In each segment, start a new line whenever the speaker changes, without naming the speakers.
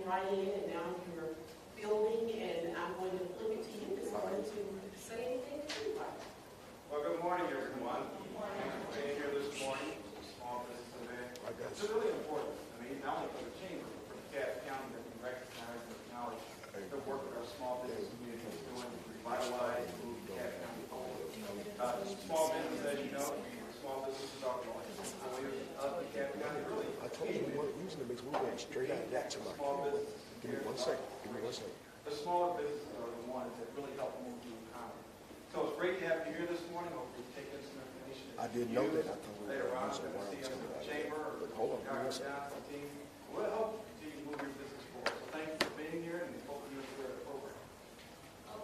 right in, and now you're building, and I'm going to flip it to you if I want to say anything to you.
Well, good morning, everyone. Thanks for being here this morning. Small business event. It's really important. I mean, not only for the chamber, but for DeKalb County, that we recognize and acknowledge the work that our small business community is doing to revitalize and move DeKalb County forward. Small business, as you know, small businesses are the employers of DeKalb County. Really,
I told you one reason to make sure we're going straight out of that to my
small businesses.
Give me 1 second. Give me 1 second.
The smaller businesses are the ones that really help move the economy. So it's great to have you here this morning. Hopefully, take in some information.
I did know that. I thought we
Later
were
on,
going to
I'm going to see us in the chamber or
hold on. Give me 1 second.
Cochran-Johnson team. We'll help you move your business forward. So thank you for being here, and hope you enjoy the program.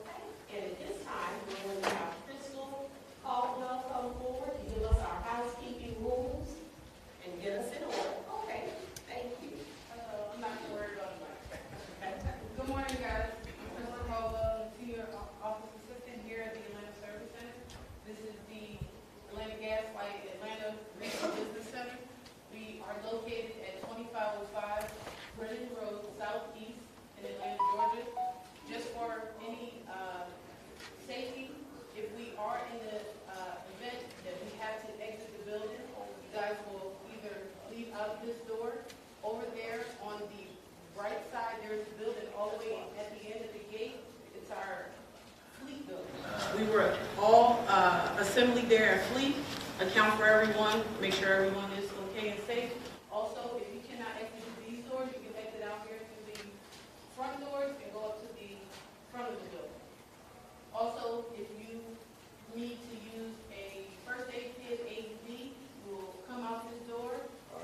Okay, and at this time, we're going to have Crystal Caldwell come forward to give us our housekeeping rules and get us in order. Okay, thank you.
I'm not worried about that. Good morning, guys. I'm Crystal Caldwell, Senior Office Assistant here at the Atlanta Service Center. This is the Atlanta Gas Light Atlanta Regional Business Center. We are located at 2505 Brennan Road, Southeast in Atlanta, Georgia. Just for any safety, if we are in the event that we have to exit the building, you guys will either leave out this door. Over there on the right side, there's a building all the way at the end of the gate. It's our fleet building. We were all assembled there at fleet, account for everyone, make sure everyone is okay and safe. Also, if you cannot exit through these doors, you can exit out here through the front doors and go up to the front of the building. Also, if you need to use a first aid kit, AED, you will come out this door,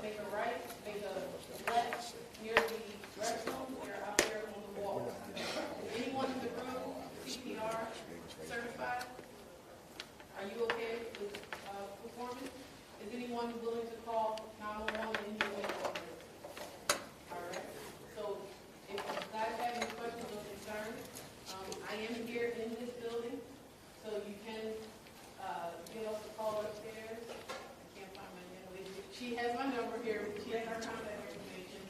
make a right, make a left near the restroom. They're out there on the wall. Anyone in the room, CPR certified? Are you okay with performing? Is anyone willing to call 911 in your way? All right. So if you guys have any questions or concerns, I am here in this building, so you can give us a call upstairs. I can't find my young lady. She has my number here. She has our contact information.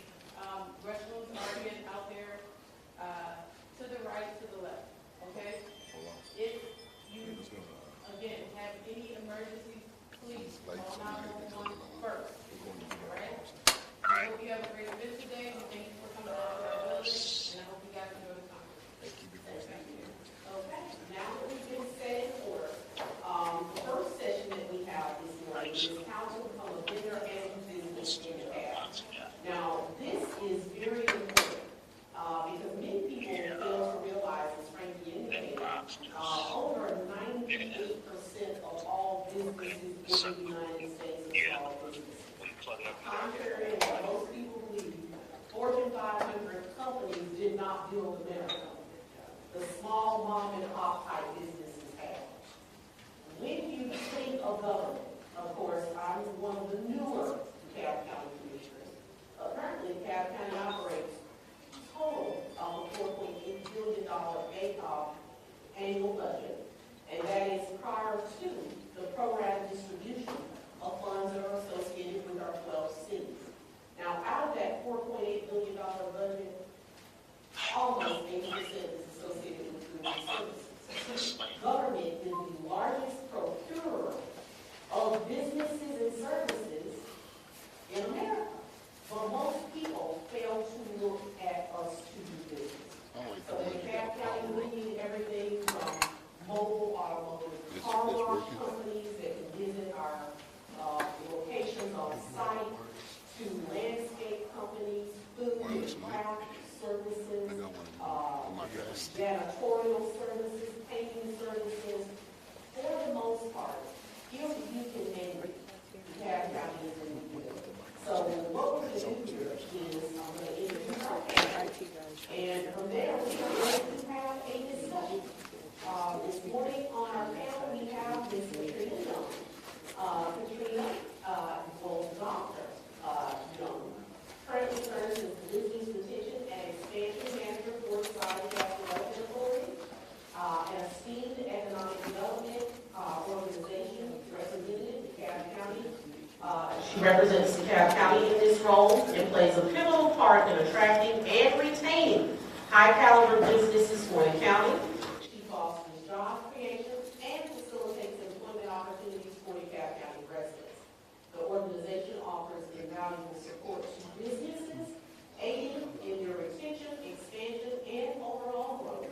Restrooms are again out there to the right, to the left. Okay? If you, again, have any emergencies, please call 911 first. All right? I hope you have a great event today. Thank you for coming out to our building, and I hope you guys enjoy the conference.
Thank you. Okay, now that we've been set in order, the first session that we have this morning is how to become a vendor and business in DeKalb. Now, this is very important because many people fail to realize, as Frankie indicated, over 98% of all businesses in the United States are small businesses. Contrary to what most people believe, Fortune 500 companies did not build America. The small mom and pop type businesses have. When you think of government, of course, I'm one of the newer DeKalb County commissioners. Currently, DeKalb County operates a total of a $4.8 billion annual budget, and that is prior to the program distribution of funds that are associated with our 12 cities. Now, out of that $4.8 billion budget, almost 80% is associated with goods and services. Government is the largest procurer of businesses and services in America. But most people fail to look at us to do business. So in DeKalb County, we need everything from mobile automotive car wash companies that can visit our locations on site, to landscape companies, food and craft services, janitorial services, painting services. For the most part, if you can name it, DeKalb County is in the field. So what we're going to do here is I'm going to introduce our panel, and from there we're going to have a discussion. This morning on our panel we have Ms. Katrina Young. Katrina, well, Dr. Young, currently serves as the Business Retention and Expansion Manager for the Gas Development Authority, an esteemed economic development organization represented DeKalb County. She represents DeKalb County in this role and plays a pivotal part part in attracting and retaining high-caliber businesses for the county. She fosters job creation and facilitates employment opportunities for DeKalb County residents. The organization offers invaluable support to businesses, aiding in their retention, expansion, and overall growth,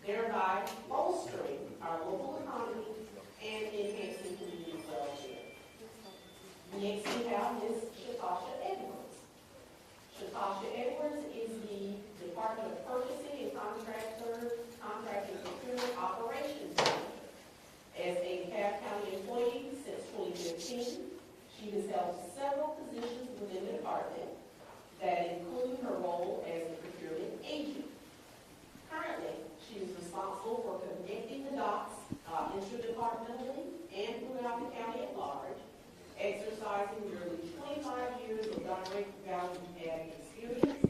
thereby bolstering our local economy and enhancing community welfare. Next, we have Ms. Shatasha Edwards. Shatasha Edwards is the Department of Purchasing and Contracting Procurement Operations Manager. As a DeKalb County employee since 2015, she has held several positions within the department that include her role as the procurement agent. Currently, she is responsible for connecting the dots interdepartmentally and throughout the county at large, exercising nearly 25 years of direct value-added experience,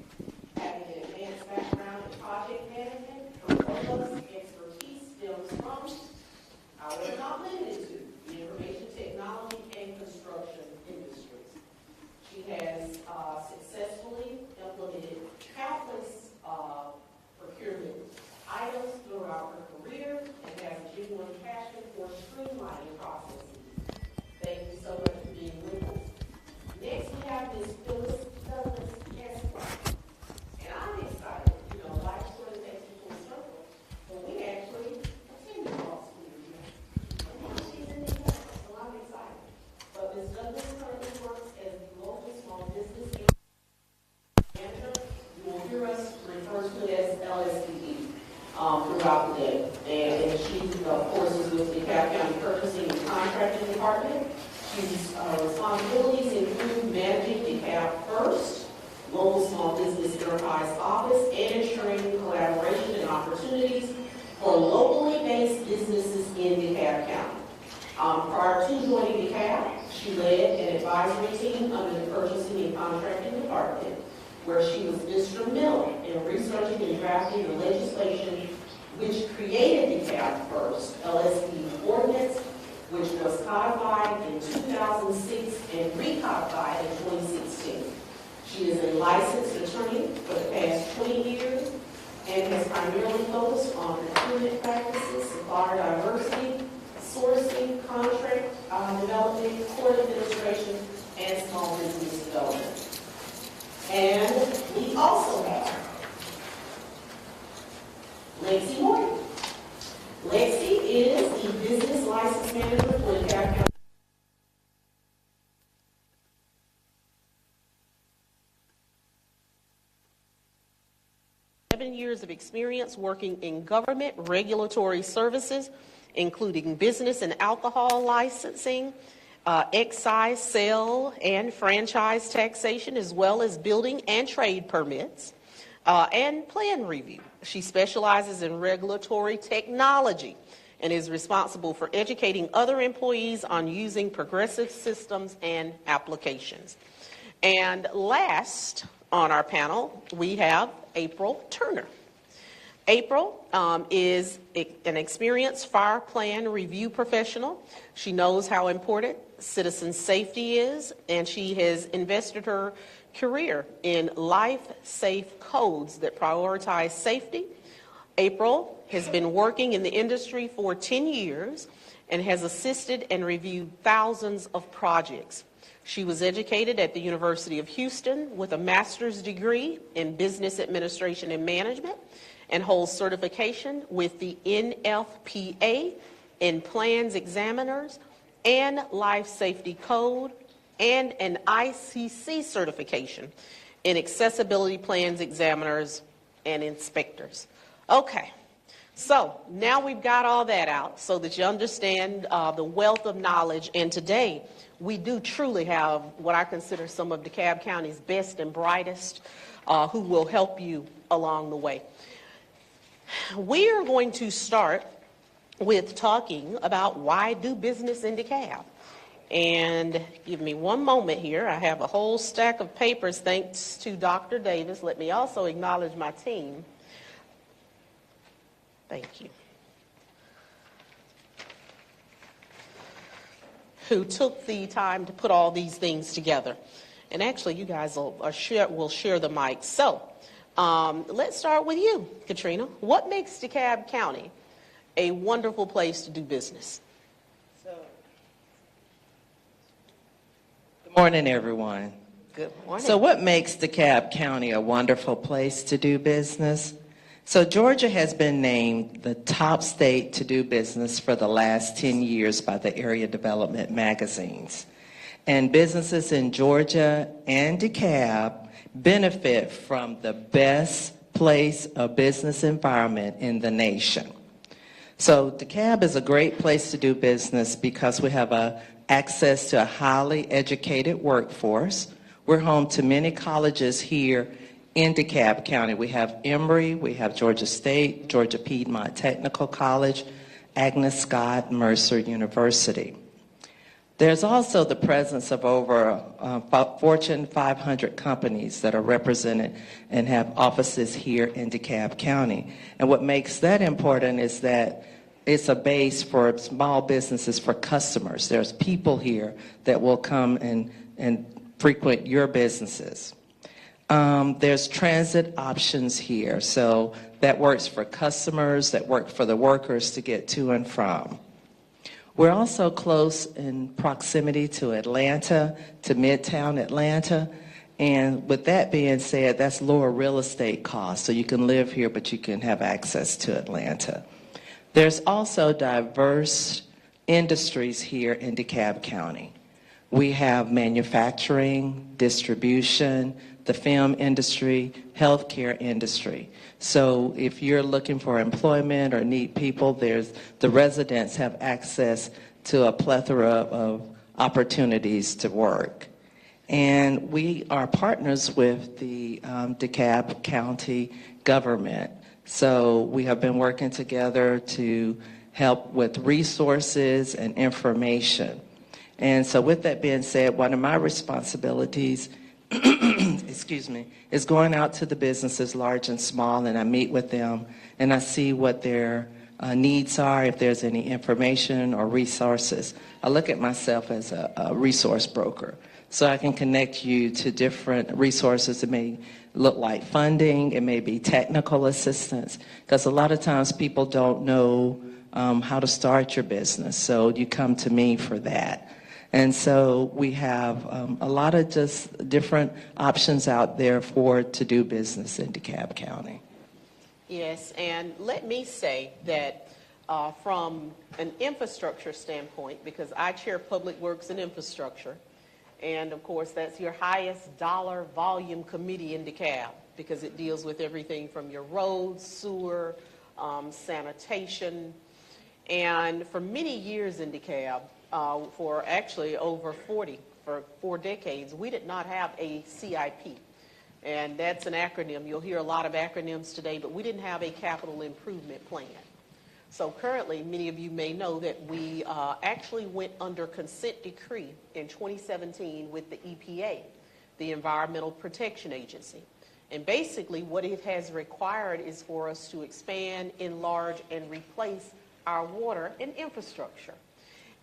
having an advanced background in project management. Her robust expertise stems from, however not limited to, the information technology and construction industries. She has successfully implemented countless procurement items throughout her career and has a genuine passion for streamlining processes. Thank you so much for being with us. Next, we have Ms. Phyllis Douglas Esquire. And I'm excited. You know, life sort of takes you full circle. But we actually attended law school here. And now she's in the campus, so I'm excited. But Ms. Douglas currently works as the local small business manager. You will hear us refer to it as LSPE throughout the day. And she, of course, is with the DeKalb County Purchasing and Contracting Department. She's responsibilities include managing DeKalb First, local small business enterprise office, and ensuring collaboration and opportunities for locally based businesses in DeKalb County. Prior to joining DeKalb, she led an advisory team under the Purchasing and Contracting Department, where she was instrumental in researching and drafting the legislation which created DeKalb First, LSP ordinance, which was codified in 2006 and recodified in 2016. She is a licensed attorney for the past 20 years and has primarily focused on procurement practices, supplier diversity, sourcing, contract development, court administration, and small business development. And we also have Lexi Morgan. Lexi is the business license manager for DeKalb County. Years of experience working in government regulatory services, including business and alcohol licensing, excise, sale, and franchise taxation, as well as building and trade permits, and plan review. She specializes in regulatory technology and is responsible for educating other employees on using progressive systems and applications. And last on our panel, we have April Turner. April is an experienced fire plan review professional. She knows how important citizen safety is, and she has invested her career in life-safe codes that prioritize safety. April has been working in the industry for 10 years and has assisted and reviewed thousands of projects. She was educated at the University of Houston with a master's degree in business administration and management and holds certification with the NFPA in plans examiners and life safety code and an ICC certification in accessibility plans examiners and inspectors. Okay, so now we've got all that out so that you understand the wealth of knowledge. And today we do truly have what I consider some of DeKalb County's best and brightest who will help you along the way. We are going to start with talking about why do business in DeKalb. And give me one moment here. I have a whole stack of papers thanks to Dr. Davis. Let me also acknowledge my team. Thank you. Who took the time to put all these things together. And actually, you guys will share the mic. So let's start with you, Katrina. What makes DeKalb County a wonderful place to do business?
Good morning, everyone.
Good morning.
So what makes DeKalb County a wonderful place to do business? So Georgia has been named the top state to do business for the last 10 years by the Area Development magazines. And businesses in Georgia and DeKalb benefit from the best place of business environment in the nation. So DeKalb is a great place to do business because we have access to a highly educated workforce. We're home to many colleges here in DeKalb County. We have Emory, we have Georgia State, Georgia Piedmont Technical College, Agnes Scott, Mercer University. There's also the presence of over Fortune 500 companies that are represented and have offices here in DeKalb County. And what makes that important is that it's a base for small businesses, for customers. There's people here that will come and frequent your businesses. There's transit options here, so that works for customers, that work for the workers to get to and from. We're also close in proximity to Atlanta, to Midtown Atlanta, and with that being said, that's lower real estate costs, so you can live here, but you can have access to Atlanta. There's also diverse industries here in DeKalb County. We have manufacturing, distribution, the film industry, healthcare industry. So if you're looking for employment or need people, the residents have access to a plethora of opportunities to work. And we are partners with the DeKalb County government. So we have been working together to help with resources and information. And so with that being said, one of my responsibilities excuse me, is going out to the businesses, large and small, and I meet with them, and I see what their needs are, if there's any information or resources. I look at myself as a resource broker, so I can connect you to different resources. It may look like funding, it may be technical assistance, because a lot of times people don't know how to start your business, so you come to me for that. And so we have a lot of just different options out there to do business in DeKalb County.
Yes, and let me say that from an infrastructure standpoint, because I chair Public Works and Infrastructure, and of course that's your highest dollar volume committee in DeKalb, because it deals with everything from your roads, sewer, sanitation, and for many years in DeKalb, for actually over 4 decades, we did not have a CIP. And that's an acronym. You'll hear a lot of acronyms today, but we didn't have a capital improvement plan. So currently, many of you may know that we actually went under consent decree in 2017 with the EPA, the Environmental Protection Agency. And basically what it has required is for us to expand, enlarge, and replace our water and infrastructure.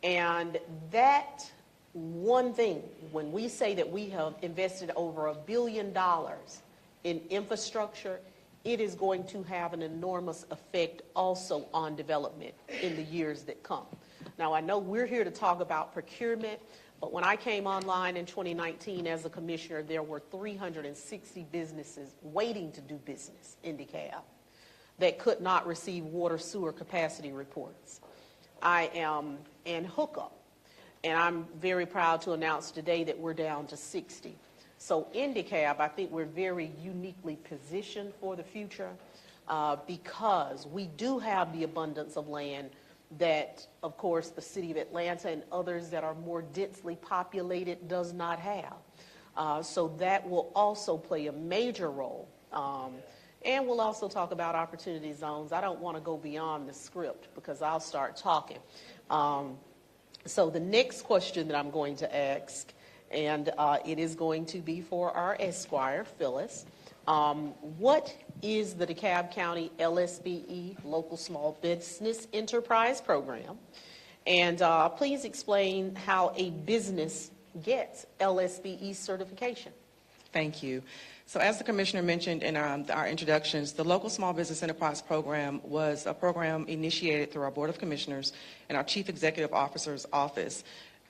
And that one thing, when we say that we have invested over $1 billion in infrastructure, it is going to have an enormous effect also on development in the years that come. Now, I know we're here to talk about procurement, but when I came online in 2019 as a commissioner, there were 360 businesses waiting to do business in DeKalb that could not receive water sewer capacity reports. And hookup. And I'm very proud to announce today that we're down to 60. So in DeKalb, I think we're very uniquely positioned for the future because we do have the abundance of land that, of course, the city of Atlanta and others that are more densely populated does not have. So that will also play a major role. And we'll also talk about opportunity zones. I don't want to go beyond the script because I'll start talking. So the next question that I'm going to ask, and it is going to be for our Esquire, Phyllis. What is the DeKalb County LSBE, Local Small Business Enterprise Program? And please explain how a business
gets LSBE certification?
Thank you. So as the Commissioner mentioned in our introductions, the Local Small Business Enterprise Program was a program initiated through our Board of Commissioners and our Chief Executive Officer's office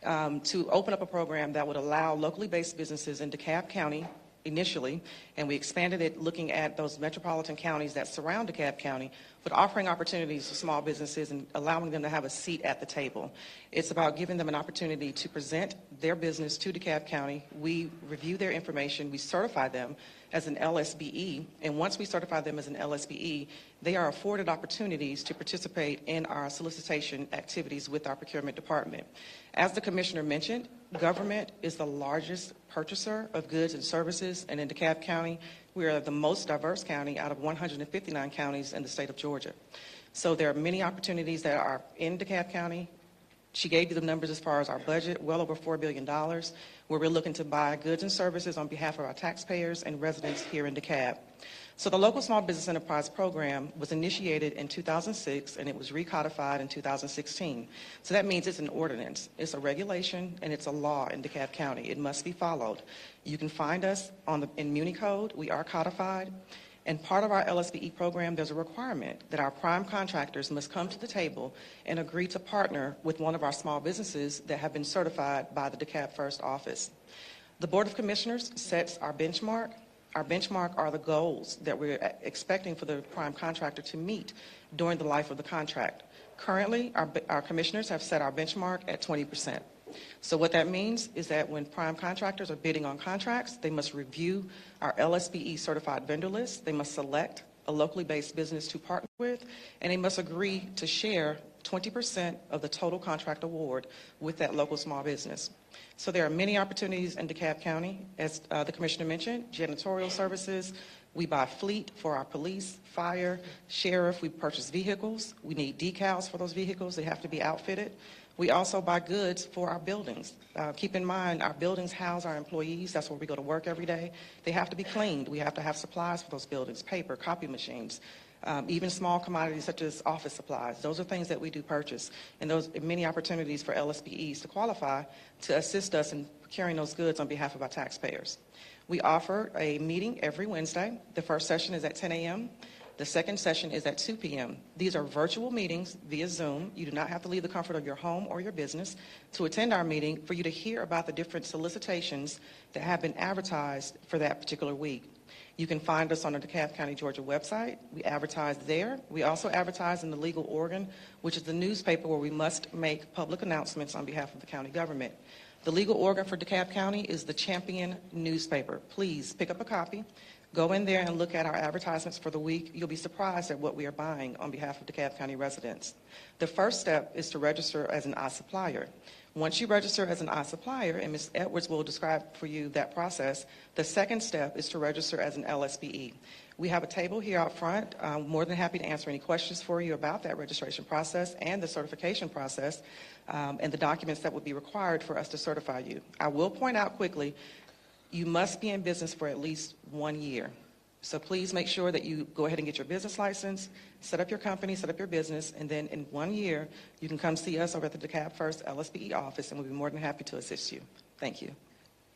to open up a program that would allow locally based businesses in DeKalb County initially, and we expanded it looking at those metropolitan counties that surround DeKalb County, but offering opportunities for small businesses and allowing them to have a seat at the table. It's about giving them an opportunity to present their business to DeKalb County. We review their information, we certify them as an LSBE, and once we certify them as an LSBE, they are afforded opportunities to participate in our solicitation activities with our procurement department. As the Commissioner mentioned, government is the largest purchaser of goods and services, and in DeKalb County, we are the most diverse county out of 159 counties in the state of Georgia. So there are many opportunities that are in DeKalb County. She gave you the numbers as far as our budget, well over $4 billion, where we're looking to buy goods and services on behalf of our taxpayers and residents here in DeKalb. So the Local Small Business Enterprise Program was initiated in 2006 and it was recodified in 2016. So that means it's an ordinance, it's a regulation, and it's a law in DeKalb County. It must be followed. You can find us in Muni Code. We are codified. And part of our LSBE program, there's a requirement that our prime contractors must come to the table and agree to partner with one of our small businesses that have been certified by the DeKalb First Office. The Board of Commissioners sets our benchmark. Our benchmark are the goals that we're expecting for the prime contractor to meet during the life of the contract. Currently, our commissioners have set our benchmark at 20%. So what that means is that when prime contractors are bidding on contracts, they must review our LSBE certified vendor list, they must select a locally based business to partner with, and they must agree to share 20% of the total contract award with that local small business. So there are many opportunities in DeKalb County. As the Commissioner mentioned, janitorial services, we buy fleet for our police, fire, sheriff, we purchase vehicles, we need decals for those vehicles, they have to be outfitted. We also buy goods for our buildings. Keep in mind, our buildings house our employees. That's where we go to work every day. They have to be cleaned. We have to have supplies for those buildings, paper, copy machines, even small commodities such as office supplies. Those are things that we do purchase. And those are many opportunities for LSBEs to qualify to assist us in procuring those goods on behalf of our taxpayers. We offer a meeting every Wednesday. The first session is at 10 a.m. The second session is at 2 p.m. These are virtual meetings via Zoom. You do not have to leave the comfort of your home or your business to attend our meeting for you to hear about the different solicitations that have been advertised for that particular week. You can find us on the DeKalb County, Georgia website. We advertise there. We also advertise in the Legal Organ, which is the newspaper where we must make public announcements on behalf of the county government. The legal organ for DeKalb County is the Champion newspaper. Please pick up a copy. Go in there and look at our advertisements for the week. You'll be surprised at what we are buying on behalf of DeKalb County residents. The first step is to register as an I-supplier. Once you register as an I-supplier, and Ms. Edwards will describe for you that process, the second step is to register as an LSBE. We have a table here out front. I'm more than happy to answer any questions for you about that registration process and the certification process and the documents that would be required for us to certify you. I will point out quickly, you must be in business for at least 1 year. So please make sure that you go ahead and get your business license, set up your company, set up your business, and then in 1 year, you can come see us over at the DeKalb First LSBE office, and we'll be more than happy to assist you. Thank you.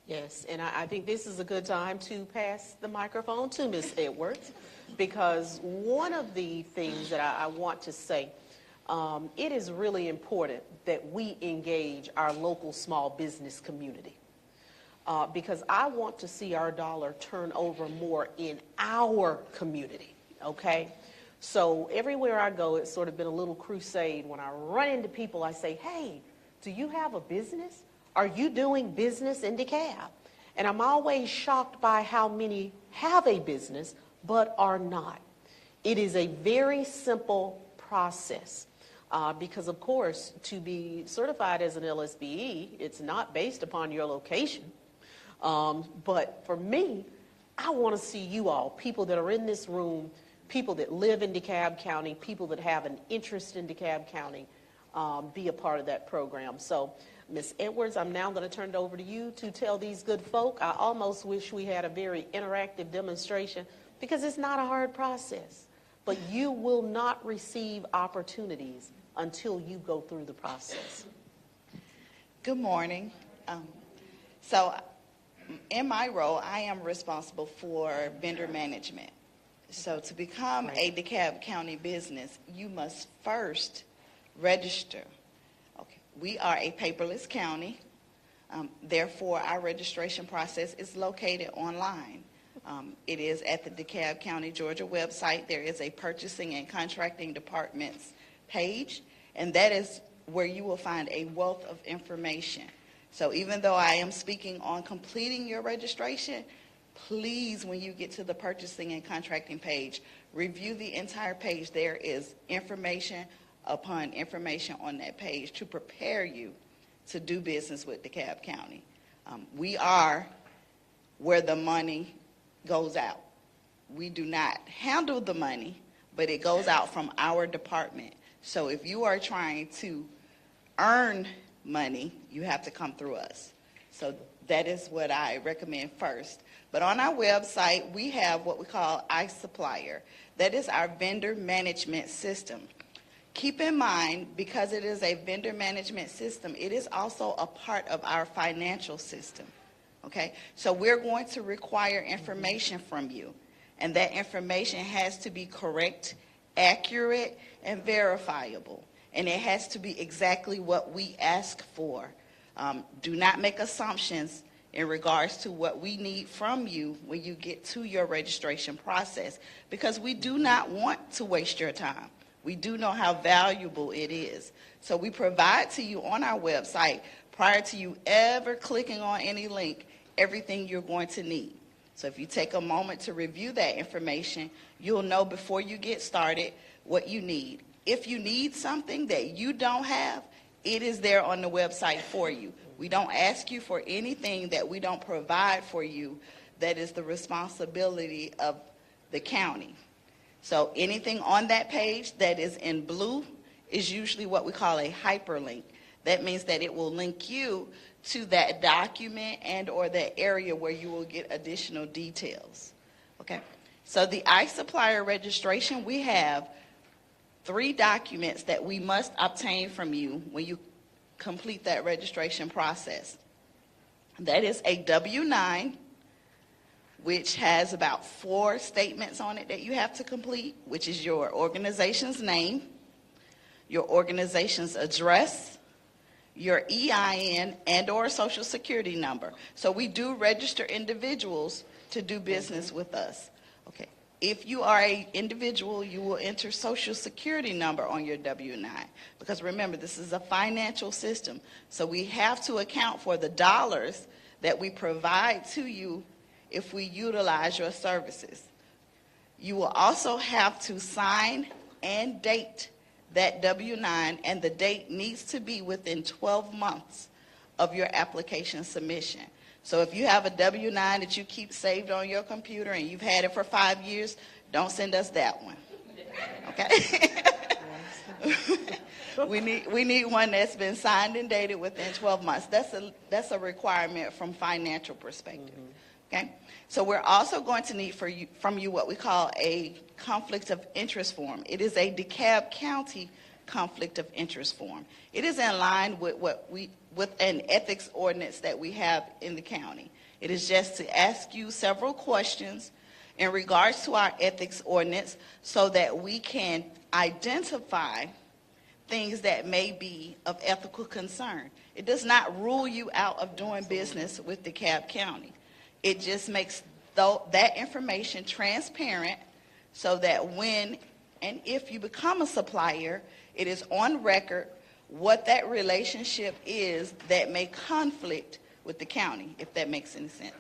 Yes, and I think this is a good time to pass the microphone to Ms. Edwards, because one of the things that I want to say, it is really important that we engage our local small business community. Because I want to see our dollar turn over more in our community, okay? So everywhere I go, it's sort of been a little crusade. When I run into people, I say, hey, do you have a business? Are you doing business in DeKalb? And I'm always shocked by how many have a business but are not. It is a very simple process. Because, of course, to be certified as an LSBE, it's not based upon your location. But for me, I want to see you all, people that are in this room, people that live in DeKalb County, people that have an interest in DeKalb County, be a part of that program. So, Ms. Edwards, I'm now going to turn it over to you to tell these good folk. I almost wish we had a very interactive demonstration because it's not a hard process. But you will not receive opportunities until you go through the process.
Good morning. So in my role, I am responsible for vendor management. So to become a DeKalb County business, you must first register. Okay. We are a paperless county. Therefore, our registration process is located online. It is at the DeKalb County, Georgia website. There is a purchasing and contracting departments page, and that is where you will find a wealth of information. So even though I am speaking on completing your registration, please, when you get to the purchasing and contracting page, review the entire page. There is information upon information on that page to prepare you to do business with DeKalb County. We are where the money goes out. We do not handle the money, but it goes out from our department. So if you are trying to earn money, you have to come through us. So that is what I recommend first. But on our website, we have what we call iSupplier. That is our vendor management system. Keep in mind, because it is a vendor management system, it is also a part of our financial system. Okay? So we're going to require information from you. And that information has to be correct, accurate, and verifiable. And it has to be exactly what we ask for. Do not make assumptions in regards to what we need from you when you get to your registration process, because we do not want to waste your time. We do know how valuable it is. So we provide to you on our website, prior to you ever clicking on any link, everything you're going to need. So if you take a moment to review that information, you'll know before you get started what you need. If you need something that you don't have, it is there on the website for you. We don't ask you for anything that we don't provide for you. That is the responsibility of the county. So anything on that page that is in blue is usually what we call a hyperlink. That means that it will link you to that document and or that area where you will get additional details. Okay. So the iSupplier registration, we have 3 documents that we must obtain from you when you complete that registration process. That is a W-9, which has about 4 statements on it that you have to complete, which is your organization's name, your organization's address, your EIN, and or social security number. So we do register individuals to do business with us. Okay. If you are an individual, you will enter social security number on your W-9. Because remember, this is a financial system. So we have to account for the dollars that we provide to you if we utilize your services. You will also have to sign and date that W-9, and the date needs to be within 12 months of your application submission. So if you have a W-9 that you keep saved on your computer and you've had it for 5 years, don't send us that one. Okay? We need one that's been signed and dated within 12 months. That's a requirement from financial perspective. Okay? So we're also going to need from you what we call a conflict of interest form. It is a DeKalb County conflict of interest form. It is in line with with an ethics ordinance that we have in the county. It is just to ask you several questions in regards to our ethics ordinance so that we can identify things that may be of ethical concern. It does not rule you out of doing business with DeKalb County. It just makes that information transparent so that when and if you become a supplier, it is on record what that relationship is that may conflict with the county, if that makes any sense.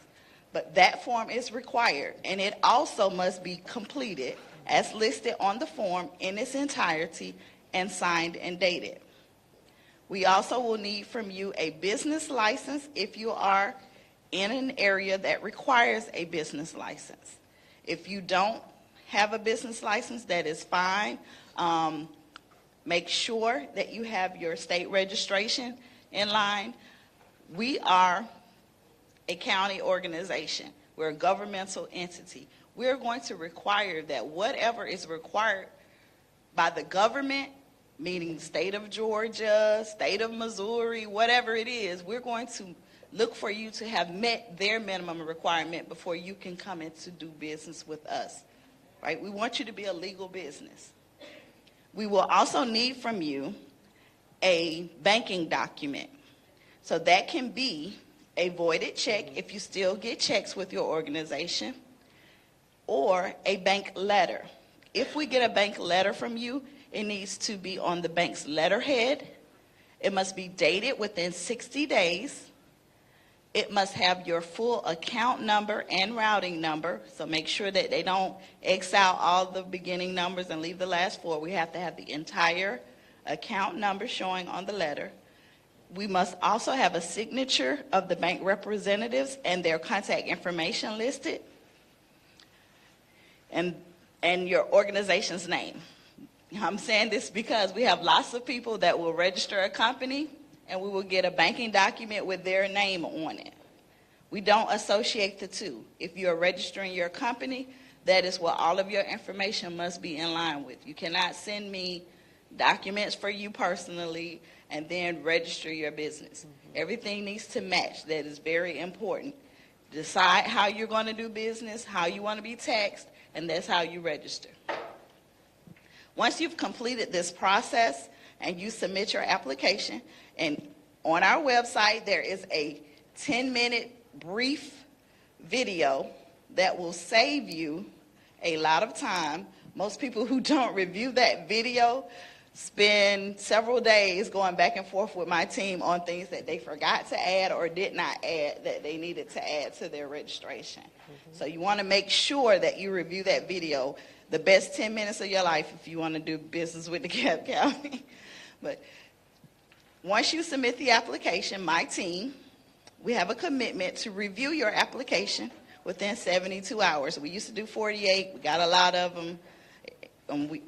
But that form is required, and it also must be completed as listed on the form in its entirety and signed and dated. We also will need from you a business license if you are in an area that requires a business license. If you don't have a business license, that is fine. Make sure that you have your state registration in line. We are a county organization. We're a governmental entity. We're going to require that whatever is required by the government, meaning the state of Georgia, state of Missouri, whatever it is, we're going to look for you to have met their minimum requirement before you can come in to do business with us, right? We want you to be a legal business. We will also need from you a banking document. So that can be a voided check if you still get checks with your organization, or a bank letter. If we get a bank letter from you, it needs to be on the bank's letterhead. It must be dated within 60 days. It must have your full account number and routing number, so make sure that they don't X out all the beginning numbers and leave the last four. We have to have the entire account number showing on the letter. We must also have a signature of the bank representatives and their contact information listed, and your organization's name. I'm saying this because we have lots of people that will register a company and we will get a banking document with their name on it. We don't associate the two. If you're registering your company, that is what all of your information must be in line with. You cannot send me documents for you personally and then register your business. Everything needs to match. That is very important. Decide how you're going to do business, how you want to be taxed, and that's how you register. Once you've completed this process and you submit your application, and on our website there is a 10-minute brief video that will save you a lot of time. Most people who don't review that video spend several days going back and forth with my team on things that they forgot to add or did not add that they needed to add to their registration. So you want to make sure that you review that video, the best 10 minutes of your life if you want to do business with DeKalb County. But once you submit the application, my team, we have a commitment to review your application within 72 hours. We used to do 48. We got a lot of them.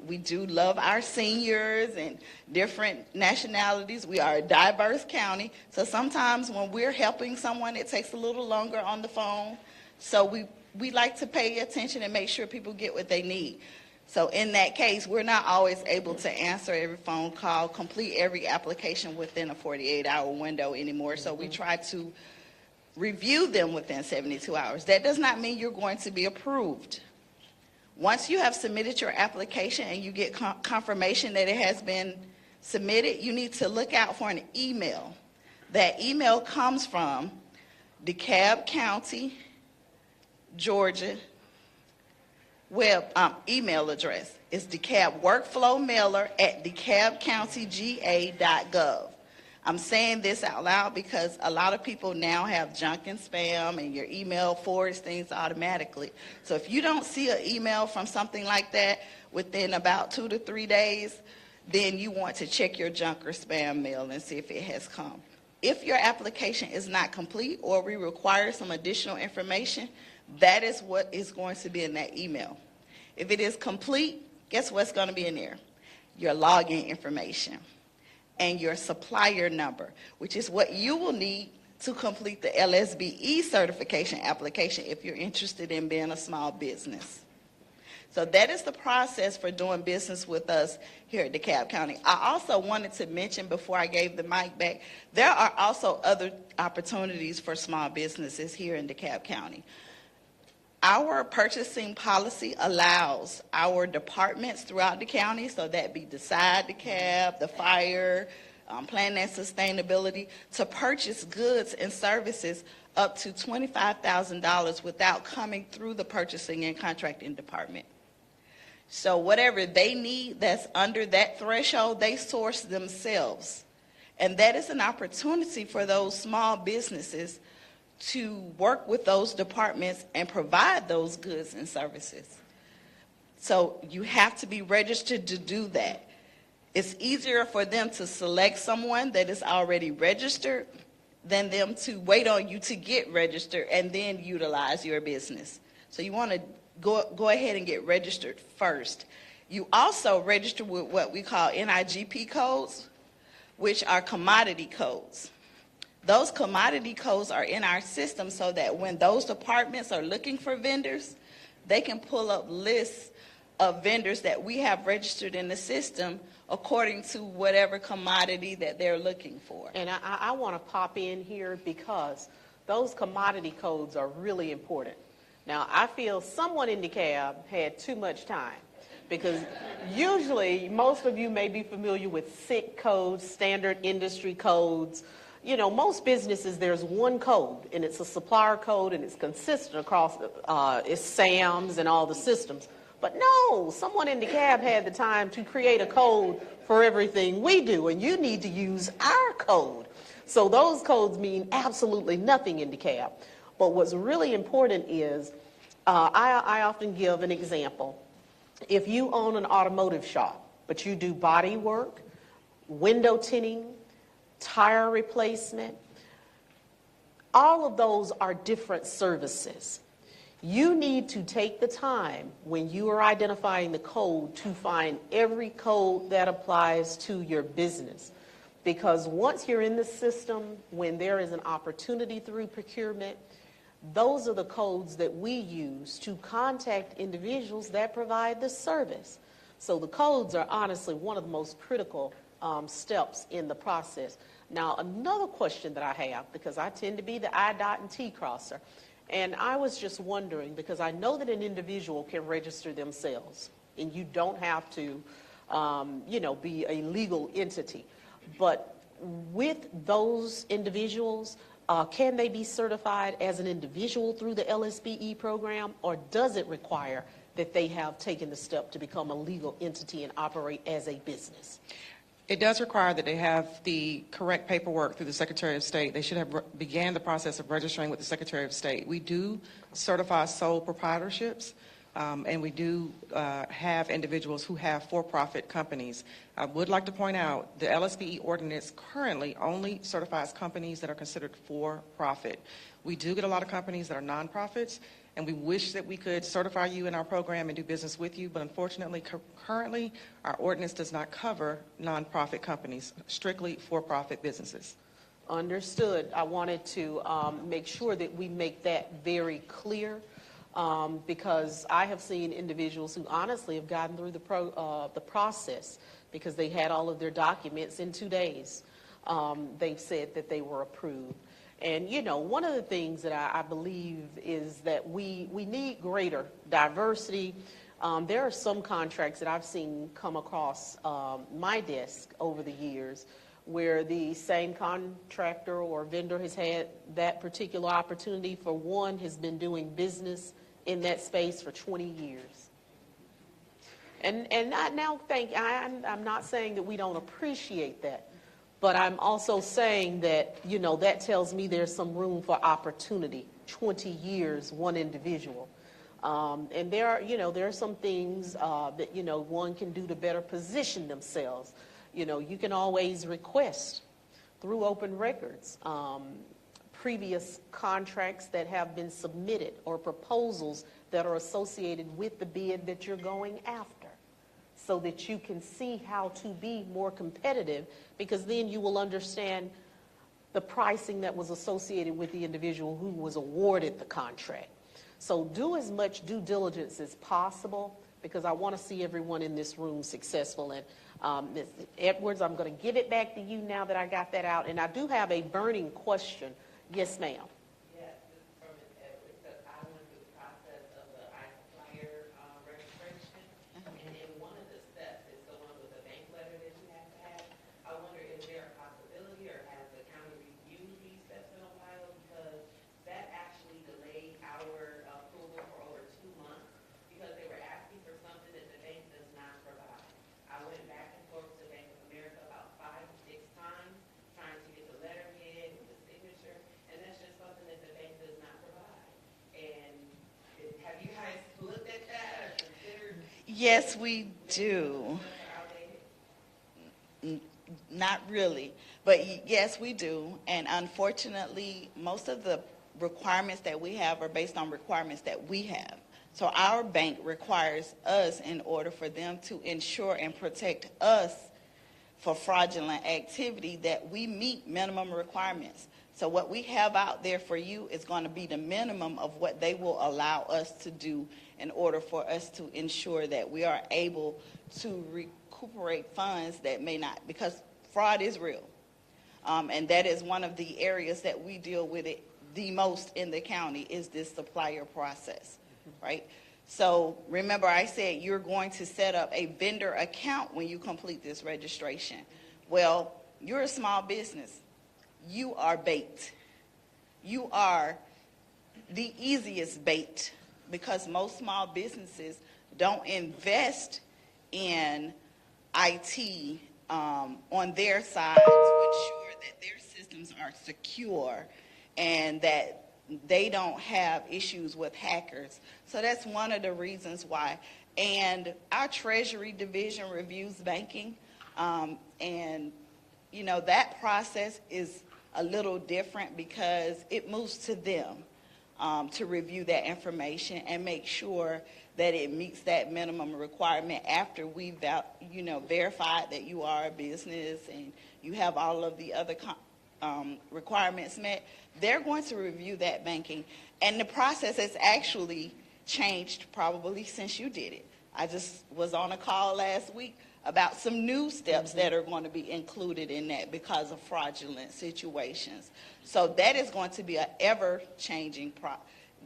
We do love our seniors and different nationalities. We are a diverse county. So sometimes when we're helping someone, it takes a little longer on the phone. So we like to pay attention and make sure people get what they need. So in that case, we're not always able to answer every phone call, complete every application within a 48-hour window anymore. So we try to review them within 72 hours. That does not mean you're going to be approved. Once you have submitted your application and you get confirmation that it has been submitted, you need to look out for an email. That email comes from DeKalb County, Georgia email address. It's DeKalb workflow mailer at DeKalbCountyGA.gov. I'm saying this out loud because a lot of people now have junk and spam, and your email forwards things automatically. So if you don't see an email from something like that within about 2 to 3 days, then you want to check your junk or spam mail and see if it has come. If your application is not complete or we require some additional information, that is what is going to be in that email. If it is complete, guess what's going to be in there? Your login information and your supplier number, which is what you will need to complete the LSBE certification application if you're interested in being a small business. So that is the process for doing business with us here at DeKalb County. I also wanted to mention before I gave the mic back, there are also other opportunities for small businesses here in DeKalb County. Our purchasing policy allows our departments throughout the county, so that be Decide DeKalb, the fire, planning and sustainability, to purchase goods and services up to $25,000 without coming through the purchasing and contracting department. So whatever they need that's under that threshold, they source themselves. And that is an opportunity for those small businesses to work with those departments and provide those goods and services. So you have to be registered to do that. It's easier for them to select someone that is already registered than them to wait on you to get registered and then utilize your business. So you want to go ahead and get registered first. You also register with what we call NIGP codes, which are commodity codes. Those commodity codes are in our system so that when those departments are looking for vendors, they can pull up lists of vendors that we have registered in the system according to whatever commodity that they're looking for.
And I want to pop in here because those commodity codes are really important. Now, I feel someone in DeKalb had too much time because usually most of you may be familiar with SIC codes, standard industry codes. You know, most businesses, there's one code, and it's a supplier code, and it's consistent across it's SAMs and all the systems. But no, someone in DeKalb had the time to create a code for everything we do, and you need to use our code. So those codes mean absolutely nothing in DeKalb. But what's really important is, I often give an example. If you own an automotive shop, but you do body work, window tinting, tire replacement, all of those are different services. You need to take the time when you are identifying the code to find every code that applies to your business. Because once you're in the system, when there is an opportunity through procurement, those are the codes that we use to contact individuals that provide the service. So the codes are honestly one of the most critical steps in the process. Now, another question that I have, because I tend to be the I dot and T crosser, and I was just wondering, because I know that an individual can register themselves, and you don't have to, be a legal entity. But with those individuals, can they be certified as an individual through the LSBE program, or does it require that they have taken the step to become a legal entity and operate as a business?
It does require that they have the correct paperwork through the Secretary of State. They should have began the process of registering with the Secretary of State. We do certify sole proprietorships, and we do have individuals who have for-profit companies. I would like to point out the LSBE ordinance currently only certifies companies that are considered for-profit. We do get a lot of companies that are nonprofits, and we wish that we could certify you in our program and do business with you, but unfortunately, currently, our ordinance does not cover nonprofit companies, strictly for-profit businesses.
Understood. I wanted to make sure that we make that very clear, because I have seen individuals who honestly have gotten through the process because they had all of their documents in 2 days. They've said that they were approved. And, one of the things that I believe is that we need greater diversity. There are some contracts that I've seen come across my desk over the years where the same contractor or vendor has had that particular opportunity for one, has been doing business in that space for 20 years. And I'm not saying that we don't appreciate that. But I'm also saying that, that tells me there's some room for opportunity. 20 years, one individual. And there are some things that, one can do to better position themselves. You can always request through open records previous contracts that have been submitted or proposals that are associated with the bid that you're going after, so that you can see how to be more competitive, because then you will understand the pricing that was associated with the individual who was awarded the contract. So do as much due diligence as possible, because I want to see everyone in this room successful. And Ms. Edwards, I'm going to give it back to you now that I got that out. And I do have a burning question. Yes, ma'am.
Yes, this is from Ms. Edwards, because I went through the process of the iSupplier registration, and in one of the steps is the one with the bank letter that you have to have. I wonder, is there a possibility, or has the county reviewed these steps in a while? Because that actually delayed our approval for over 2 months, because they were asking for something that the bank does not provide. I went back and forth to Bank of America about 5 to 6 times, trying to get the letterhead with the signature, and that's just something that the bank does not provide. And have you guys looked at that or considered?
Yes, we do. Not really, but yes, we do. And unfortunately, most of the requirements that we have are based on requirements that we have. So our bank requires us, in order for them to ensure and protect us for fraudulent activity, that we meet minimum requirements. So what we have out there for you is going to be the minimum of what they will allow us to do in order for us to ensure that we are able to recuperate funds that may not, because fraud is real. And that is one of the areas that we deal with it the most in the county, is this supplier process, right? So remember, I said you're going to set up a vendor account when you complete this registration. Well, you're a small business. You are bait. You are the easiest bait, because most small businesses don't invest in IT on their side to ensure that their systems are secure and that they don't have issues with hackers. So that's one of the reasons why. And our Treasury Division reviews banking, and you know, that process is a little different because it moves to them to review that information and make sure that it meets that minimum requirement after we've verified that you are a business and you have all of the other requirements met. They're going to review that banking, and the process has actually changed probably since you did it. I just was on a call last week about some new steps that are going to be included in that because of fraudulent situations. So that is going to be an ever-changing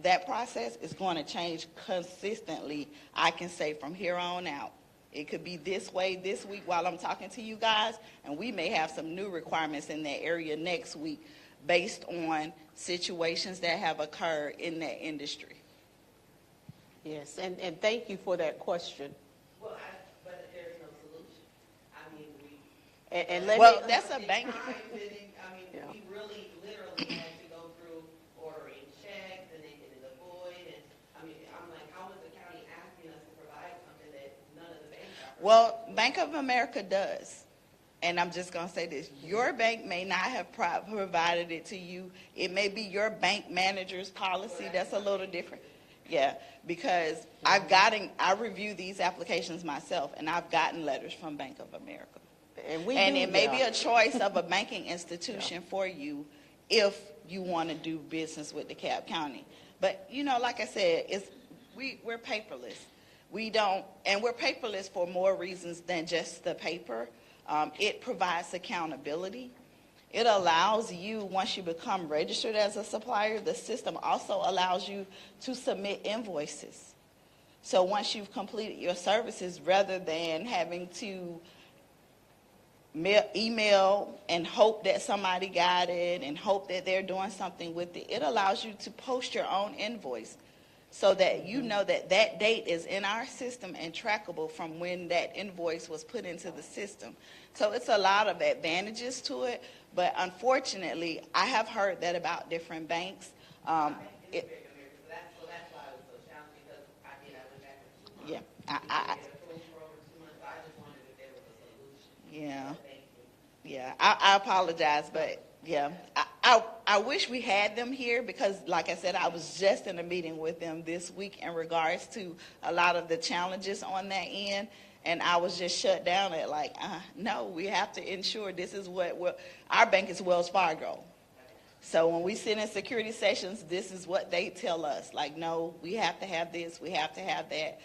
that process is going to change consistently, I can say, from here on out. It could be this way this week while I'm talking to you guys, and we may have some new requirements in that area next week based on situations that have occurred in that industry.
Yes, and thank you for that question.
Well, but there's no solution. I mean,
And let
Well,
me,
that's a bank.
Yeah.
we really literally had to go through ordering checks and then getting the void. And I mean, I'm like, how is the county asking us to provide something that none of the banks are?
Well, Bank of America does. And I'm just going to say this. Your bank may not have provided it to you. It may be your bank manager's policy. That's a little different. Yeah, because I review these applications myself, and I've gotten letters from Bank of America.
and
It may be a choice of a banking institution for you if you want to do business with DeKalb County. But, you know, like I said, we're paperless. We're paperless for more reasons than just the paper. It provides accountability. It allows you, once you become registered as a supplier, the system also allows you to submit invoices. So once you've completed your services, rather than having to email and hope that somebody got it and hope that they're doing something with it, it allows you to post your own invoice so that you know that that date is in our system and trackable from when that invoice was put into the system. So it's a lot of advantages to it, but unfortunately, I have heard that about different banks.
So that's why it was so challenging, because I went back for 2 months.
Yeah,
We didn't get approved for over 2 months. So I just wondered if there was a solution.
yeah,
Thank you.
yeah. I apologize, but yeah, I wish we had them here because, like I said, I was just in a meeting with them this week in regards to a lot of the challenges on that end. And I was just shut down at like, no, we have to ensure this is what our bank is Wells Fargo. So when we sit in security sessions, this is what they tell us. Like, no, we have to have this, we have to have that.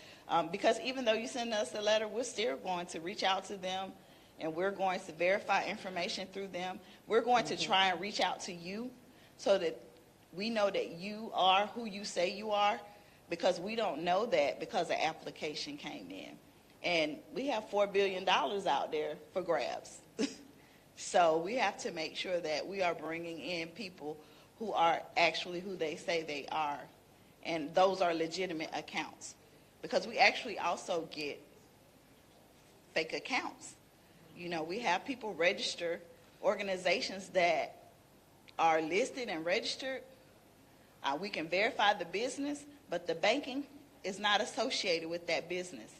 Because even though you send us a letter, we're still going to reach out to them, and we're going to verify information through them. We're going to try and reach out to you so that we know that you are who you say you are, because we don't know that because an application came in. And we have $4 billion out there for grabs. So we have to make sure that we are bringing in people who are actually who they say they are. And those are legitimate accounts. Because we actually also get fake accounts. You know, we have people register organizations that are listed and registered. We can verify the business, but the banking is not associated with that business.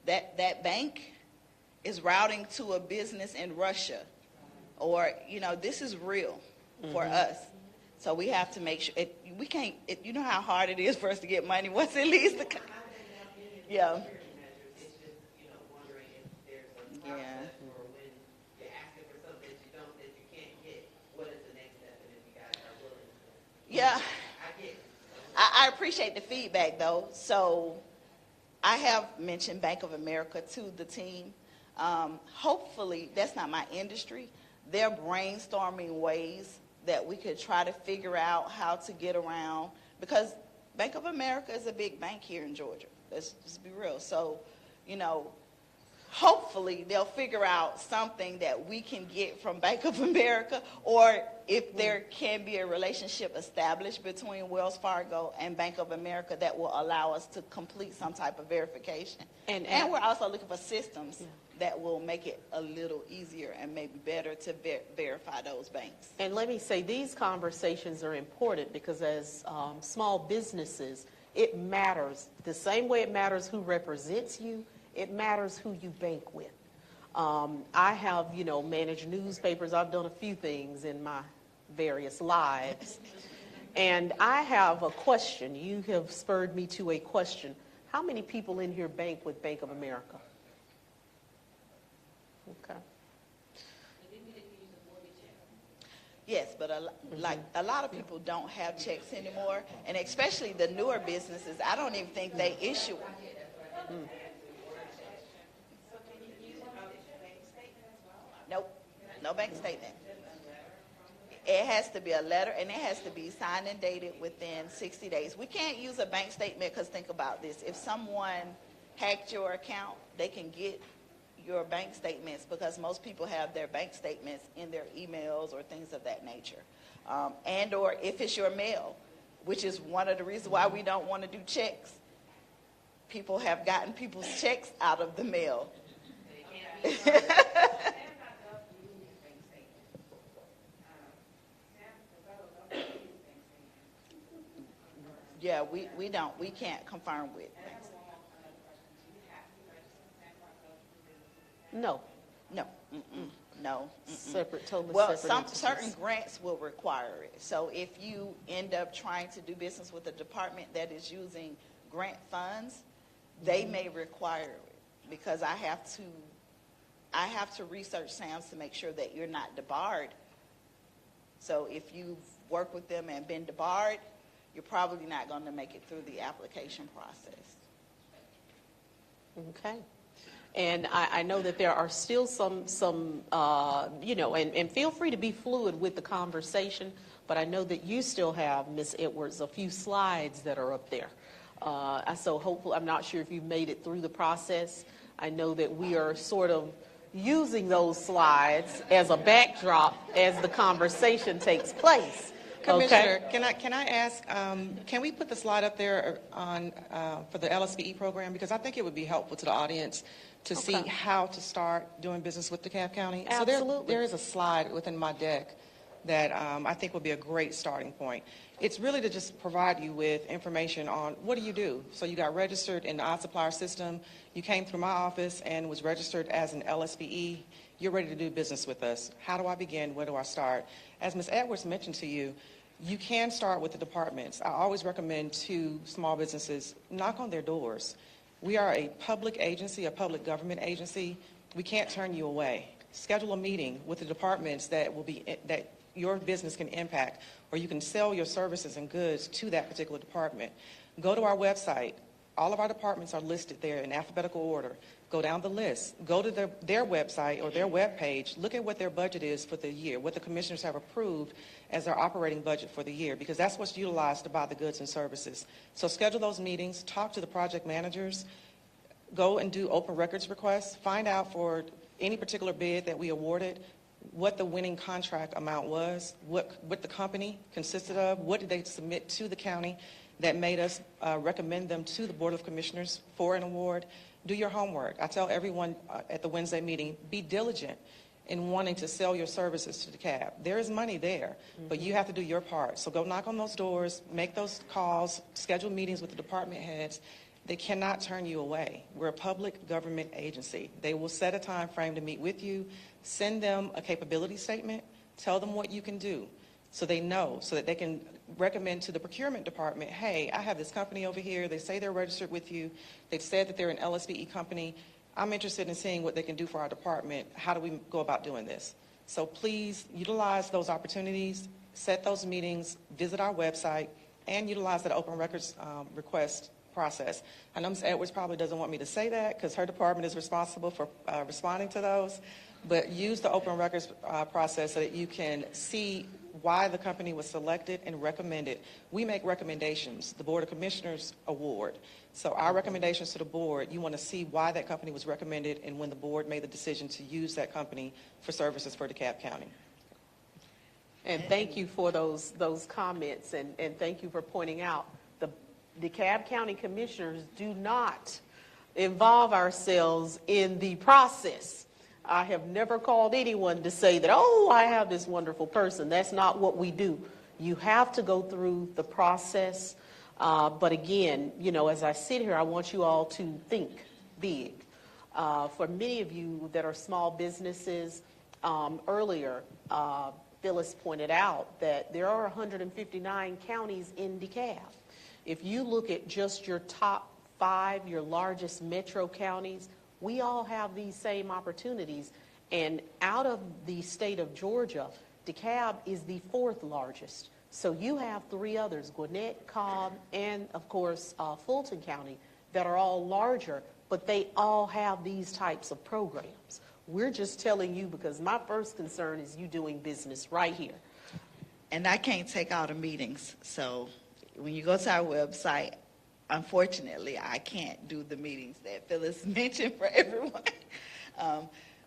That bank is routing to a business in Russia, or, you know, this is real for us. So we have to make sure we can't. You know how hard it is for us to get money once it leaves the. Yeah.
It's just, wondering if there's a process or when you're asking for something that you can't get, what is the next step? And if you
Yeah, I appreciate the feedback though. So I have mentioned Bank of America to the team. Hopefully, that's not my industry. They're brainstorming ways that we could try to figure out how to get around, because Bank of America is a big bank here in Georgia. Let's just be real. So, hopefully they'll figure out something that we can get from Bank of America, or if there can be a relationship established between Wells Fargo and Bank of America that will allow us to complete some type of verification. And we're also looking for systems that will make it a little easier and maybe better to verify those banks.
And let me say, these conversations are important because as small businesses, it matters. The same way it matters who represents you, it matters who you bank with. I have, managed newspapers. I've done a few things in my various lives. And I have a question. You have spurred me to a question. How many people in here bank with Bank of America? Okay.
Yes, but a lot of people don't have checks anymore, and especially the newer businesses, I don't even think they issue them. Nope, no bank statement. It has to be a letter, and it has to be signed and dated within 60 days. We can't use a bank statement because think about this. If someone hacked your account, they can get your bank statements because most people have their bank statements in their emails or things of that nature. And or if it's your mail, which is one of the reasons why we don't want to do checks. People have gotten people's checks out of the mail. Yeah, we can't confirm with. No.
Separate, totally
Well,
separate
some
entities.
certain grants will require it. So if you end up trying to do business with a department that is using grant funds, they may require it because I have to research SAMs to make sure that you're not debarred. So if you've worked with them and been debarred, you're probably not going to make it through the application process.
Okay. And I know that there are still some and feel free to be fluid with the conversation, but I know that you still have, Ms. Edwards, a few slides that are up there. So hopefully, I'm not sure if you made it through the process. I know that we are sort of using those slides as a backdrop as the conversation takes place.
Commissioner, can I ask, can we put the slide up there on for the LSBE program? Because I think it would be helpful to the audience to see how to start doing business with DeKalb County.
Absolutely.
So there is a slide within my deck that I think would be a great starting point. It's really to just provide you with information on what do you do. So you got registered in the iSupplier system. You came through my office and was registered as an LSBE. You're ready to do business with us. How do I begin? Where do I start? As Ms. Edwards mentioned to you, you can start with the departments. I always recommend to small businesses, knock on their doors. We are a public agency, a public government agency. We can't turn you away. Schedule a meeting with the departments that your business can impact, or you can sell your services and goods to that particular department. Go to our website. All of our departments are listed there in alphabetical order. Go down the list. Go to their website or their web page. Look at what their budget is for the year, what the commissioners have approved as their operating budget for the year, because that's what's utilized to buy the goods and services. So schedule those meetings. Talk to the project managers. Go and do open records requests. Find out for any particular bid that we awarded what the winning contract amount was, what the company consisted of, what did they submit to the county that made us recommend them to the Board of Commissioners for an award. Do your homework. I tell everyone at the Wednesday meeting, be diligent in wanting to sell your services to DeKalb. There is money there, but you have to do your part. So go knock on those doors, make those calls, schedule meetings with the department heads. They cannot turn you away. We're a public government agency. They will set a time frame to meet with you, send them a capability statement, tell them what you can do so they know, so that they can recommend to the procurement department, hey, I have this company over here. They say they're registered with you. They've said that they're an LSBE company. I'm interested in seeing what they can do for our department. How do we go about doing this? So please utilize those opportunities. set those meetings, visit our website, and utilize that open records request process. I know Ms. Edwards probably doesn't want me to say that because her department is responsible for responding to those, but use the open records process so that you can see why the company was selected and recommended. We make recommendations, the Board of Commissioners award. So our recommendations to the board, you want to see why that company was recommended and when the board made the decision to use that company for services for DeKalb County.
And thank you for those comments, and thank you for pointing out the DeKalb County Commissioners do not involve ourselves in the process. I have never called anyone to say that, oh, I have this wonderful person. That's not what we do. You have to go through the process. But again, you know, as I sit here, I want you all to think big. For many of you that are small businesses, earlier, Phyllis pointed out that there are 159 counties in DeKalb. If you look at just your top 5, your largest metro counties, we all have these same opportunities. And out of the state of Georgia, DeKalb is the 4th largest. So you have 3 others, Gwinnett, Cobb, and of course Fulton County, that are all larger, but they all have these types of programs. We're just telling you because my first concern is you doing business right here.
And I can't take all the meetings. So when you go to our website, unfortunately, I can't do the meetings that Phyllis mentioned for everyone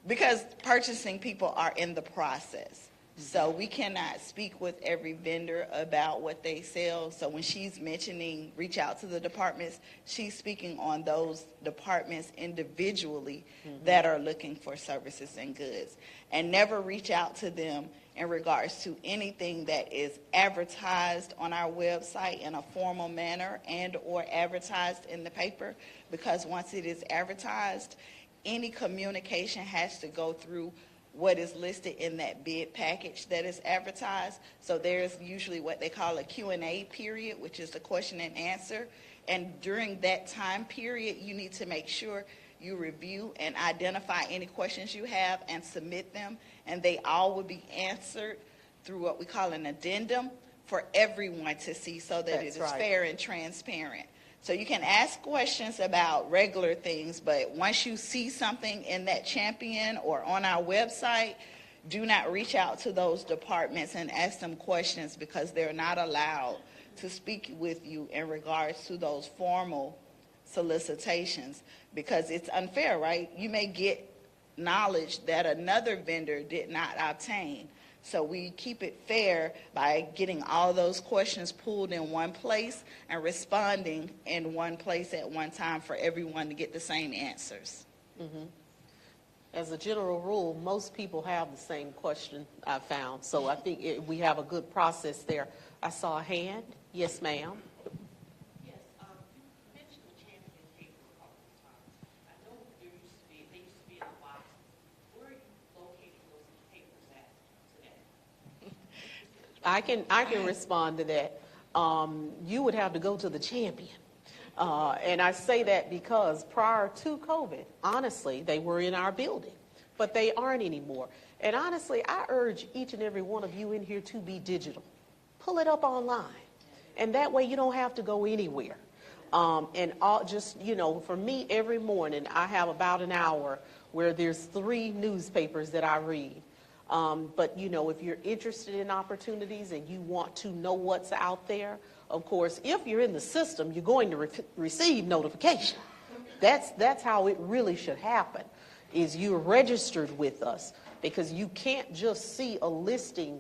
because purchasing people are in the process. So we cannot speak with every vendor about what they sell. So when she's mentioning reach out to the departments, she's speaking on those departments individually that are looking for services and goods. And never reach out to them in regards to anything that is advertised on our website in a formal manner and or advertised in the paper, because once it is advertised, any communication has to go through what is listed in that bid package that is advertised. So there's usually what they call a Q&A period, which is the question and answer. And during that time period, you need to make sure you review and identify any questions you have and submit them. And they all will be answered through what we call an addendum for everyone to see so that it is fair and transparent. So you can ask questions about regular things, but once you see something in that champion or on our website, do not reach out to those departments and ask them questions because they're not allowed to speak with you in regards to those formal solicitations because it's unfair, right? You may get knowledge that another vendor did not obtain. So we keep it fair by getting all those questions pulled in one place and responding in one place at one time for everyone to get the same answers.
Mm-hmm. As a general rule, most people have the same question I found. So I think we have a good process there. I saw a hand. Yes, ma'am.
Yes, you mentioned the champion paper a couple of times. I know they used to be in the box. Where are you locating those papers at today?
I can respond to that. You would have to go to the champion. And I say that because prior to COVID, honestly, they were in our building, but they aren't anymore. And honestly, I urge each and every one of you in here to be digital. Pull it up online. And that way you don't have to go anywhere. Just, you know, for me, every morning I have about an hour where there's 3 newspapers that I read. But, you know, if you're interested in opportunities and you want to know what's out there, of course, if you're in the system, you're going to receive notification. That's how it really should happen, is you're registered with us, because you can't just see a listing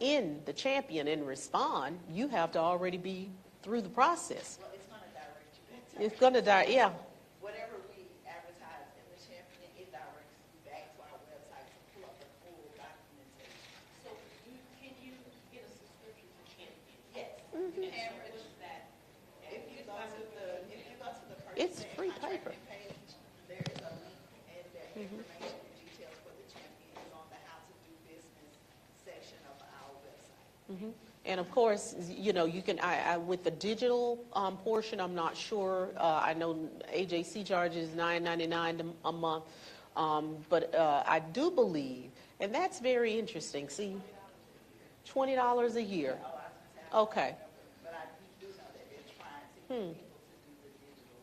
in the champion and respond. You have to already be through the process.
Well, it's going to direct you.
It's going to yeah.
Whatever we advertise in the champion, it directs you back to our website to pull up the full documentation.
So can you get a subscription to Champion?
Yes.
And so what's that?
If you go to the
It's
purchase and
free
contracting
paper.
page, there is a link and that information and details for the champion is on the how to do business section of our website.
And of course, you know, you can, with the digital portion, I'm not sure. I know AJC charges $9.99 a month. But I do believe, and that's very interesting. See, $20 a year. Okay.
But I do know that they're trying to get people to do the digital.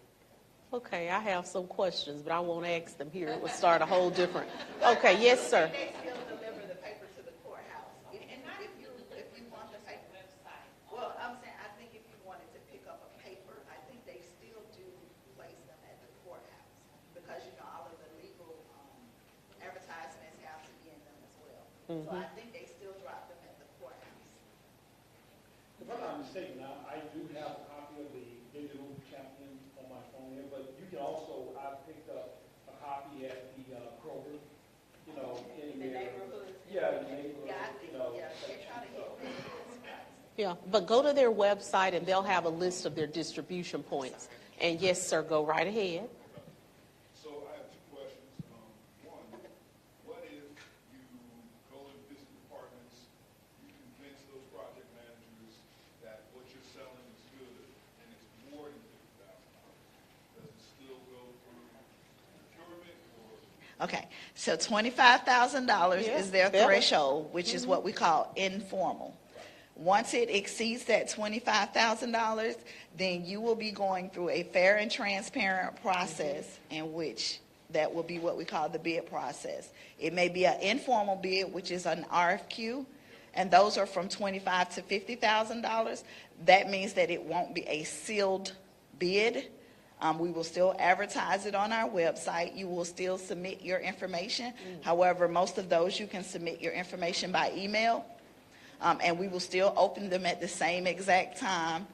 Okay, I have some questions, but I won't ask them here. It will start a whole different. Okay, yes, sir.
They still deliver the paper to the courthouse. And if you want the paper, well, I'm saying, I think if you wanted to pick up a paper, I think they still do place them at the courthouse. Because, you know, all of the legal advertisements have to be in them as well. So I think they still drop them at the courthouse.
If I'm not mistaken, I do have a copy of the digital champion on my phone here, but you can also, I picked up a copy at the Kroger, you know, in
The neighborhoods.
Yeah, in the neighborhood,
Yeah, I think,
you know.
yeah, they're trying to hit business.
Yeah, but go to their website and they'll have a list of their distribution points. And yes, sir, go right ahead.
So I have two questions. One, what if you go to business departments, you convince those project managers that what you're selling is good and it's more than $50,000? Does it still go through procurement or?
Okay, so $25,000
Yeah,
is their
better.
threshold, which is what we call informal. Once it exceeds that $25,000, then you will be going through a fair and transparent process in which that will be what we call the bid process. It may be an informal bid, which is an RFQ, and those are from $25,000 to $50,000. That means that it won't be a sealed bid. We will still advertise it on our website. You will still submit your information. However, most of those you can submit your information by email. And we will still open them at the same exact time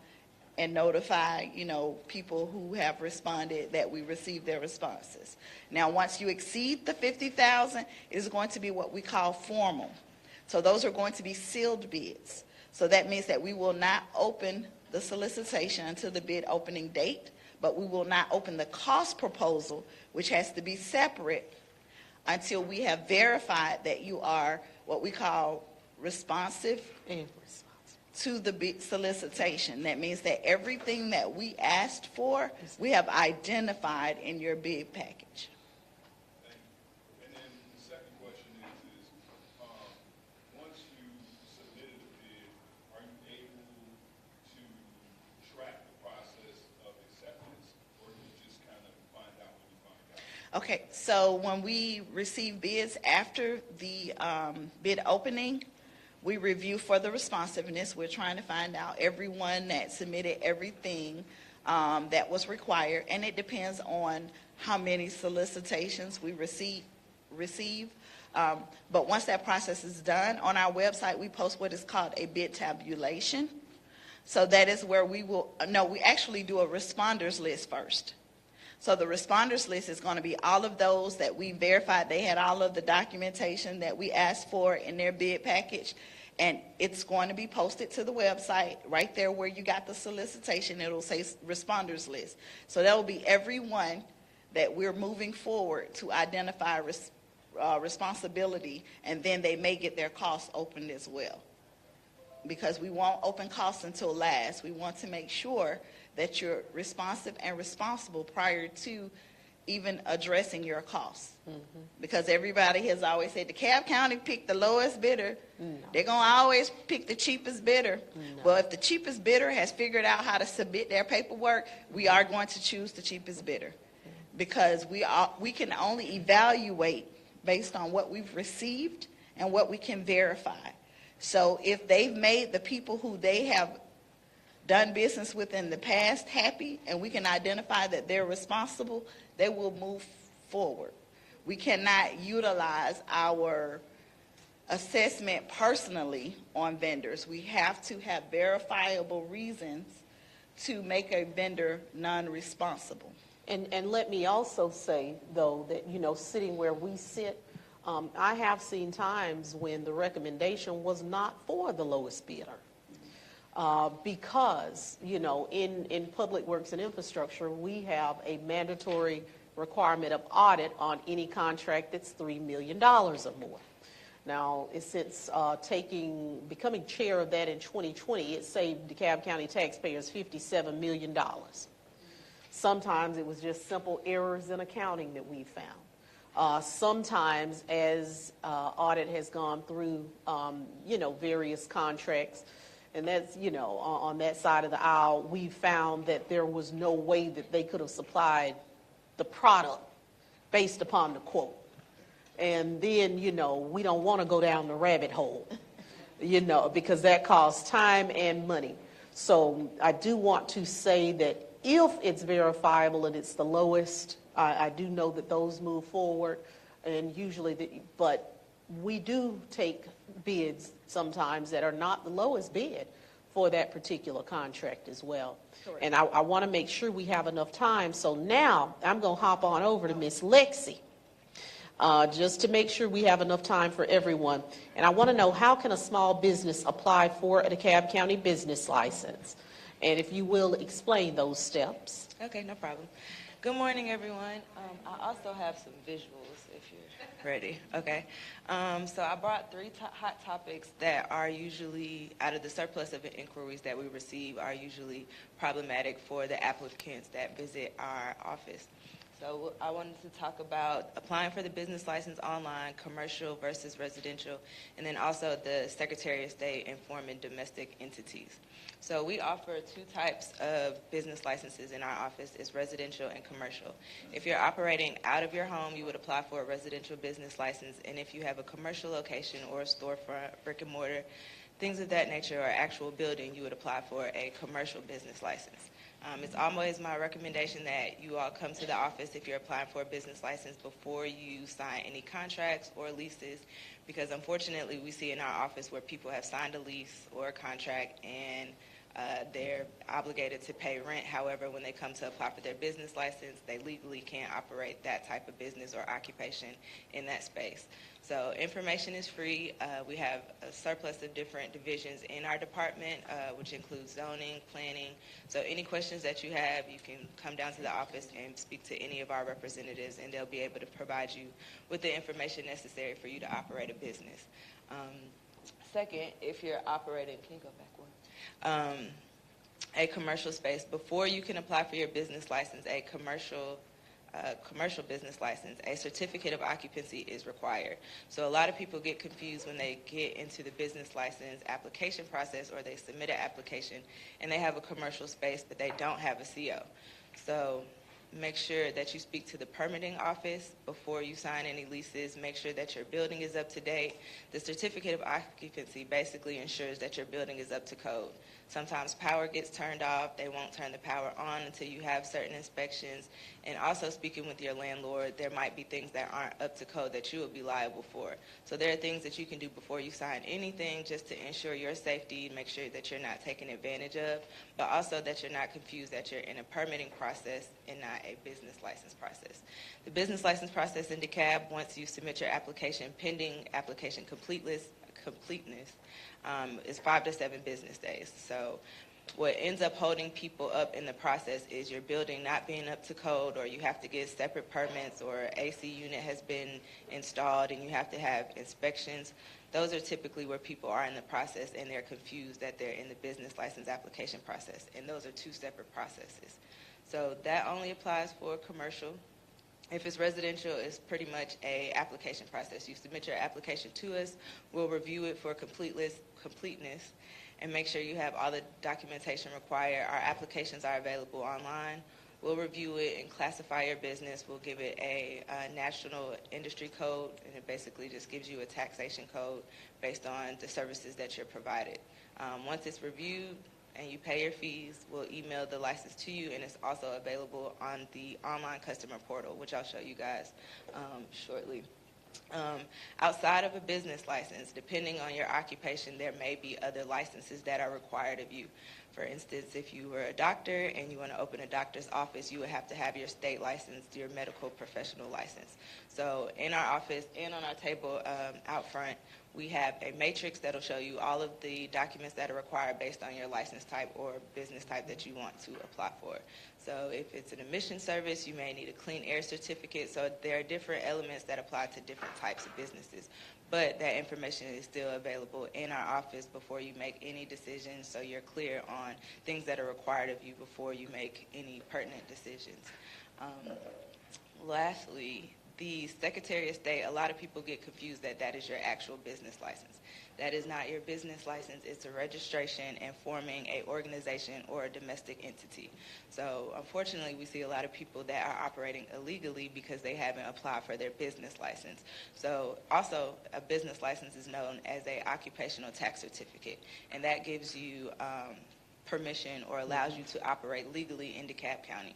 and notify, you know, people who have responded that we received their responses. Now, once you exceed the $50,000, it's going to be what we call formal. So those are going to be sealed bids. So that means that we will not open the solicitation until the bid opening date, but we will not open the cost proposal, which has to be separate, until we have verified that you are what we call responsive to the bid solicitation. That means that everything that we asked for, we have identified in your bid package.
Thank you. And then the second question is once you submitted a bid, are you able to track the process of acceptance, or do you just kind of find out when you find out?
Okay, so when we receive bids after the bid opening, we review for the responsiveness. We're trying to find out everyone that submitted everything that was required, and it depends on how many solicitations we receive. But once that process is done, on our website, we post what is called a bid tabulation. So that is where we actually do a responders list first. So the responders list is going to be all of those that we verified they had all of the documentation that we asked for in their bid package. And it's going to be posted to the website right there where you got the solicitation. It'll say responders list. So that will be everyone that we're moving forward to identify responsibility, and then they may get their costs opened as well. Because we won't open costs until last. We want to make sure that you're responsive and responsible prior to even addressing your costs. Because everybody has always said DeKalb County picked the lowest bidder. They're going to always pick the cheapest bidder. Well, if the cheapest bidder has figured out how to submit their paperwork, we are going to choose the cheapest bidder. Because we can only evaluate based on what we've received and what we can verify. So if they've made the people who they have done business with in the past happy, and we can identify that they're responsible, they will move forward. We cannot utilize our assessment personally on vendors. We have to have verifiable reasons to make a vendor non-responsible.
And let me also say, though, that, you know, sitting where we sit, I have seen times when the recommendation was not for the lowest bidder. Because, you know, in Public Works and Infrastructure, we have a mandatory requirement of audit on any contract that's $3 million or more. Now, since becoming chair of that in 2020, it saved DeKalb County taxpayers $57 million. Sometimes it was just simple errors in accounting that we found. Sometimes as audit has gone through, various contracts, and that's, on that side of the aisle, we found that there was no way that they could have supplied the product based upon the quote. And then, we don't want to go down the rabbit hole, because that costs time and money. So I do want to say that if it's verifiable and it's the lowest, I do know that those move forward, and usually, but we do take bids sometimes that are not the lowest bid for that particular contract as well. Correct. And I want to make sure we have enough time. So now I'm going to hop on over to Miss Lexi, just to make sure we have enough time for everyone. And I want to know, how can a small business apply for a DeKalb County business license? And if you will, explain those steps.
Okay, no problem. Good morning, everyone. I also have some visuals if you're ready. Okay. So I brought three hot topics that are usually, out of the surplus of inquiries that we receive, are usually problematic for the applicants that visit our office. So I wanted to talk about applying for the business license online, commercial versus residential, and then also the Secretary of State and foreign domestic entities. So we offer two types of business licenses in our office. It's residential and commercial. If you're operating out of your home, you would apply for a residential business license, and if you have a commercial location or a storefront, brick and mortar, things of that nature, or actual building, you would apply for a commercial business license. It's always my recommendation that you all come to the office if you're applying for a business license before you sign any contracts or leases, because unfortunately we see in our office where people have signed a lease or a contract and they're obligated to pay rent. However, when they come to apply for their business license, they legally can't operate that type of business or occupation in that space. So information is free. We have a surplus of different divisions in our department, which includes zoning, planning. So any questions that you have, you can come down to the office and speak to any of our representatives, and they'll be able to provide you with the information necessary for you to operate a business. Second, if you're operating, can you go back one? A commercial space, before you can apply for your business license, a commercial business license, a certificate of occupancy is required. So a lot of people get confused when they get into the business license application process, or they submit an application and they have a commercial space but they don't have a CO. So make sure that you speak to the permitting office before you sign any leases. Make sure that your building is up to date. The certificate of occupancy basically ensures that your building is up to code. Sometimes power gets turned off. They won't turn the power on until you have certain inspections. And also, speaking with your landlord, there might be things that aren't up to code that you will be liable for. So there are things that you can do before you sign anything, just to ensure your safety, make sure that you're not taken advantage of, but also that you're not confused that you're in a permitting process and not a business license process. The business license process in DeKalb, once you submit your application, pending application completeness, is 5 to 7 business days. So what ends up holding people up in the process is your building not being up to code, or you have to get separate permits, or AC unit has been installed and you have to have inspections. Those are typically where people are in the process, and they're confused that they're in the business license application process, and those are two separate processes. So that only applies for commercial. If it's residential, it's pretty much a application process. You submit your application to us, we'll review it for completeness, and make sure you have all the documentation required. Our applications are available online. We'll review it and classify your business. We'll give it a national industry code, and it basically just gives you a taxation code based on the services that you're provided. Once it's reviewed and you pay your fees, we'll email the license to you, and it's also available on the online customer portal, which I'll show you guys shortly. Outside of a business license, depending on your occupation, there may be other licenses that are required of you. For instance, if you were a doctor and you want to open a doctor's office, you would have to have your state license, your medical professional license. So in our office and on our table out front, we have a matrix that will show you all of the documents that are required based on your license type or business type that you want to apply for. So if it's an emission service, you may need a clean air certificate. So there are different elements that apply to different types of businesses. But that information is still available in our office before you make any decisions, so you're clear on things that are required of you before you make any pertinent decisions. Lastly, the Secretary of State, a lot of people get confused that that is your actual business license. That is not your business license. It's a registration and forming a organization or a domestic entity. So unfortunately, we see a lot of people that are operating illegally because they haven't applied for their business license. So also, a business license is known as an occupational tax certificate, and that gives you permission or allows you to operate legally in DeKalb County.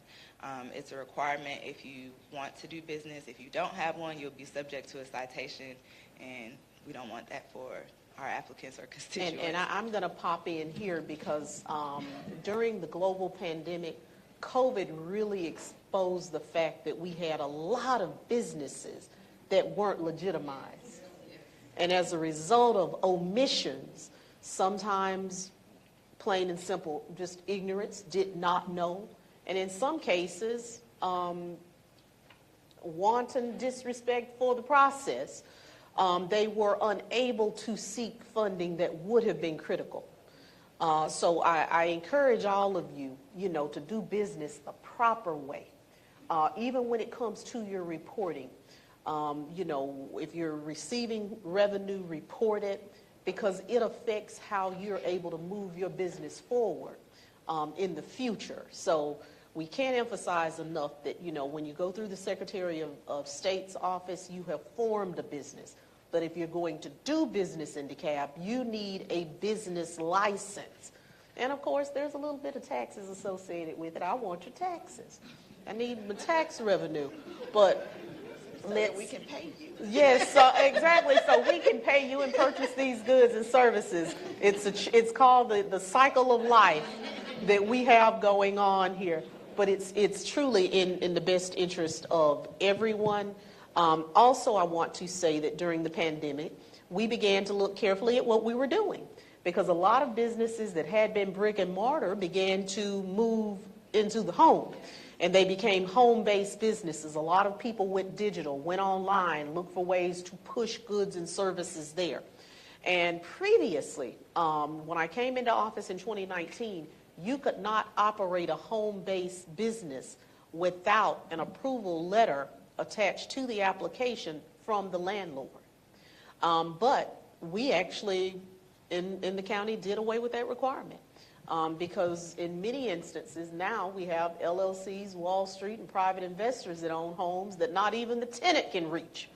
It's a requirement if you want to do business. If you don't have one, you'll be subject to a citation, and we don't want that for our applicants or constituents.
And I'm going to pop in here because during the global pandemic, COVID really exposed the fact that we had a lot of businesses that weren't legitimized. And as a result of omissions, sometimes plain and simple, just ignorance, did not know. And in some cases, wanton disrespect for the process, they were unable to seek funding that would have been critical. So I encourage all of you, to do business the proper way. Even when it comes to your reporting, if you're receiving revenue, report it, because it affects how you're able to move your business forward in the future. So we can't emphasize enough that, when you go through the Secretary of State's office, you have formed a business. But if you're going to do business in DeKalb, you need a business license. And of course, there's a little bit of taxes associated with it. I want your taxes. I need my tax revenue. But
so that we can pay you.
Yes, exactly. So we can pay you and purchase these goods and services. It's called the cycle of life that we have going on here. But it's truly in the best interest of everyone. Also, I want to say that during the pandemic, we began to look carefully at what we were doing, because a lot of businesses that had been brick and mortar began to move into the home, and they became home-based businesses. A lot of people went digital, went online, looked for ways to push goods and services there. And previously, when I came into office in 2019, you could not operate a home-based business without an approval letter attached to the application from the landlord. But we actually, in the county, did away with that requirement. Because in many instances now we have LLCs, Wall Street, and private investors that own homes that not even the tenant can reach.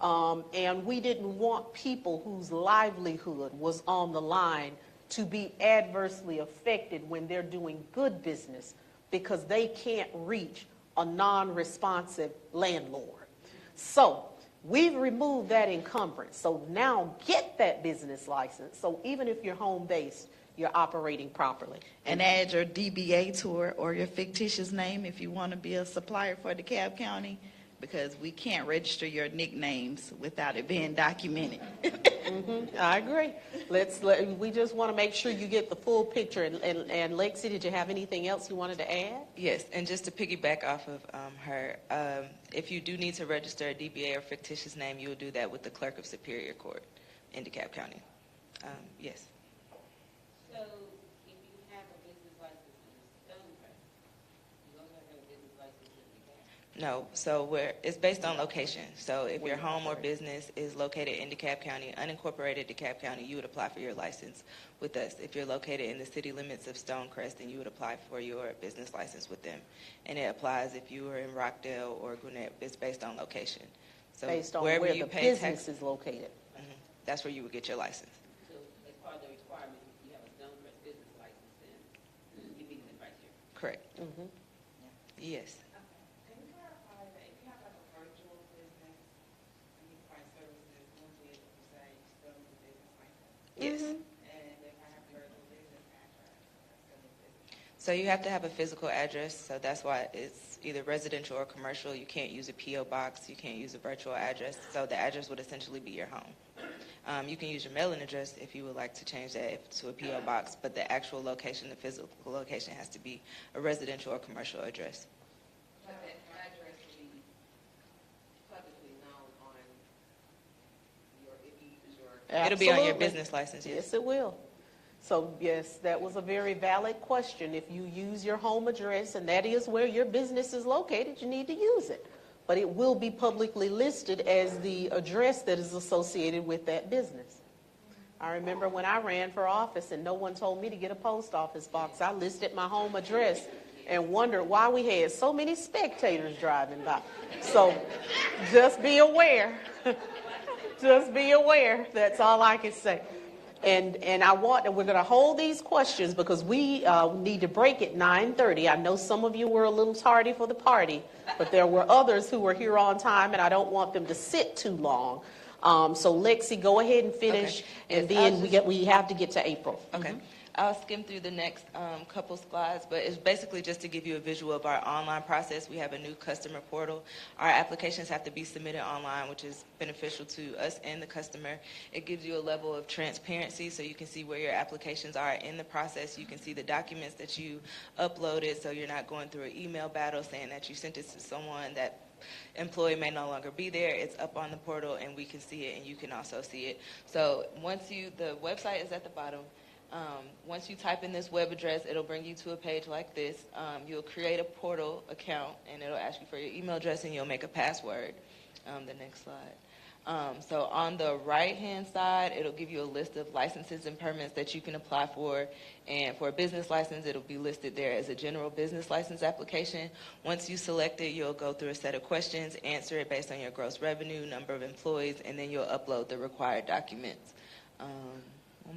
And we didn't want people whose livelihood was on the line to be adversely affected when they're doing good business because they can't reach a non-responsive landlord. So we've removed that encumbrance. So now get that business license. So even if you're home-based, you're operating properly.
And add your DBA to it or your fictitious name if you want to be a supplier for DeKalb County, because we can't register your nicknames without it being documented.
I agree. We just want to make sure you get the full picture. And Lexi, did you have anything else you wanted to add?
Yes, and just to piggyback off of her, if you do need to register a DBA or fictitious name, you will do that with the Clerk of Superior Court in DeKalb County. Yes.
So if you have a business license in Stonecrest, you don't have a business license in DeKalb?
No, so it's based on location. So if your home or business is located in DeKalb County, unincorporated DeKalb County, you would apply for your license with us. If you're located in the city limits of Stonecrest, then you would apply for your business license with them. And it applies if you are in Rockdale or Gwinnett. It's based on location. So
Based on
wherever
where
you
the
pay
business
tax,
is located.
that's where you would get your license.
So as part of the requirement, if you have a Stonecrest business license, then you meet the criteria.
Correct. Yes.
Can you clarify that if you have like a virtual business and you provide services, you won't be able to say you still need a business license?
Yes.
And if I have a virtual business address, I still need business.
So you have to have a physical address, so that's why it's either residential or commercial. You can't use a P.O. box, you can't use a virtual address, so the address would essentially be your home. You can use your mailing address if you would like to change that to a P.O. box, but the actual location, the physical location, has to be a residential or commercial address.
But that address will be publicly known on your, if you use your.
It'll be on your
Absolutely.
business license, yes.
Yes, it will. So, yes, that was a very valid question. If you use your home address and that is where your business is located, you need to use it. but it will be publicly listed as the address that is associated with that business. I remember when I ran for office and no one told me to get a post office box, I listed my home address and wondered why we had so many spectators driving by. So just be aware. Just be aware. That's all I can say. And we're going to hold these questions because we need to break at 9:30. I know some of you were a little tardy for the party, but there were others who were here on time, and I don't want them to sit too long. So Lexi, go ahead and finish,
Okay.
and
Yes,
then we have to get to April.
Okay. I'll skim through the next couple slides, but it's basically just to give you a visual of our online process. We have a new customer portal. Our applications have to be submitted online, which is beneficial to us and the customer. It gives you a level of transparency so you can see where your applications are in the process. You can see the documents that you uploaded, so you're not going through an email battle saying that you sent it to someone that employee may no longer be there. It's up on the portal, and we can see it, and you can also see it. So the website is at the bottom. Once you type in this web address, it'll bring you to a page like this. You'll create a portal account, and it'll ask you for your email address, and you'll make a password. The next slide. So on the right-hand side, it'll give you a list of licenses and permits that you can apply for. And for a business license, it'll be listed there as a general business license application. Once you select it, you'll go through a set of questions, answer it based on your gross revenue, number of employees, and then you'll upload the required documents. One more.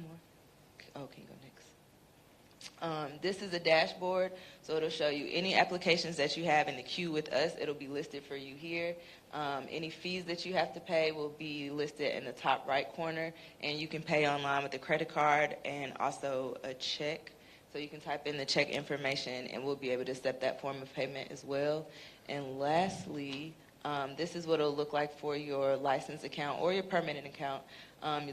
Oh, can you go next? This is a dashboard, so it'll show you any applications that you have in the queue with us. It'll be listed for you here. Any fees that you have to pay will be listed in the top right corner, and you can pay online with a credit card and also a check. So you can type in the check information, and we'll be able to accept that form of payment as well. And lastly, this is what it'll look like for your license account or your permanent account.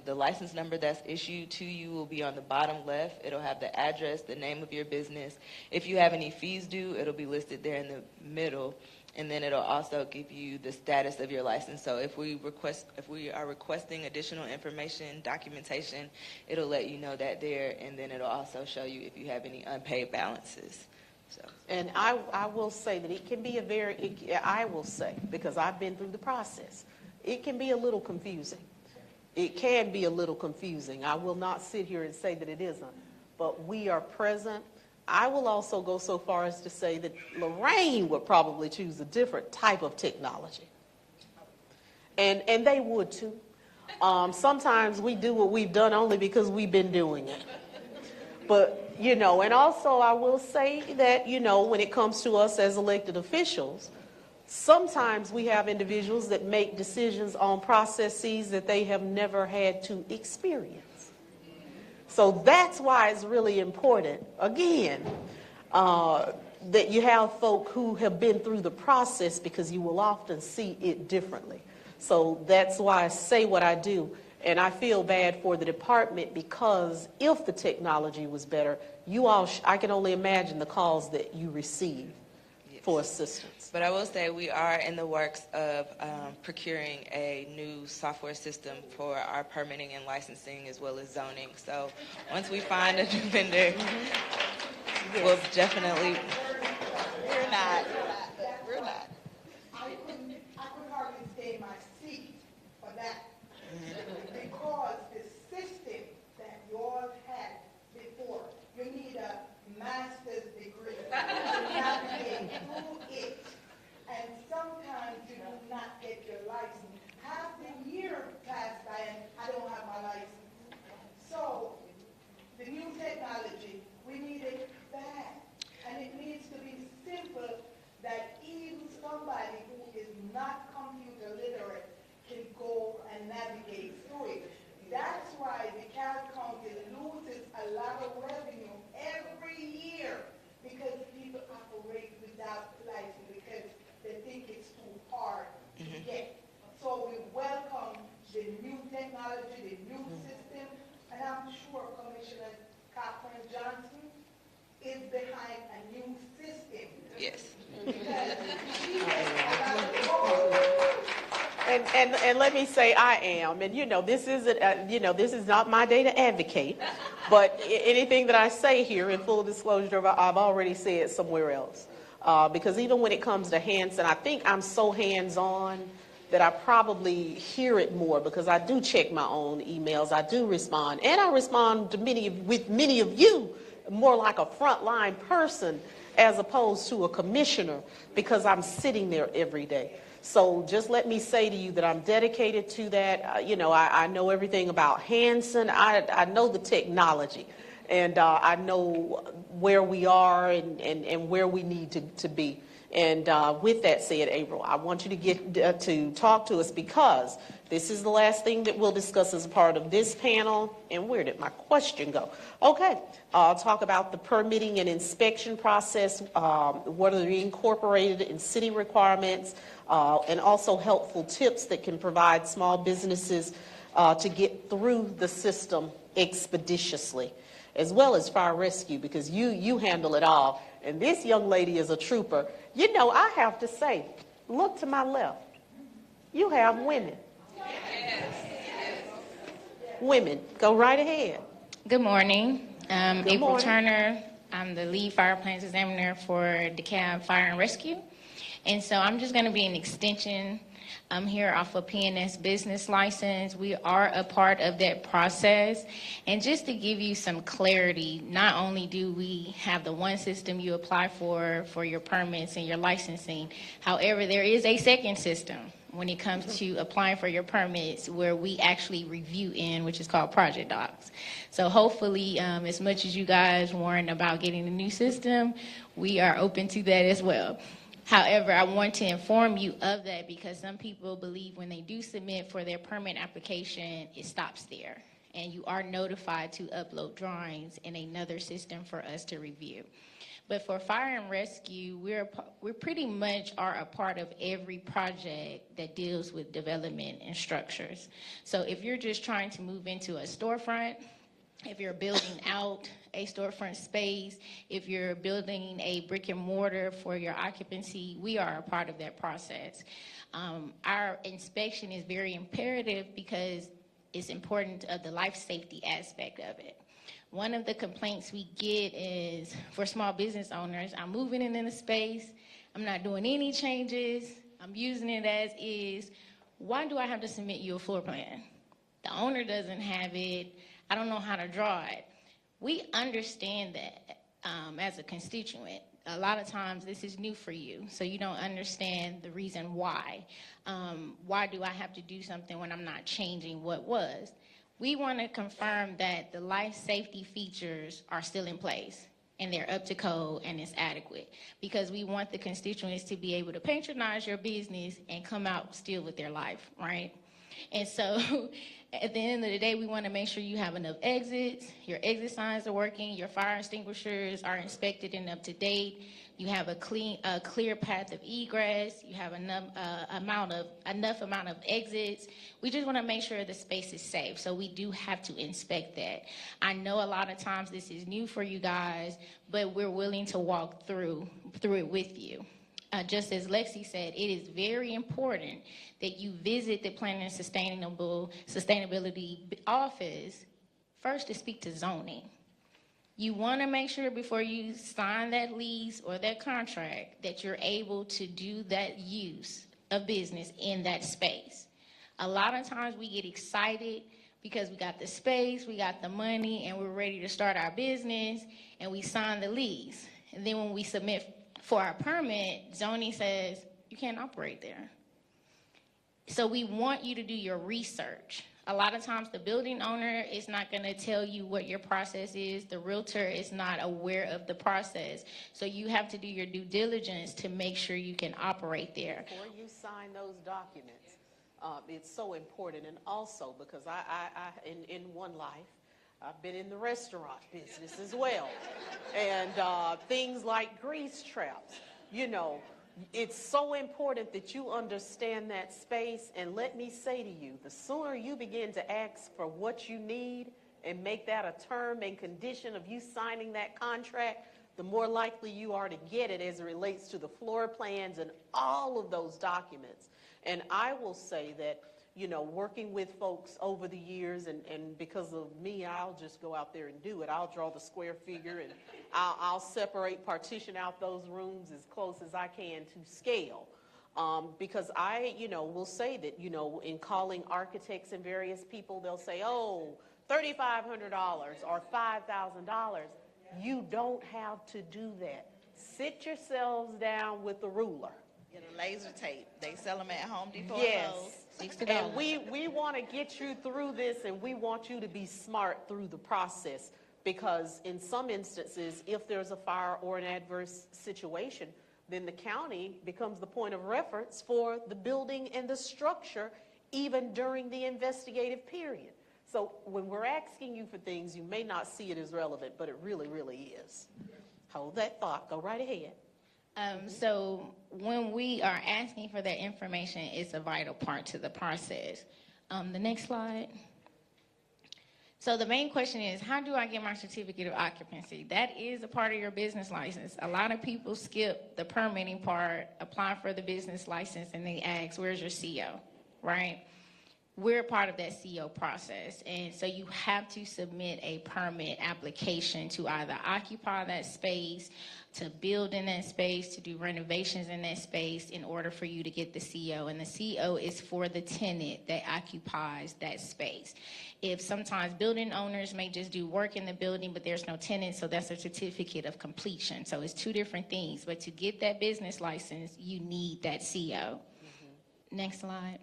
The license number that's issued to you will be on the bottom left. It'll have the address, the name of your business. If you have any fees due, it'll be listed there in the middle. And then it'll also give you the status of your license. So if we are requesting additional information, documentation, it'll let you know that there, and then it'll also show you if you have any unpaid balances. So.
And I will say that it can be I will say, because I've been through the process, it can be a little confusing. It can be a little confusing. I will not sit here and say that it isn't, but we are present. I will also go so far as to say that Loraine would probably choose a different type of technology. And they would too. Sometimes we do what we've done only because we've been doing it. But, and also I will say that, when it comes to us as elected officials, sometimes we have individuals that make decisions on processes that they have never had to experience. So that's why it's really important, again, that you have folk who have been through the process, because you will often see it differently. So that's why I say what I do. And I feel bad for the department, because if the technology was better, I can only imagine the calls that you receive for assistance.
But I will say we are in the works of procuring a new software system for our permitting and licensing as well as zoning. So once we find a new vendor, we'll definitely...
We're not.
I could hardly stay in my seat for that. Because the system that you all had before, you need a master's degree to navigate through it. And sometimes you do not get your license. Half the year passed by and I don't have my license. So the new technology, we need it bad. And it needs to be simple, that even somebody who is not computer literate can go and navigate through it. That's why DeKalb County loses a lot of revenue every year, because people operate without license because they think it's too hard to get. So we welcome the new technology, the new system, and I'm sure Commissioner Cochran-Johnson is behind a new system.
Yes.
And let me say I am, and this isn't, this is not my day to advocate, but anything that I say here, in full disclosure, I've already said somewhere else. Because even when it comes to Hanson, I think I'm so hands-on that I probably hear it more because I do check my own emails, I do respond, and I respond to with many of you more like a frontline person as opposed to a commissioner because I'm sitting there every day. So just let me say to you that I'm dedicated to that. I know everything about Hanson. I know the technology, and I know where we are and where we need to be. And with that said, April, I want you to get to talk to us because this is the last thing that we'll discuss as a part of this panel. And where did my question go? Okay, I'll talk about the permitting and inspection process, what are incorporated in city requirements, and also helpful tips that can provide small businesses to get through the system expeditiously, as well as fire rescue, because you handle it all. And this young lady is a trooper. You know, I have to say, look to my left. You have women. Women, go right ahead.
Good morning.
Good
April
morning.
Turner. I'm the lead fire plans examiner for DeKalb Fire and Rescue. And so I'm just going to be an extension. I'm here off of PNS business license. We are a part of that process. And just to give you some clarity, not only do we have the one system you apply for your permits and your licensing, however, there is a second system when it comes to applying for your permits where we actually review in, which is called Project Docs. So hopefully, as much as you guys warn about getting a new system, we are open to that as well. However, I want to inform you of that because some people believe when they do submit for their permit application, it stops there. And you are notified to upload drawings in another system for us to review. But for fire and rescue, we pretty much are a part of every project that deals with development and structures. So if you're just trying to move into a storefront, if you're building out a storefront space, if you're building a brick and mortar for your occupancy, we are a part of that process. Our inspection is very imperative because it's important of the life safety aspect of it. One of the complaints we get is for small business owners, I'm moving in a space, I'm not doing any changes, I'm using it as is. Why do I have to submit you a floor plan? The owner doesn't have it. I don't know how to draw it. We understand that as a constituent. A lot of times this is new for you, so you don't understand the reason why. Why do I have to do something when I'm not changing what was? We want to confirm that the life safety features are still in place and they're up to code and it's adequate because we want the constituents to be able to patronize your business and come out still with their life, right? And so at the end of the day, we want to make sure you have enough exits, your exit signs are working, your fire extinguishers are inspected and up to date, you have a clear path of egress, you have enough amount of exits. We just want to make sure the space is safe, so we do have to inspect that. I know a lot of times this is new for you guys, but we're willing to walk through it with you. Just as Lexi said, it is very important that you visit the Planning and Sustainability office first to speak to zoning. You want to make sure before you sign that lease or that contract that you're able to do that use of business in that space. A lot of times we get excited because we got the space, we got the money, and we're ready to start our business, and we sign the lease. And then when we submit for our permit, zoning says you can't operate there. So we want you to do your research. A lot of times the building owner is not going to tell you what your process is. The realtor is not aware of the process. So you have to do your due diligence to make sure you can operate there.
Before you sign those documents, it's so important. And also because in one life, I've been in the restaurant business as well. And things like grease traps, you know, it's so important that you understand that space. And let me say to you, the sooner you begin to ask for what you need and make that a term and condition of you signing that contract, the more likely you are to get it as it relates to the floor plans and all of those documents. And I will say that working with folks over the years, and because of me, I'll just go out there and do it. I'll draw the square figure, and I'll separate, partition out those rooms as close as I can to scale. Because I, will say that, in calling architects and various people, they'll say, oh, $3,500 or $5,000. You don't have to do that. Sit yourselves down with the ruler.
Get a laser tape. They sell them at Home Depot.
Yes.
$60.
And we want to get you through this, and we want you to be smart through the process, because in some instances, if there's a fire or an adverse situation, then the county becomes the point of reference for the building and the structure, even during the investigative period. So when we're asking you for things, you may not see it as relevant, but it really, really is. Hold that thought. Go right ahead.
So when we are asking for that information, it's a vital part to the process. The next slide. So the main question is, how do I get my certificate of occupancy? That is a part of your business license. A lot of people skip the permitting part, apply for the business license, and they ask, where's your CO, right? We're part of that CO process, and so you have to submit a permit application to either occupy that space, to build in that space, to do renovations in that space in order for you to get the CO. And the CO is for the tenant that occupies that space. If sometimes building owners may just do work in the building, but there's no tenant, so that's a certificate of completion. So it's two different things, but to get that business license, you need that CO. Next slide.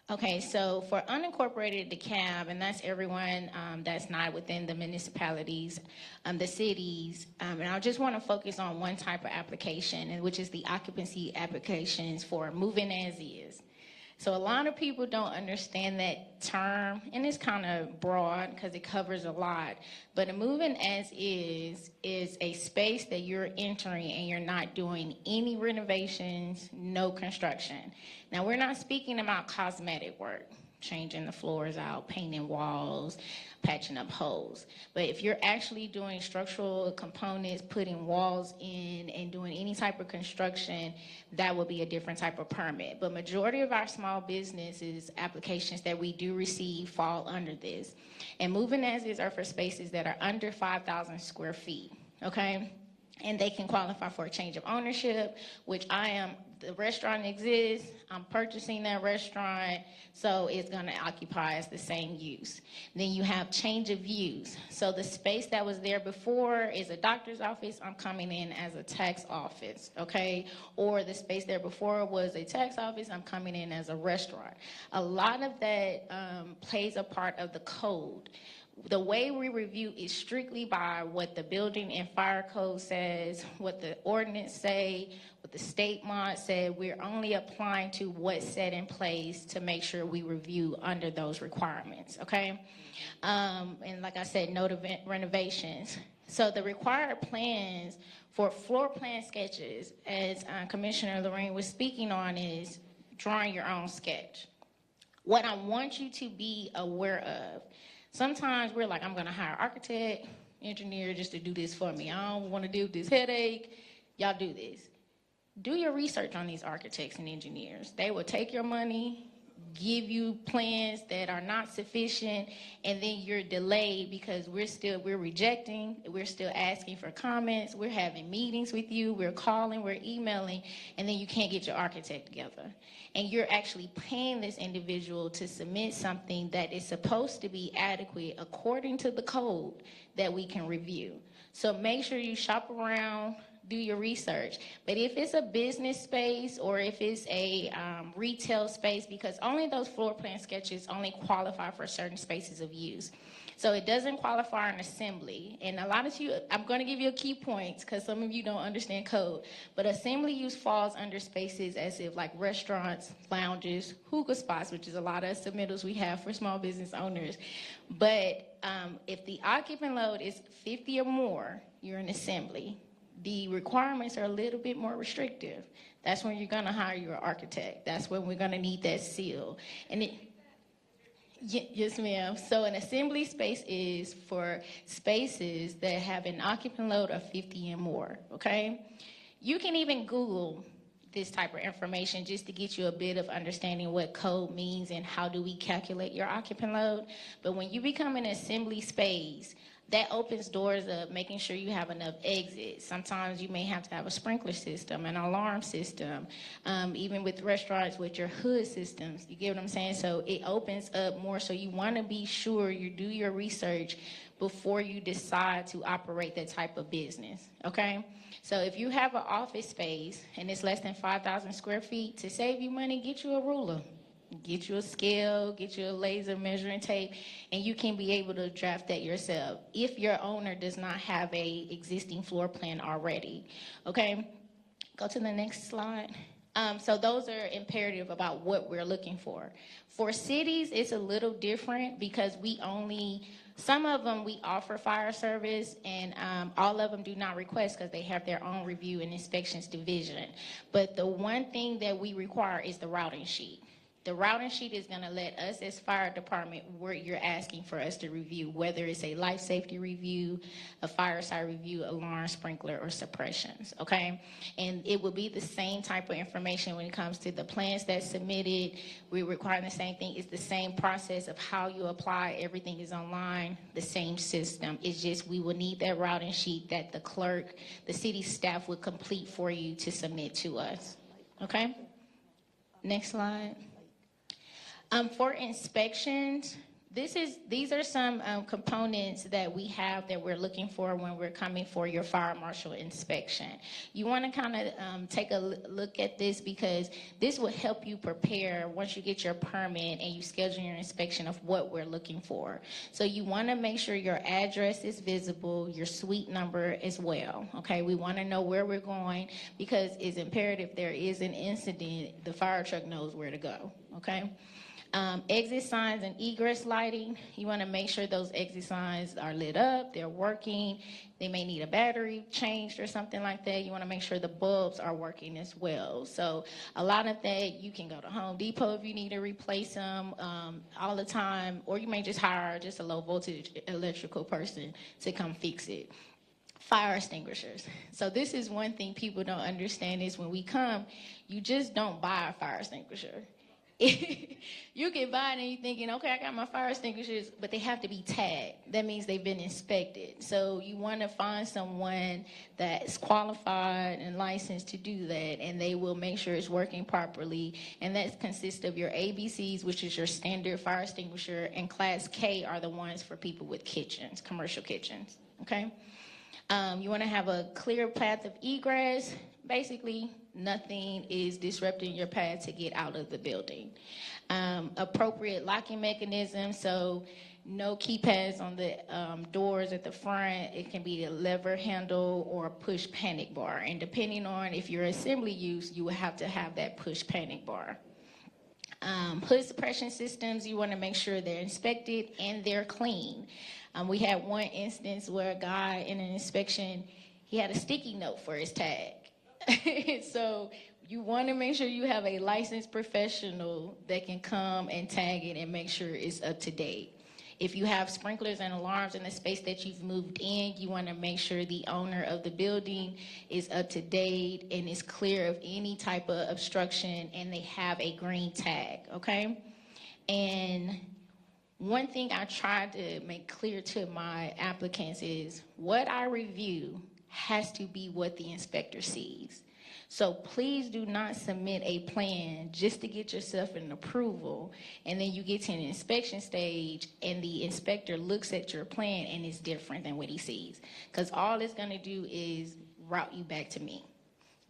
Okay, so for unincorporated DeKalb, and that's everyone that's not within the municipalities, the cities, and I just want to focus on one type of application, and which is the occupancy applications for moving as is. So a lot of people don't understand that term, and it's kind of broad because it covers a lot. But a moving as is a space that you're entering and you're not doing any renovations, no construction. Now, we're not speaking about cosmetic work, changing the floors out, painting walls, patching up holes. But if you're actually doing structural components, putting walls in, and doing any type of construction, that will be a different type of permit. But majority of our small businesses applications that we do receive fall under this. And moving as is are for spaces that are under 5,000 square feet, okay? And they can qualify for a change of ownership, which the restaurant exists, I'm purchasing that restaurant, so it's gonna occupy as the same use. Then you have change of use. So the space that was there before is a doctor's office, I'm coming in as a tax office, okay? Or the space there before was a tax office, I'm coming in as a restaurant. A lot of that plays a part of the code. The way we review is strictly by what the building and fire code says, what the ordinance say, what the state mod said. We're only applying to what's set in place to make sure we review under those requirements, okay? And like I said, no renovations. So the required plans for floor plan sketches, as Commissioner Loraine was speaking on, is drawing your own sketch. What I want you to be aware of, sometimes we're like, I'm going to hire an architect, engineer just to do this for me. I don't want to deal with this headache. Y'all do this. Do your research on these architects and engineers. They will take your money, give you plans that are not sufficient, and then you're delayed because we're rejecting, we're still asking for comments, we're having meetings with you, we're calling, we're emailing, and then you can't get your architect together. And you're actually paying this individual to submit something that is supposed to be adequate according to the code that we can review. So make sure you shop around, do your research. But if it's a business space or if it's a retail space, because only those floor plan sketches only qualify for certain spaces of use. So it doesn't qualify an assembly. And a lot of you, I'm going to give you a key point because some of you don't understand code, but assembly use falls under spaces as if like restaurants, lounges, hookah spots, which is a lot of submittals we have for small business owners. But if the occupant load is 50 or more, you're an assembly. The requirements are a little bit more restrictive. That's when you're going to hire your architect. That's when we're going to need that seal. And yes, ma'am. So an assembly space is for spaces that have an occupant load of 50 and more, okay? You can even Google this type of information just to get you a bit of understanding what code means and how do we calculate your occupant load. But when you become an assembly space, that opens doors up, making sure you have enough exits. Sometimes you may have to have a sprinkler system, an alarm system, even with restaurants with your hood systems. You get what I'm saying? So it opens up more. So you want to be sure you do your research before you decide to operate that type of business, okay? So if you have an office space and it's less than 5,000 square feet, to save you money, get you a ruler. Get you a scale, get you a laser measuring tape, and you can be able to draft that yourself if your owner does not have a existing floor plan already. Okay, go to the next slide. So those are imperative about what we're looking for. For cities, it's a little different because some of them we offer fire service, and all of them do not request because they have their own review and inspections division. But the one thing that we require is the routing sheet. The routing sheet is going to let us as fire department what you're asking for us to review, whether it's a life safety review, a fire site review, alarm, sprinkler, or suppressions, okay? And it will be the same type of information when it comes to the plans that's submitted. We're requiring the same thing. It's the same process of how you apply. Everything is online, the same system. It's just we will need that routing sheet that the clerk, the city staff will complete for you to submit to us, okay? Next slide. For inspections, these are some components that we have that we're looking for when we're coming for your fire marshal inspection. You want to kind of take a look at this because this will help you prepare once you get your permit and you schedule your inspection of what we're looking for. So you want to make sure your address is visible, your suite number as well. Okay, we want to know where we're going because it's imperative if there is an incident, the fire truck knows where to go. Okay. Exit signs and egress lighting, you want to make sure those exit signs are lit up, they're working. They may need a battery changed or something like that. You want to make sure the bulbs are working as well. So a lot of that, you can go to Home Depot if you need to replace them all the time, or you may just hire just a low voltage electrical person to come fix it. Fire extinguishers. So this is one thing people don't understand is when we come, you just don't buy a fire extinguisher. You can buy it and you're thinking, okay, I got my fire extinguishers, but they have to be tagged. That means they've been inspected. So you want to find someone that's qualified and licensed to do that, and they will make sure it's working properly. And that consists of your ABCs, which is your standard fire extinguisher, and Class K are the ones for people with kitchens, commercial kitchens, okay? You want to have a clear path of egress. Basically, nothing is disrupting your path to get out of the building. Appropriate locking mechanism, so no keypads on the doors at the front. It can be a lever handle or a push panic bar. And depending on if you're assembly use, you will have to have that push panic bar. Hood suppression systems, you want to make sure they're inspected and they're clean. We had one instance where a guy in an inspection, he had a sticky note for his tag. So you want to make sure you have a licensed professional that can come and tag it and make sure it's up to date. If you have sprinklers and alarms in the space that you've moved in, you want to make sure the owner of the building is up to date and is clear of any type of obstruction, and they have a green tag, okay? And one thing I try to make clear to my applicants is what I review has to be what the inspector sees. So please do not submit a plan just to get yourself an approval, and then you get to an inspection stage and the inspector looks at your plan and it's different than what he sees. Because all it's going to do is route you back to me.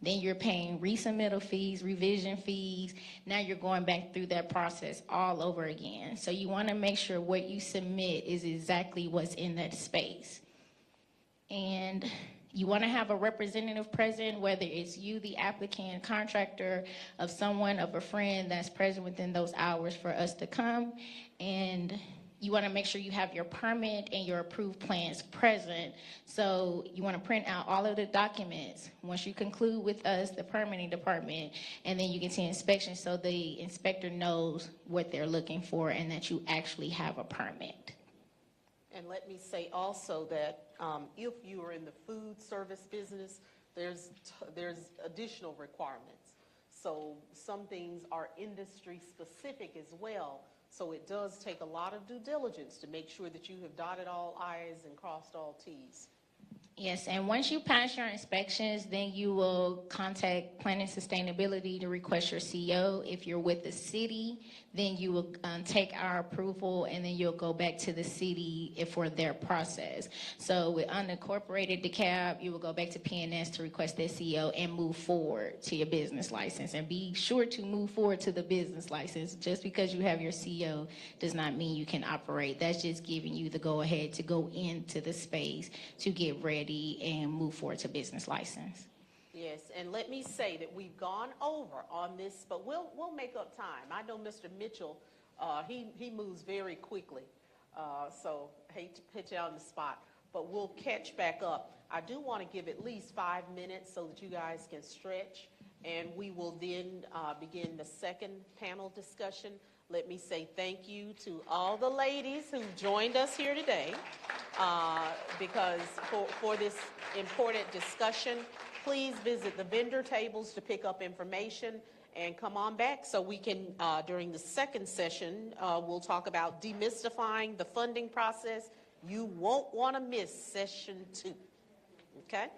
Then you're paying resubmittal fees, revision fees. Now you're going back through that process all over again. So you want to make sure what you submit is exactly what's in that space. And you want to have a representative present, whether it's you, the applicant, contractor, of someone, of a friend that's present within those hours for us to come. And you want to make sure you have your permit and your approved plans present. So you want to print out all of the documents once you conclude with us, the permitting department, and then you get to inspection so the inspector knows what they're looking for and that you actually have a permit.
And let me say also that if you are in the food service business, there's additional requirements. So some things are industry specific as well. So it does take a lot of due diligence to make sure that you have dotted all I's and crossed all T's.
Yes, and once you pass your inspections, then you will contact Planning Sustainability to request your CO. If you're with the city, then you will take our approval, and then you'll go back to the city for their process. So with unincorporated DeKalb, you will go back to PNS to request their CO and move forward to your business license. And be sure to move forward to the business license. Just because you have your CO does not mean you can operate. That's just giving you the go-ahead to go into the space to get ready and move forward to business license.
Yes, and let me say that we've gone over on this, but we'll make up time. I know Mr. Mitchell, he moves very quickly, so hate to put you on the spot, but we'll catch back up. I do want to give at least 5 minutes so that you guys can stretch, and we will then begin the second panel discussion. Let me say thank you to all the ladies who joined us here today, because for this important discussion, please visit the vendor tables to pick up information and come on back so we can, during the second session, we'll talk about demystifying the funding process. You won't want to miss session 2, okay?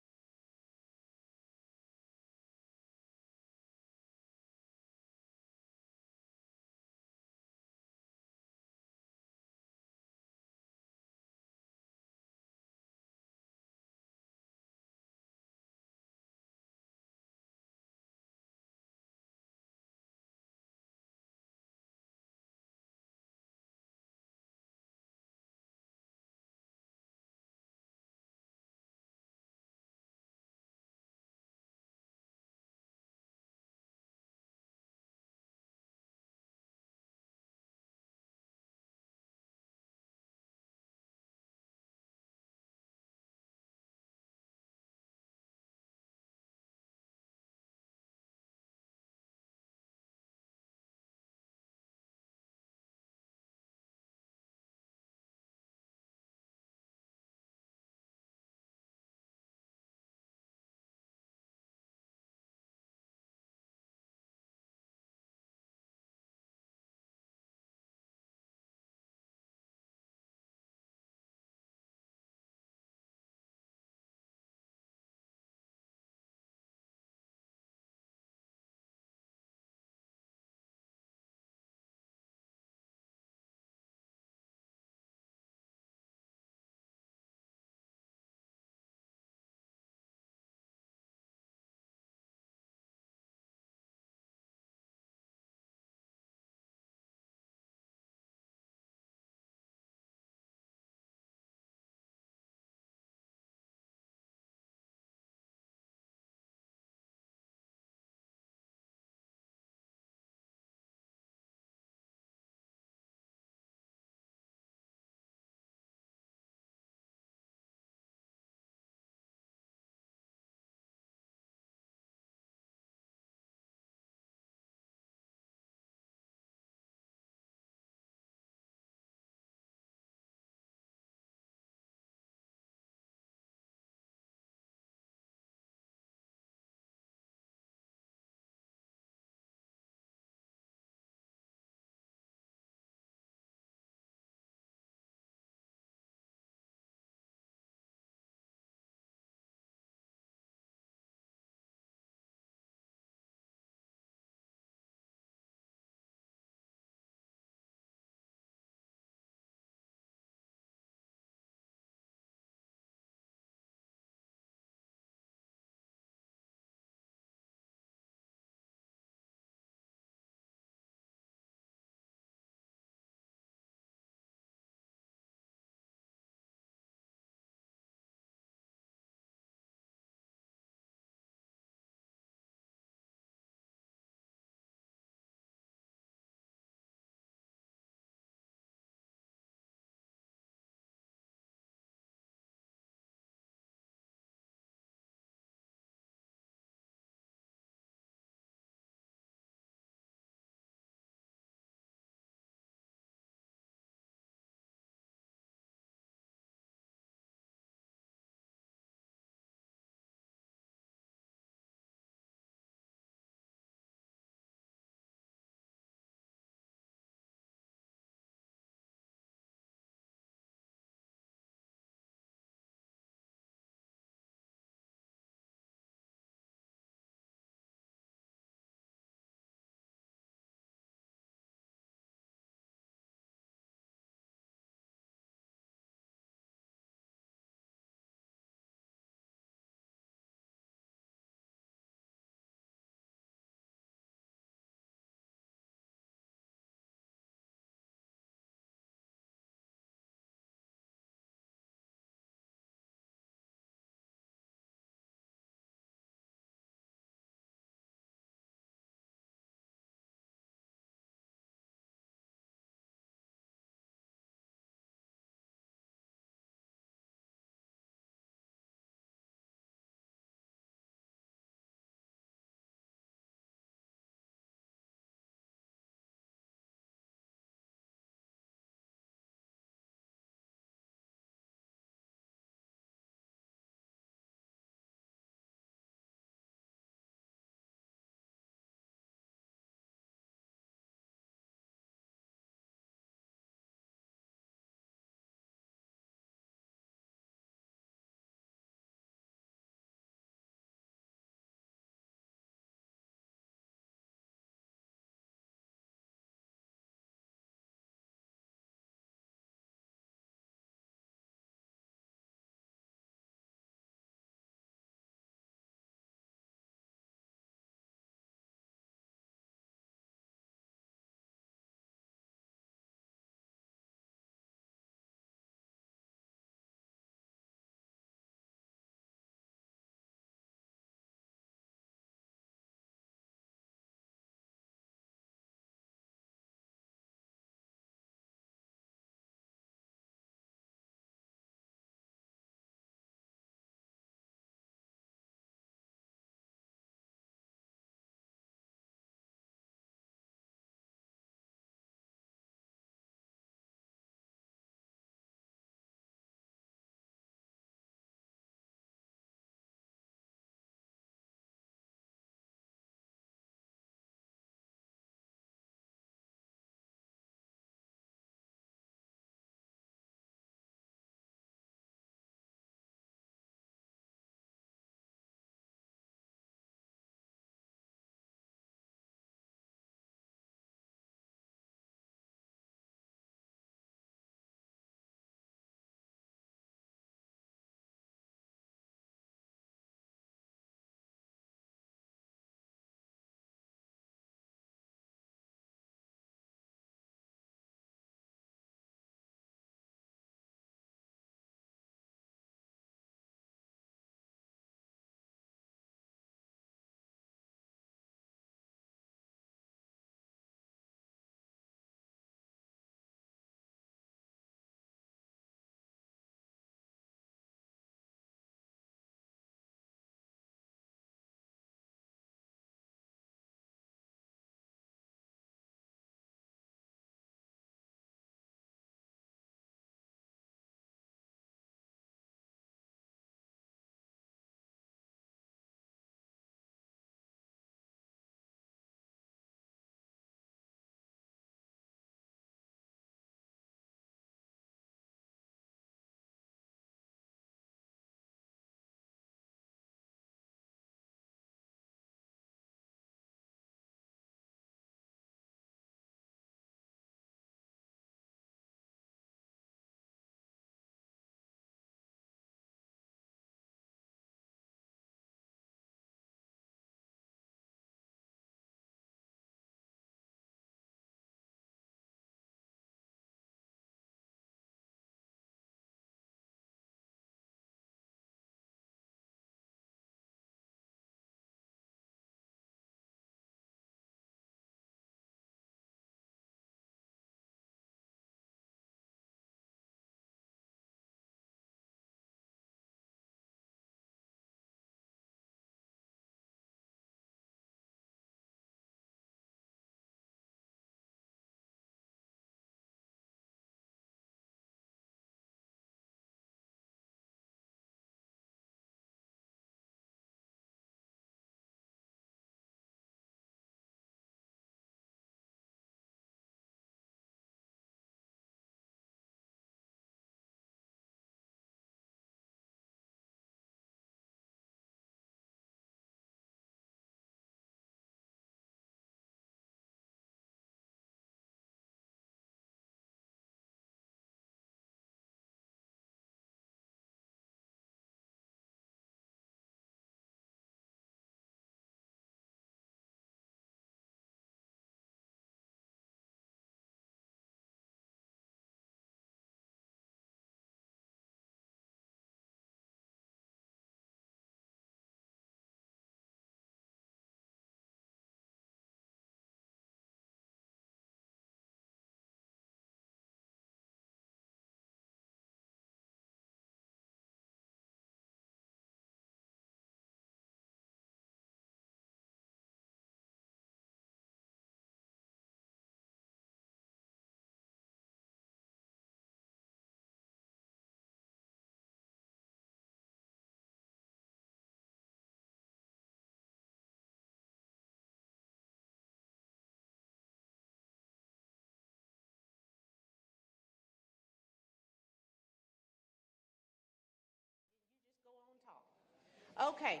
Okay.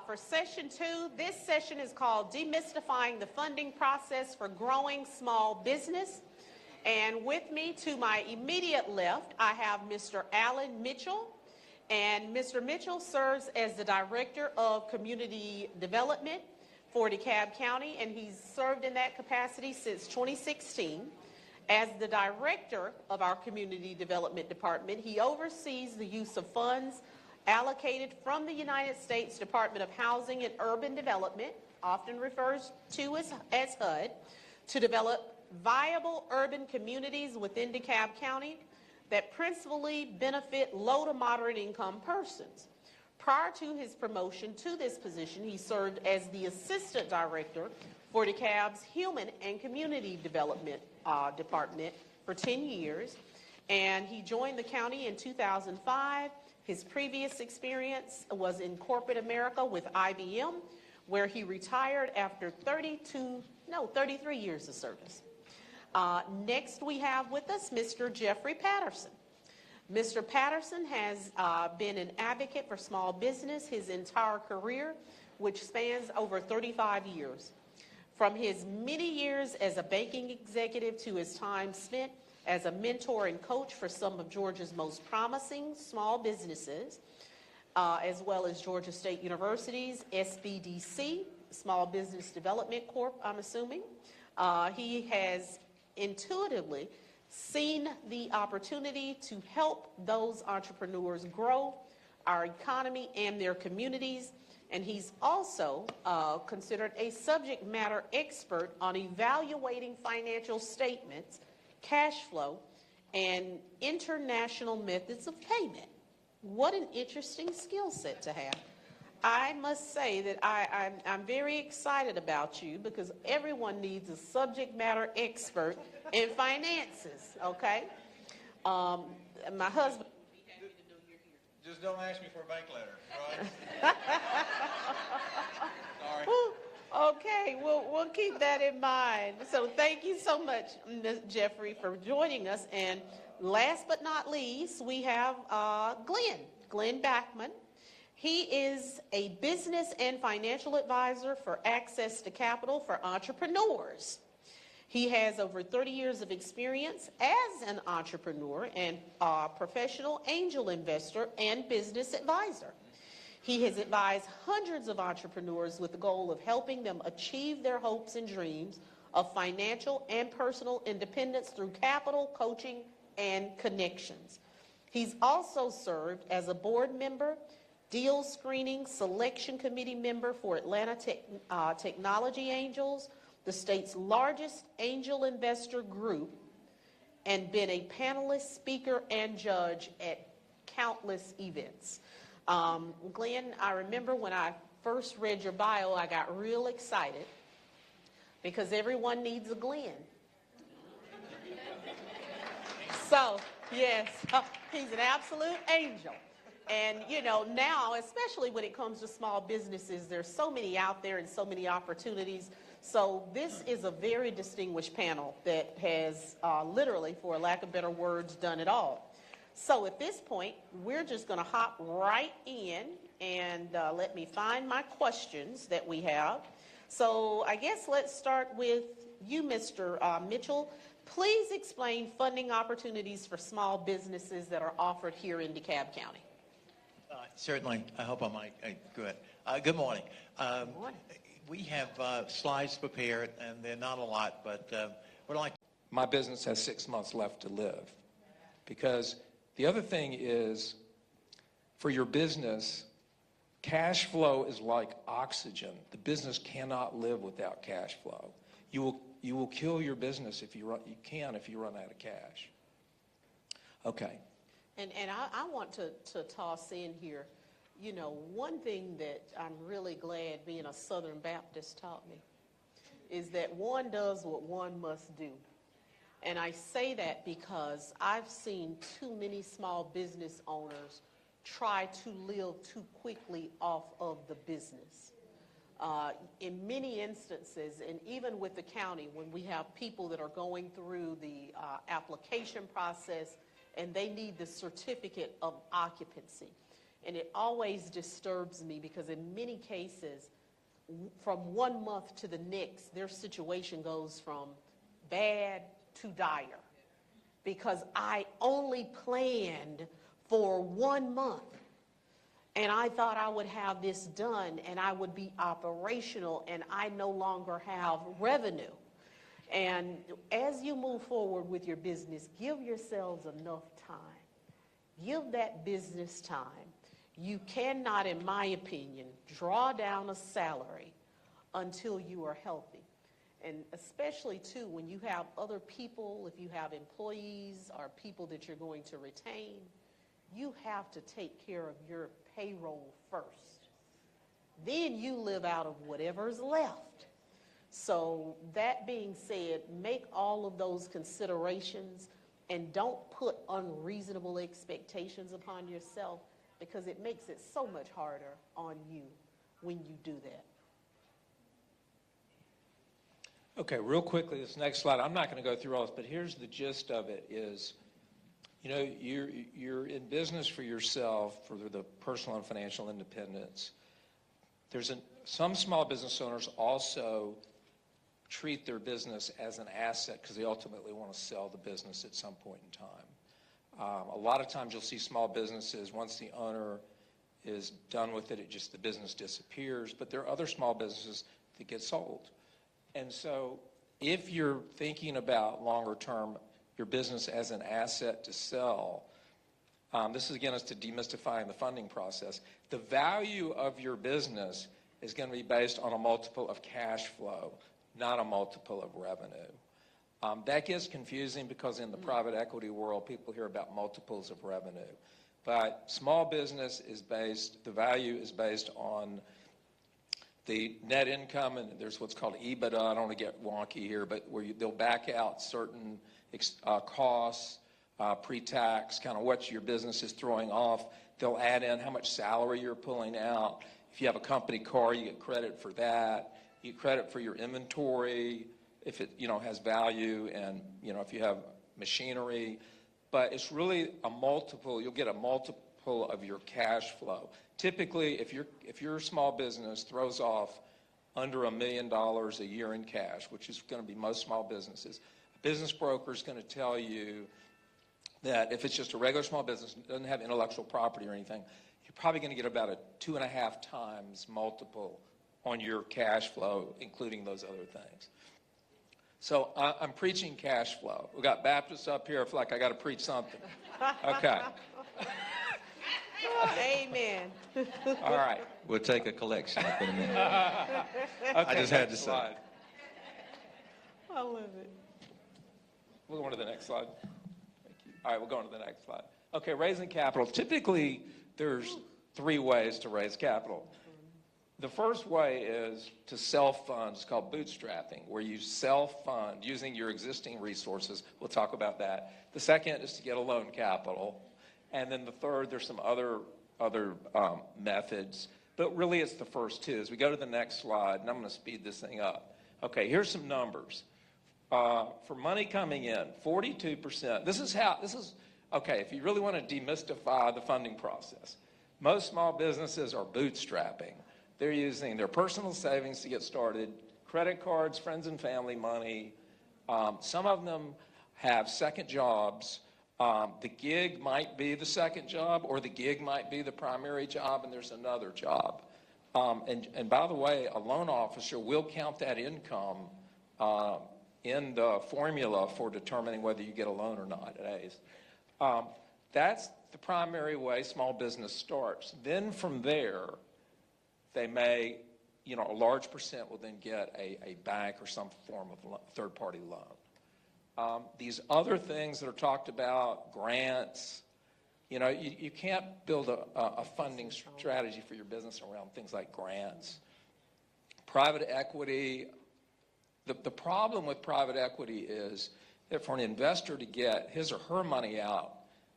For session 2, this session is called Demystifying the Funding Process for Growing Small Business. And with me to my immediate left, I have Mr. Alan Mitchell. And Mr. Mitchell serves as the Director of Community Development for DeKalb County, and he's served in that capacity since 2016. As the Director of our Community Development Department, he oversees the use of funds allocated from the United States Department of Housing and Urban Development, often referred to as HUD, to develop viable urban communities within DeKalb County that principally benefit low to moderate income persons. Prior to his promotion to this position, he served as the Assistant Director for DeKalb's Human and Community Development Department for 10 years, and he joined the county in 2005. His previous experience was in corporate America with IBM, where he retired after 33 years of service. Next, we have with us Mr. Jeffrey Patterson. Mr. Patterson has been an advocate for small business his entire career, which spans over 35 years. From his many years as a banking executive to his time spent as a mentor and coach for some of Georgia's most promising small businesses, as well as Georgia State University's SBDC, Small Business Development Corp, I'm assuming. He has intuitively seen the opportunity to help those entrepreneurs grow our economy and their communities, and he's also considered a subject matter expert on evaluating financial statements, cash flow, and international methods of payment. What an interesting skill set to have. I must say that I'm very excited about you because everyone needs a subject matter expert in finances, okay? My husband would be happy to know you're here.
Just don't ask me for a bank letter, right? Sorry.
Okay, we'll keep that in mind. So thank you so much, Jeffrey, for joining us. And last but not least, we have Glenn Backman. He is a business and financial advisor for Access to Capital for Entrepreneurs. He has over 30 years of experience as an entrepreneur and professional angel investor and business advisor. He has advised hundreds of entrepreneurs with the goal of helping them achieve their hopes and dreams of financial and personal independence through capital, coaching, and connections. He's also served as a board member, deal screening selection committee member for Atlanta Technology Angels, the state's largest angel investor group, and been a panelist, speaker, and judge at countless events. Glenn, I remember when I first read your bio, I got real excited because everyone needs a Glenn. So, yes, he's an absolute angel. And, you know, now, especially when it comes to small businesses, there's so many out there and so many opportunities. So this is a very distinguished panel that has literally, for lack of better words, done it all. So at this point, we're just going to hop right in and let me find my questions that we have. So I guess let's start with you, Mr. Mitchell. Please explain funding opportunities for small businesses that are offered here in DeKalb County.
Certainly. I hope I might. Good. Good morning.
Good morning.
We have slides prepared, and they're not a lot, but we'd like.
My business has 6 months left to live. Because the other thing is, for your business, cash flow is like oxygen. The business cannot live without cash flow. You will kill your business if you run out of cash. Okay.
And I want to toss in here, you know, one thing that I'm really glad being a Southern Baptist taught me is that one does what one must do. And I say that because I've seen too many small business owners try to live too quickly off of the business. In many instances, and even with the county, when we have people that are going through the application process and they need the certificate of occupancy, And it always disturbs me because in many cases, from 1 month to the next, their situation goes from bad to dire. Because I only planned for 1 month. And I thought I would have this done and I would be operational, and I no longer have revenue. And as you move forward with your business, give yourselves enough time. Give that business time. You cannot, in my opinion, draw down a salary until you are healthy. And especially, too, when you have other people, if you have employees or people that you're going to retain, you have to take care of your payroll first. Then you live out of whatever's left. So that being said, make all of those considerations and don't put unreasonable expectations upon yourself, because it makes it so much harder on you when you do that.
Okay, real quickly, this next slide, I'm not going to go through all this, but here's the gist of it is, you know, you're in business for yourself, for the personal and financial independence. Some small business owners also treat their business as an asset because they ultimately want to sell the business at some point in time. A lot of times you'll see small businesses, once the owner is done with it, the business disappears, but there are other small businesses that get sold. And so if you're thinking about longer term, your business as an asset to sell, this is, again, is to demystifying the funding process. The value of your business is going to be based on a multiple of cash flow, not a multiple of revenue. That gets confusing because in the private equity world, people hear about multiples of revenue. But small business is the value is based on the net income, and there's what's called EBITDA. I don't want to get wonky here, but where they'll back out certain costs, pre-tax, kind of what your business is throwing off. They'll add in how much salary you're pulling out. If you have a company car, you get credit for that. You get credit for your inventory if it, has value, and, if you have machinery. But it's really a multiple. You'll get a multiple of your cash flow. Typically, if your small business throws off under $1 million a year in cash, which is going to be most small businesses, a business broker is going to tell you that if it's just a regular small business, doesn't have intellectual property or anything, you're probably going to get about a 2.5 times multiple on your cash flow, including those other things. So I'm preaching cash flow. We got Baptists up here. I feel like I got to preach something. Okay.
Amen.
All right.
We'll take a collection up in a minute.
Okay,
I just had to say.
slide.
I love it.
We'll go on to the next slide. Thank you. All right, we'll go on to the next slide. Okay, raising capital. Typically, there's 3 ways to raise capital. The first way is to self-fund. It's called bootstrapping, where you self-fund using your existing resources. We'll talk about that. The second is to get a loan capital. And then the third, there's some other methods. But really, it's the first 2. As we go to the next slide, and I'm going to speed this thing up. Okay, here's some numbers. For money coming in, 42%. Okay, if you really want to demystify the funding process, most small businesses are bootstrapping. They're using their personal savings to get started, credit cards, friends and family money. Some of them have second jobs. The gig might be the second job, or the gig might be the primary job, and there's another job. And by the way, a loan officer will count that income in the formula for determining whether you get a loan or not at ACE. That's the primary way small business starts. Then from there, they may, a large percent will then get a bank or some form of third-party loan. These other things that are talked about, grants, you can't build a funding strategy for your business around things like grants. Private equity, the problem with private equity is that for an investor to get his or her money out,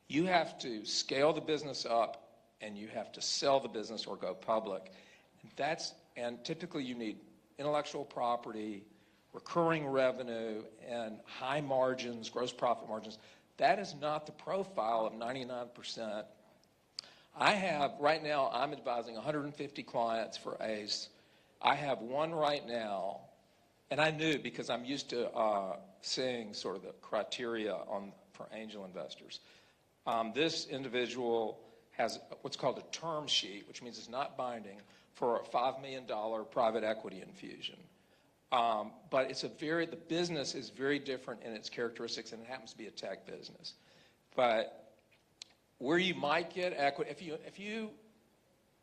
you have to scale the business up and you have to sell the business or go public. And typically you need intellectual property, recurring revenue, and high margins, gross profit margins. That is not the profile of 99% Right now, I'm advising 150 clients for ACE. I have one right now, and I knew because I'm used to seeing sort of the criteria for angel investors. This individual has what's called a term sheet, which means it's not binding, for a $5 million private equity infusion. But the business is very different in its characteristics, and it happens to be a tech business. But where you might get equity, if you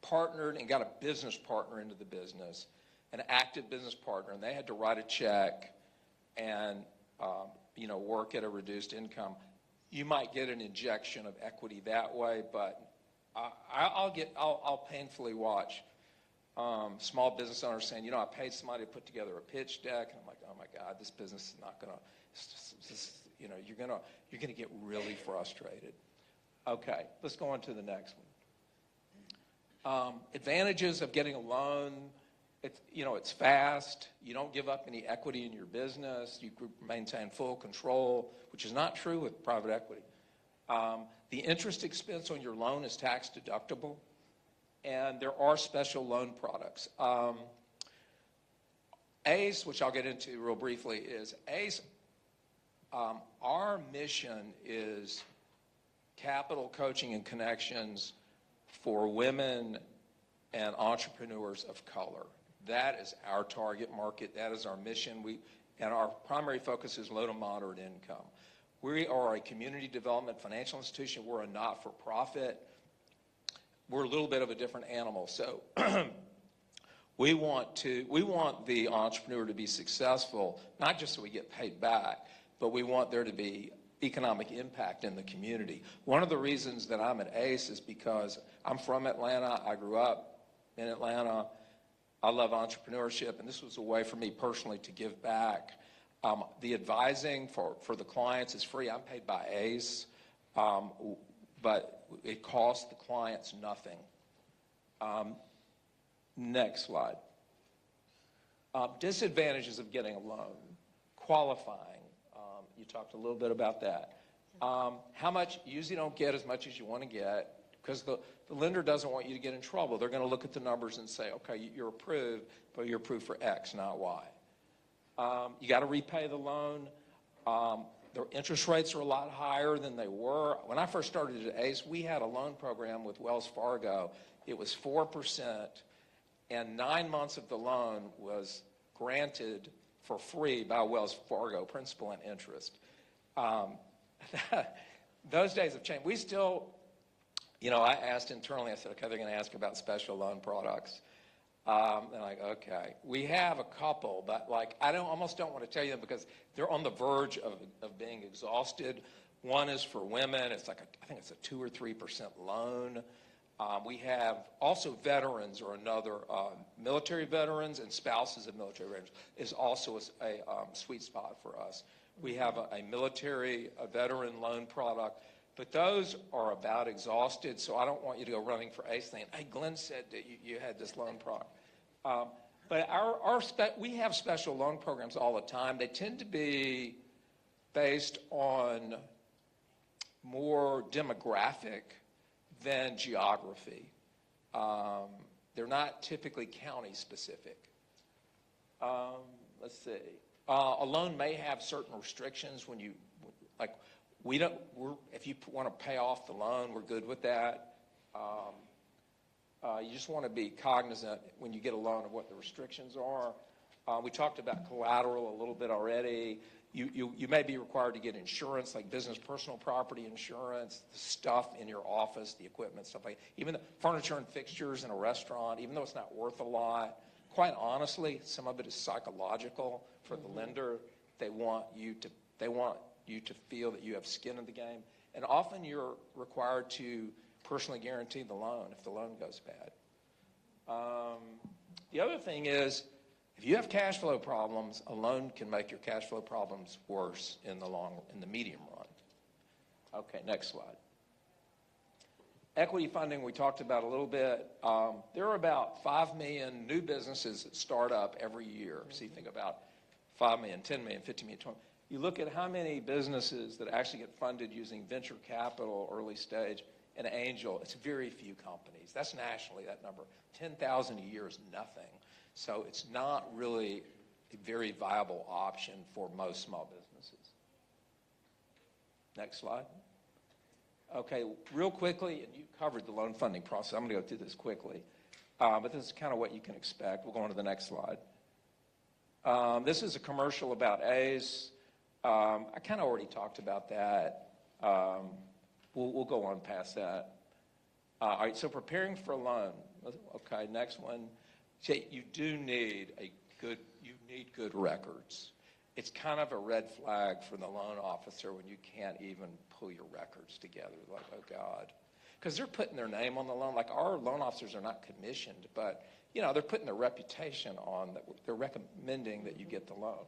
partnered and got a business partner into the business, an active business partner, and they had to write a check and work at a reduced income, you might get an injection of equity that way. But I'll painfully watch small business owners saying, I paid somebody to put together a pitch deck, and I'm like, oh my God, this business is not going to, you're going to get really frustrated. Okay, let's go on to the next one. Advantages of getting a loan. It's fast. You don't give up any equity in your business. You maintain full control, which is not true with private equity. The interest expense on your loan is tax deductible, and there are special loan products. ACE, which I'll get into real briefly, is ACE. Our mission is capital coaching and connections for women and entrepreneurs of color. That is our target market. That is our mission. And our primary focus is low to moderate income. We are a community development financial institution. We're a not-for-profit. We're a little bit of a different animal. So we want the entrepreneur to be successful, not just so we get paid back, but we want there to be economic impact in the community. One of the reasons that I'm at ACE is because I'm from Atlanta. I grew up in Atlanta. I love entrepreneurship, and this was a way for me personally to give back. The advising for the clients is free. I'm paid by ACE, but it costs the clients nothing. Next slide. Disadvantages of getting a loan. Qualifying. You talked a little bit about that. How much? You usually don't get as much as you want to get because the lender doesn't want you to get in trouble. They're going to look at the numbers and say, okay, you're approved, but you're approved for X, not Y. You got to repay the loan. Their interest rates are a lot higher than they were. When I first started at ACE, we had a loan program with Wells Fargo. It was 4%, and 9 months of the loan was granted for free by Wells Fargo, principal and interest. Those days have changed. We still, I asked internally, I said, okay, they're going to ask about special loan products. They're like, okay. We have a couple, but I almost don't want to tell you them because they're on the verge of being exhausted. One is for women. It's I think it's a 2 or 3% loan. We have also veterans or another, military veterans and spouses of military veterans is also a sweet spot for us. We have a veteran loan product, but those are about exhausted, so I don't want you to go running for ACE saying, hey, Glenn said that you had this loan product. But we have special loan programs all the time. They tend to be based on more demographic than geography. They're not typically county specific. Let's see. A loan may have certain restrictions when if you want to pay off the loan, we're good with that. You just want to be cognizant when you get a loan of what the restrictions are. We talked about collateral a little bit already. You may be required to get insurance, like business personal property insurance, the stuff in your office, the equipment, stuff like that. Even the furniture and fixtures in a restaurant, even though it's not worth a lot. Quite honestly, some of it is psychological for the lender. They want you to feel that you have skin in the game. And often you're required to personally guarantee the loan if the loan goes bad. The other thing is, if you have cash flow problems, a loan can make your cash flow problems worse in the medium run. Okay, next slide. Equity funding we talked about a little bit. There are about 5 million new businesses that start up every year. So you think about 5 million, 10 million, 15 million, 20 million. You look at how many businesses that actually get funded using venture capital early stage, an angel, it's very few companies. That's nationally, that number. 10,000 a year is nothing. So it's not really a very viable option for most small businesses. Next slide. Okay, real quickly, and you covered the loan funding process. I'm going to go through this quickly. But this is kind of what you can expect. We'll go on to the next slide. This is a commercial about ACE. I kind of already talked about that. We'll go on past that. All right, so preparing for a loan. Okay, next one. You do need good records. It's kind of a red flag for the loan officer when you can't even pull your records together. Like, oh God. Because they're putting their name on the loan. Like, our loan officers are not commissioned, but, you know, they're putting their reputation on. They're recommending that you get the loan.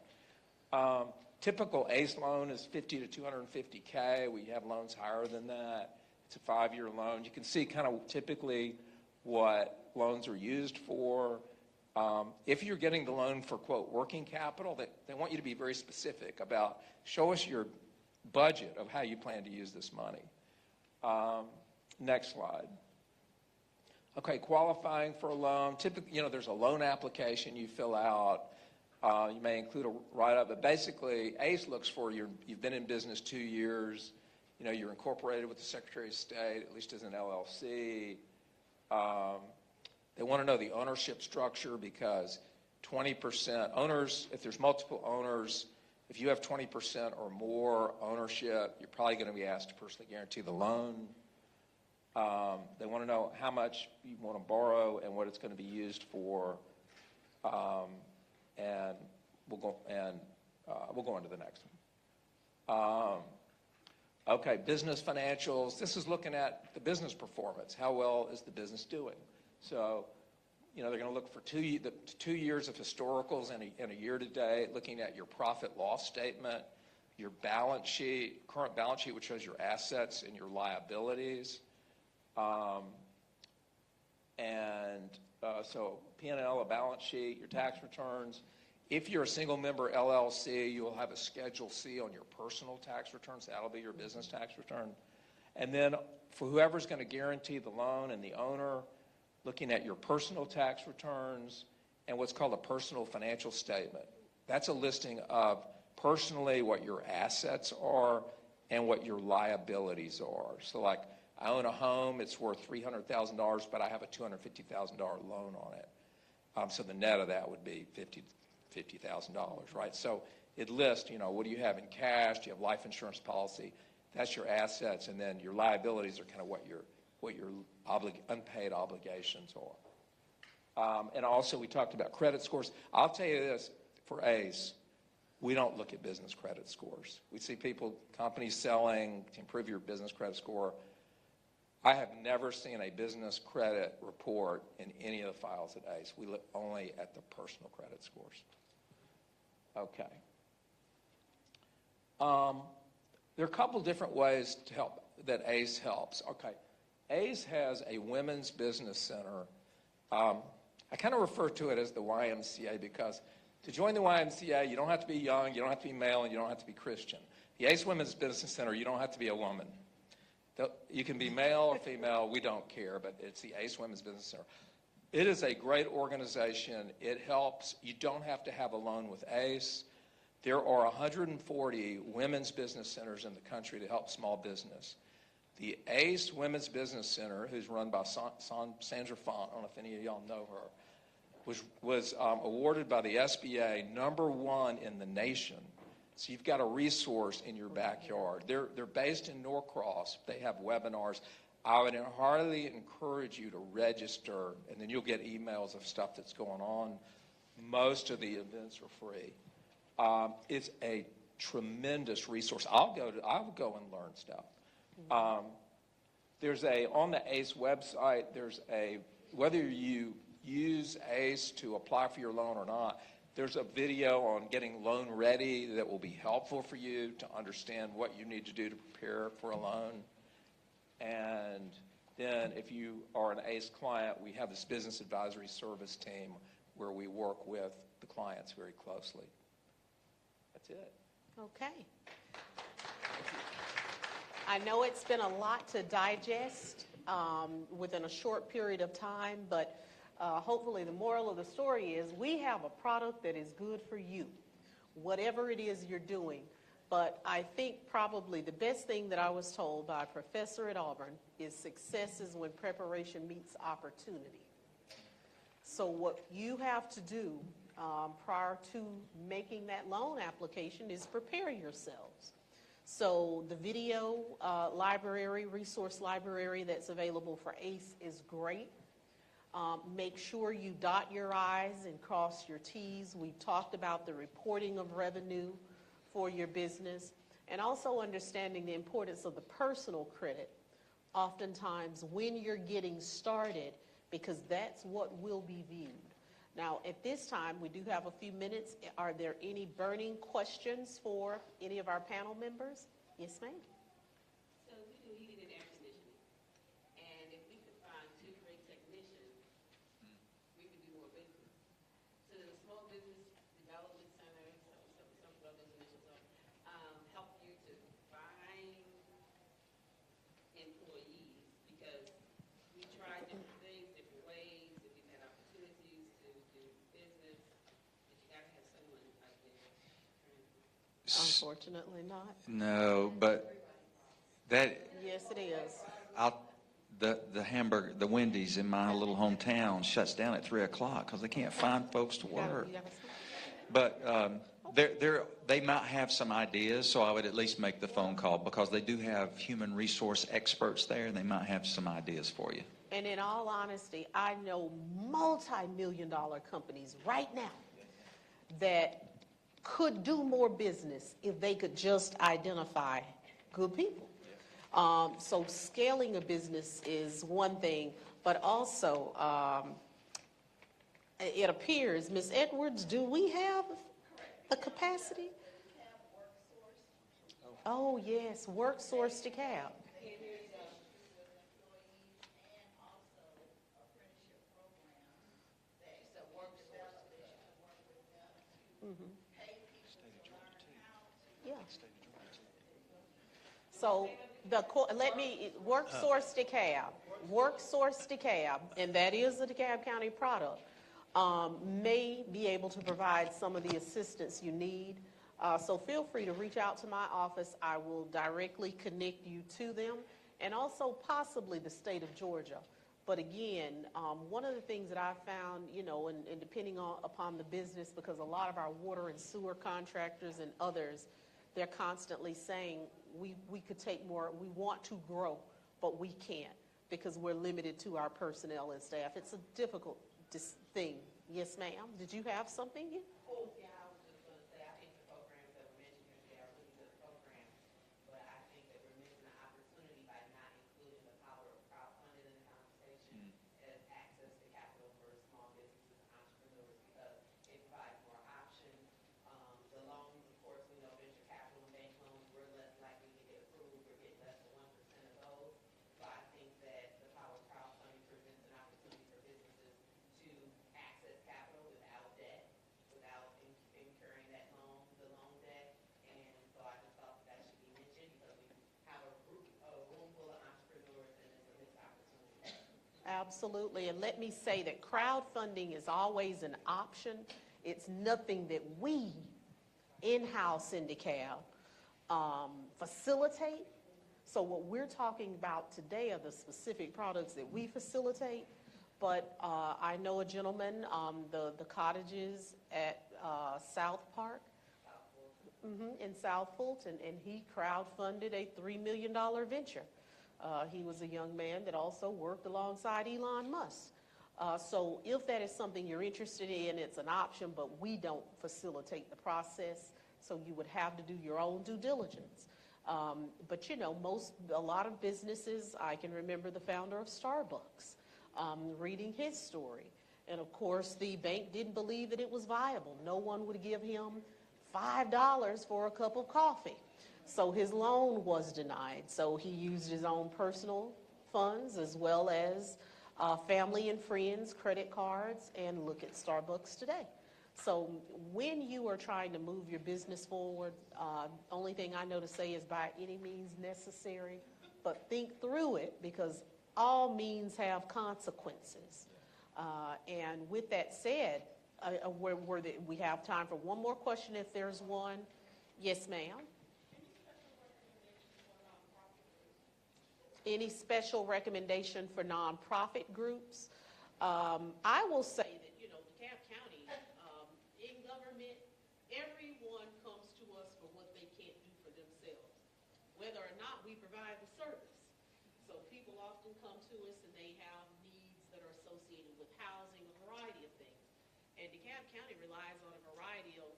Typical ACE loan is $50,000 to $250,000. We have loans higher than that. It's a 5-year loan. You can see kind of typically what loans are used for. If you're getting the loan for, quote, working capital, they want you to be very specific about, show us your budget of how you plan to use this money. Next slide. Okay, qualifying for a loan. Typically, you know, there's a loan application you fill out. You may include a write-up, but basically ACE looks for you've been in business 2 years, you know, you're incorporated with the Secretary of State, at least as an LLC. They want to know the ownership structure because 20% owners, if there's multiple owners, if you have 20% or more ownership, you're probably going to be asked to personally guarantee the loan. They want to know how much you want to borrow and what it's going to be used for. And we'll go on to the next one. Okay, business financials. This is looking at the business performance. How well is the business doing? So, you know, they're going to look for 2 years of historicals and a year to date, looking at your profit loss statement, your balance sheet, current balance sheet, which shows your assets and your liabilities. So P&L, a balance sheet, your tax returns. If you're a single member LLC, you will have a Schedule C on your personal tax returns. That'll be your business tax return. And then for whoever's going to guarantee the loan and the owner, looking at your personal tax returns and what's called a personal financial statement. That's a listing of personally what your assets are and what your liabilities are. So like, I own a home, it's worth $300,000, but I have a $250,000 loan on it. So the net of that would be $50,000, right? So it lists, you know, what do you have in cash? Do you have life insurance policy? That's your assets, and then your liabilities are kind of what your unpaid obligations are. And also we talked about credit scores. I'll tell you this, for ACE, we don't look at business credit scores. We see companies selling to improve your business credit score. I have never seen a business credit report in any of the files at ACE. We look only at the personal credit scores. Okay. There are a couple different ways to help that ACE helps. Okay. ACE has a women's business center. I kind of refer to it as the YMCA because to join the YMCA, you don't have to be young, you don't have to be male, and you don't have to be Christian. The ACE Women's Business Center, you don't have to be a woman. You can be male or female, we don't care, but it's the ACE Women's Business Center. It is a great organization. It helps. You don't have to have a loan with ACE. There are 140 women's business centers in the country to help small business. The ACE Women's Business Center, who's run by Sandra Font, I don't know if any of y'all know her, was awarded by the SBA #1 in the nation. So you've got a resource in your backyard. They're based in Norcross. They have webinars. I would heartily encourage you to register, and then you'll get emails of stuff that's going on. Most of the events are free. It's a tremendous resource. I'll go and learn stuff. On the ACE website, whether you use ACE to apply for your loan or not, there's a video on getting loan ready that will be helpful for you to understand what you need to do to prepare for a loan. And then if you are an ACE client, we have this business advisory service team where we work with the clients very closely. That's it.
Okay. I know it's been a lot to digest within a short period of time, but hopefully the moral of the story is we have a product that is good for you, whatever it is you're doing. But I think probably the best thing that I was told by a professor at Auburn is success is when preparation meets opportunity. So what you have to do prior to making that loan application is prepare yourselves. So the video library, resource library that's available for ACE is great. Make sure you dot your I's and cross your T's. We've talked about the reporting of revenue for your business, and also understanding the importance of the personal credit oftentimes when you're getting started, because that's what will be viewed. Now, at this time, we do have a few minutes. Are there any burning questions for any of our panel members? Yes, ma'am.
So we do heating and air conditioning, and if we could find 2 great technicians, we could do more business. So the Small Business Development Center, some of those initials help you to find employees, because we try different things, different ways, if you've had opportunities to do business, but you got to have someone out there.
Unfortunately not.
No, but that,
Yes, it is.
the Wendy's in my little hometown shuts down at 3 o'clock because they can't find folks to work. But they might have some ideas, so I would at least make the phone call, because they do have human resource experts there, and they might have some ideas for you.
And in all honesty, I know multi-million-dollar companies right now that could do more business if they could just identify good people. So scaling a business is one thing, but also it appears, Ms. Edwards, do we have the capacity? Oh, yes, WorkSource DeKalb. Yeah. So WorkSource DeKalb, and that is a DeKalb County product, may be able to provide some of the assistance you need. So feel free to reach out to my office. I will directly connect you to them, and also possibly the state of Georgia. But again, one of the things that I've found, and depending upon the business, because a lot of our water and sewer contractors and others, they're constantly saying, we could take more, we want to grow, but we can't, because we're limited to our personnel and staff. It's a difficult thing. Yes, ma'am. Did you have something?
Oh, yeah, I was just going to say, I think the programs that were mentioned here, they are really good programs, but I think that we're missing an opportunity by not including the power of crowdfunding in the conversation as access to capital for small businesses and entrepreneurs, because it provides more options. The loans, of course, we know venture capital and bank loans, we're less likely to get approved or get less than 1% of those. So I think that the power of crowdfunding presents an opportunity for businesses to access capital without debt, without incurring the loan debt. And so I just thought that should be mentioned, because we have a room full of entrepreneurs, and it's a missed opportunity.
Absolutely. And let me say that crowdfunding is always an option. It's nothing that we in-house in DeKalb facilitate. So what we're talking about today are the specific products that we facilitate. But I know a gentleman, the cottages at South Park, in South Fulton, and he crowdfunded a $3 million venture. He was a young man that also worked alongside Elon Musk. So if that is something you're interested in, it's an option, but we don't facilitate the process, so you would have to do your own due diligence. But a lot of businesses, I can remember the founder of Starbucks, reading his story. And of course, the bank didn't believe that it was viable. No one would give him $5 for a cup of coffee. So his loan was denied. So he used his own personal funds as well as family and friends, credit cards, and look at Starbucks today. So when you are trying to move your business forward, only thing I know to say is by any means necessary, but think through it because all means have consequences. And with that said, we have time for one more question if there's one. Yes, ma'am. Any special recommendation for nonprofit groups? I will say that, DeKalb County, in government, everyone comes to us for what they can't do for themselves, whether or not we provide the service. So people often come to us and they have needs that are associated with housing, a variety of things. And DeKalb County relies on a variety of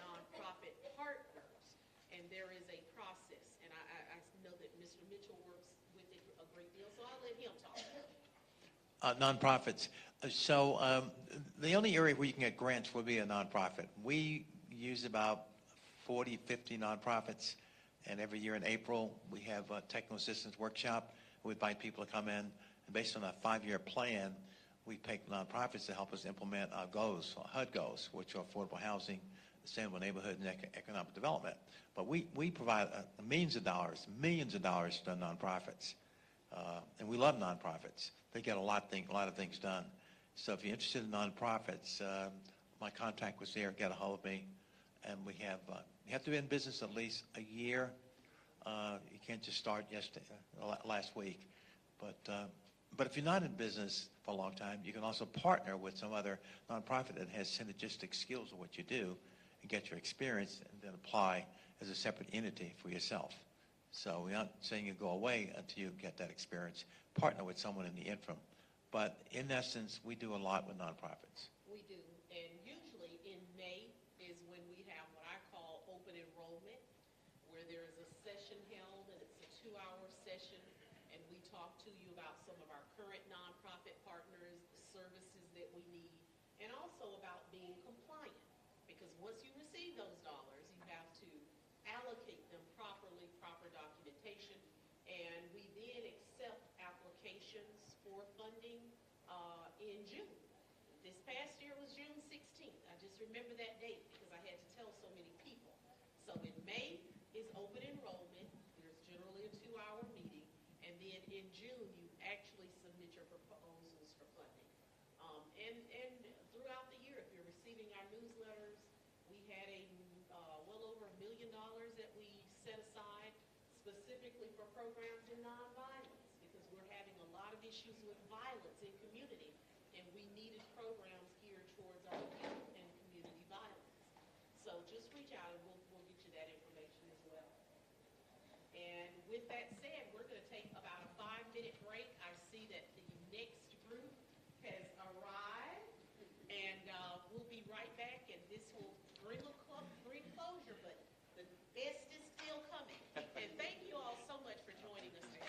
nonprofit partners, and there is a process. And I know that Mr. Mitchell works with it a great deal, so I'll let him talk about it.
Nonprofits. So the only area where you can get grants would be a nonprofit. We use about 40, 50 nonprofits, and every year in April we have a technical assistance workshop. We invite people to come in, and based on a 5-year plan, we pick nonprofits to help us implement our goals, HUD goals, which are affordable housing, sustainable neighborhood, and economic development. But we provide millions of dollars to nonprofits, and we love nonprofits. They get a lot of things done. So if you're interested in nonprofits, my contact was there. Get a hold of me, and we have. You have to be in business at least a year. You can't just start last week. But if you're not in business for a long time, you can also partner with some other nonprofit that has synergistic skills of what you do, and get your experience, and then apply as a separate entity for yourself. So we're not saying you go away until you get that experience. Partner with someone in the interim. But in essence, we do a lot with nonprofits.
We do. And usually in May is when we have what I call open enrollment, where there is a session held, and it's a 2-hour session, and we talk to you about some of our current nonprofit partners, the services that we need, and also about being compliant. Because once you receive those dollars, you have to allocate them properly, proper documentation, and we then accept applications for funding in June. This past year was June 16th. I just remember that date because I had to tell so many people. So in May is open enrollment. There's generally a 2-hour meeting, and then in June you actually submit your proposals for funding. And throughout the year, if you're receiving our newsletters, we had well over $1 million that we set aside specifically for programs in nonviolence, because we're having a lot of issues with violence in community, and we needed programs geared towards our youth and community violence. So just reach out and we'll get you that information as well. And with that said, we're going to take about a 5-minute break. I see that the next group has arrived, and we'll be right back, and this will bring closure, but the best is still coming. And thank you all so much for joining us today.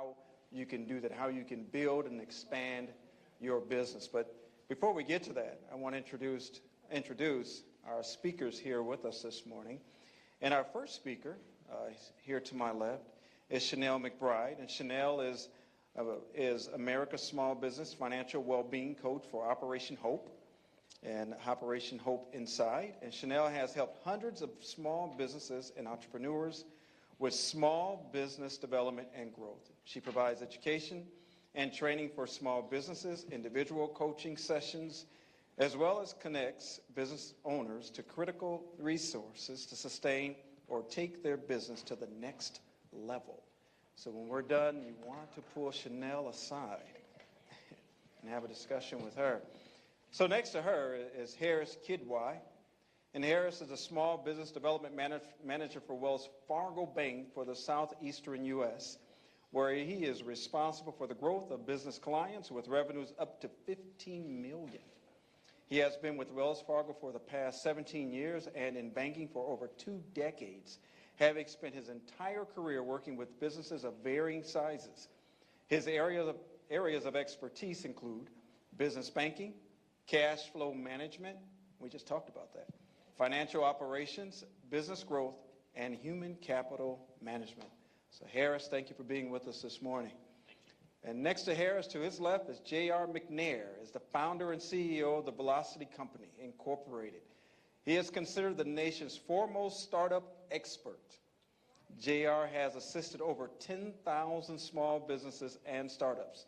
how you can do that, how you can build and expand your business. But before we get to that, I want to introduce our speakers here with us this morning. And our first speaker, here to my left, is Chanel McBride. And Chanel is America's Small Business Financial Wellbeing Coach for Operation Hope and Operation Hope Inside. And Chanel has helped hundreds of small businesses and entrepreneurs with small business development and growth. She provides education and training for small businesses, individual coaching sessions, as well as connects business owners to critical resources to sustain or take their business to the next level. So when we're done, you want to pull Chanel aside and have a discussion with her. So next to her is Harris Kidwai. And Harris is a small business development manager for Wells Fargo Bank for the southeastern U.S., where he is responsible for the growth of business clients with revenues up to $15 million. He has been with Wells Fargo for the past 17 years and in banking for over 2 decades, having spent his entire career working with businesses of varying sizes. His areas of expertise include business banking, cash flow management, we just talked about that, financial operations, business growth, and human capital management. So Harris, thank you for being with us this morning. And next to Harris, to his left, is J.R. McNair, is the founder and CEO of the Velocity Company, Incorporated. He is considered the nation's foremost startup expert. J.R. has assisted over 10,000 small businesses and startups.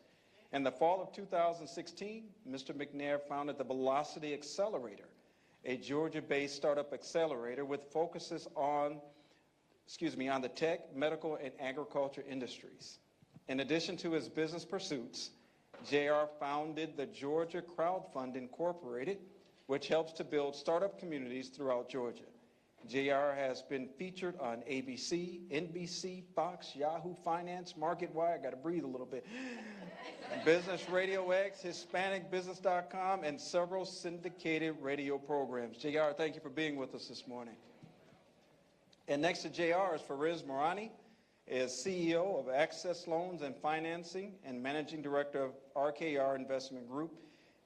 In the fall of 2016, Mr. McNair founded the Velocity Accelerator, a Georgia-based startup accelerator with focuses on the tech, medical, and agriculture industries. In addition to his business pursuits, J.R. founded the Georgia Crowdfund Incorporated, which helps to build startup communities throughout Georgia. J.R. has been featured on ABC, NBC, Fox, Yahoo Finance, MarketWire, I got to breathe a little bit, Business Radio X, HispanicBusiness.com, and several syndicated radio programs. J.R., thank you for being with us this morning. And next to J.R. is Fariz Morani, is CEO of Access Loans and Financing and Managing Director of RKR Investment Group.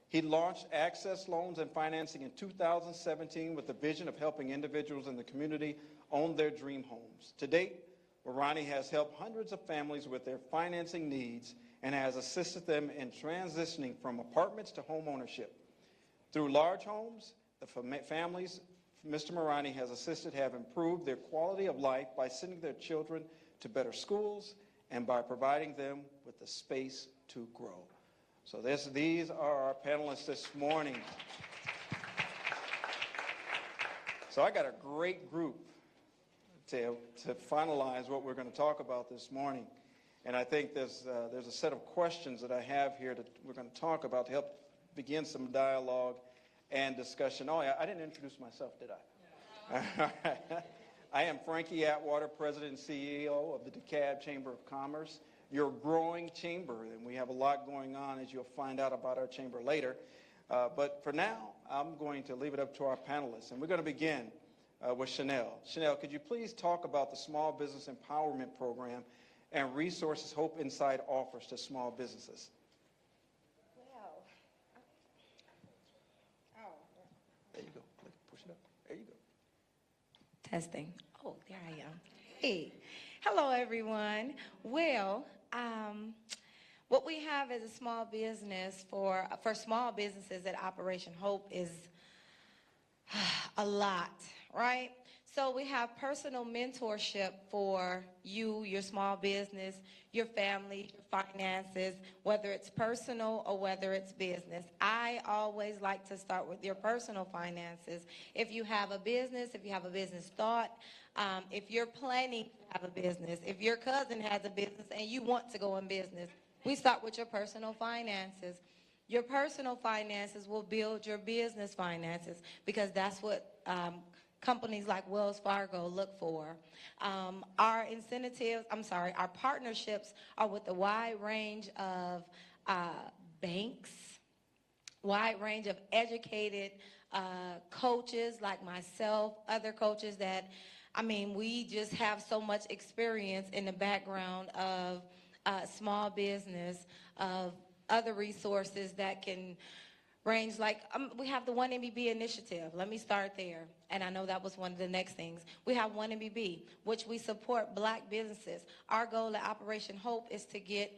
He launched Access Loans and Financing in 2017 with the vision of helping individuals in the community own their dream homes. To date, Morani has helped hundreds of families with their financing needs and has assisted them in transitioning from apartments to home ownership. Through large homes, the families Mr. Morani has assisted have improved their quality of life by sending their children to better schools and by providing them with the space to grow. So these are our panelists this morning. So I got a great group to finalize what we're going to talk about this morning. And I think there's a set of questions that I have here that we're going to talk about to help begin some dialogue and discussion. Oh, yeah, I didn't introduce myself, did I? I am Frankie Atwater, President and CEO of the DeKalb Chamber of Commerce, your growing chamber, and we have a lot going on, as you'll find out about our chamber later. But for now, I'm going to leave it up to our panelists, and we're going to begin with Chanel. Chanel, could you please talk about the Small Business Empowerment Program and resources Hope Inside offers to small businesses?
Well,
There you go. Push it up. There you go.
testing. Oh, there I am. Hey, hello everyone. Well, what we have as a small business for small businesses at Operation Hope is a lot, right? So we have personal mentorship for you, your small business, your family, your finances, whether it's personal or whether it's business. I always like to start with your personal finances. If you have a business, if you have a business thought, if you're planning to have a business, if your cousin has a business and you want to go in business, we start with your personal finances. Your personal finances will build your business finances because that's what companies like Wells Fargo look for. Our partnerships are with a wide range of banks, wide range of educated coaches like myself, other coaches that, we just have so much experience in the background of small business of other resources that can range like, we have the 1MBB initiative. Let me start there. And I know that was one of the next things. We have 1MBB, which we support black businesses. Our goal at Operation Hope is to get,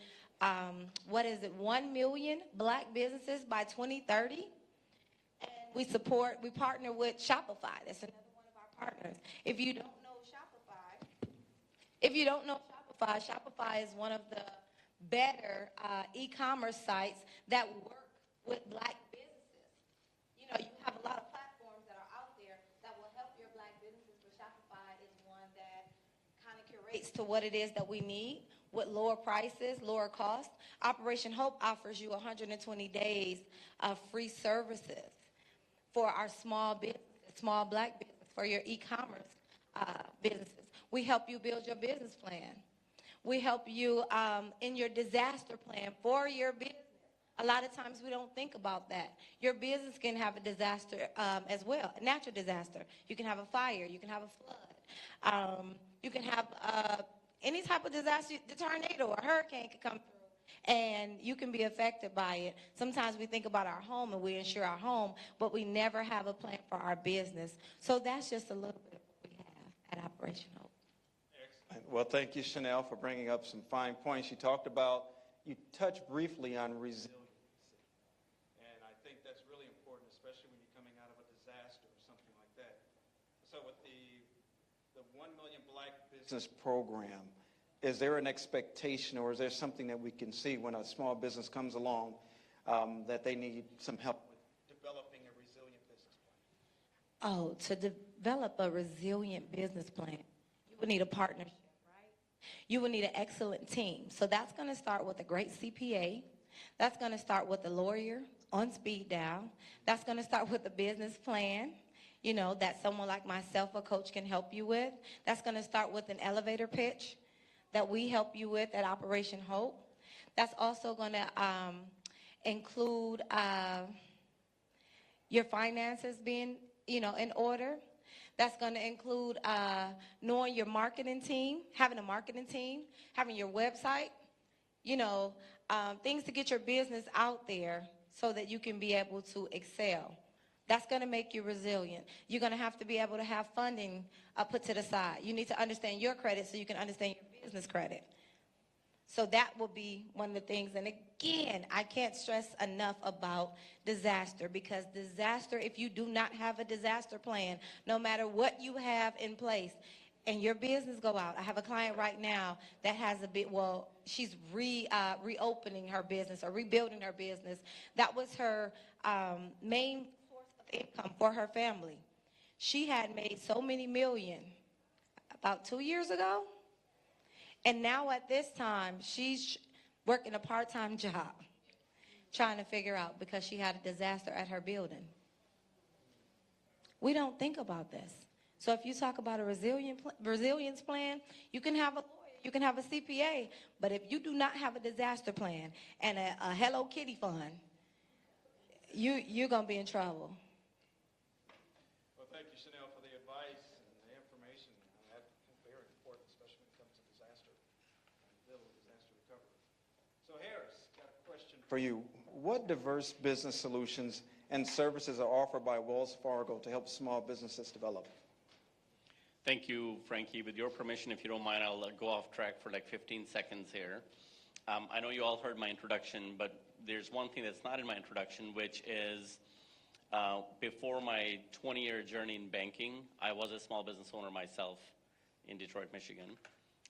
1 million black businesses by 2030. And we partner with Shopify. That's another one of our partners. If you don't know Shopify, Shopify is one of the better e-commerce sites that work with black businesses. You know, you have a lot of platforms that are out there that will help your black businesses, but Shopify is one that kind of curates to what it is that we need with lower prices, lower costs. Operation Hope offers you 120 days of free services for our small business, small black business, for your e-commerce businesses. We help you build your business plan. We help you in your disaster plan for your business. A lot of times we don't think about that. Your business can have a disaster as well, a natural disaster. You can have a fire. You can have a flood. You can have any type of disaster. The tornado or hurricane could come through, and you can be affected by it. Sometimes we think about our home and we insure our home, but we never have a plan for our business. So that's just a little bit of what we have at Operation Hope.
Excellent. Well, thank you, Chanel, for bringing up some fine points. You touched briefly on resiliency. And I think that's really important, especially when you're coming out of a disaster or something like that. So with the 1 Million Black Business Program, is there an expectation or is there something that we can see when a small business comes along that they need some help with developing a resilient business plan?
Oh, to develop a resilient business plan, you would need a partnership, right? You would need an excellent team. So that's going to start with a great CPA. That's going to start with a lawyer on speed dial. That's going to start with a business plan, you know, that someone like myself, a coach, can help you with. That's going to start with an elevator pitch that we help you with at Operation Hope. That's also going to include your finances being, you know, in order. That's going to include knowing your marketing team, having a marketing team, having your website, you know, things to get your business out there so that you can be able to excel. That's going to make you resilient. You're going to have to be able to have funding put to the side. You need to understand your credit so you can understand your business credit. So that will be one of the things. And again, I can't stress enough about disaster, because disaster, if you do not have a disaster plan, no matter what you have in place, and your business go out. I have a client right now that has a bit, well, she's reopening her business or rebuilding her business. That was her main source of income for her family. She had made so many million about 2 years ago. And now at this time, she's working a part-time job trying to figure out, because she had a disaster at her building. We don't think about this. So if you talk about a resilience plan, you can have a lawyer, you can have a CPA, but if you do not have a disaster plan and a Hello Kitty fund, you're going to be in trouble.
Well, thank you, Chanel, for the advice and the information. That's very important, especially when it comes to disaster recovery. So Harris, got a question for you. What diverse business solutions and services are offered by Wells Fargo to help small businesses develop?
Thank you, Frankie. With your permission, if you don't mind, I'll go off track for like 15 seconds here. I know you all heard my introduction, but there's one thing that's not in my introduction, which is before my 20-year journey in banking, I was a small business owner myself in Detroit, Michigan.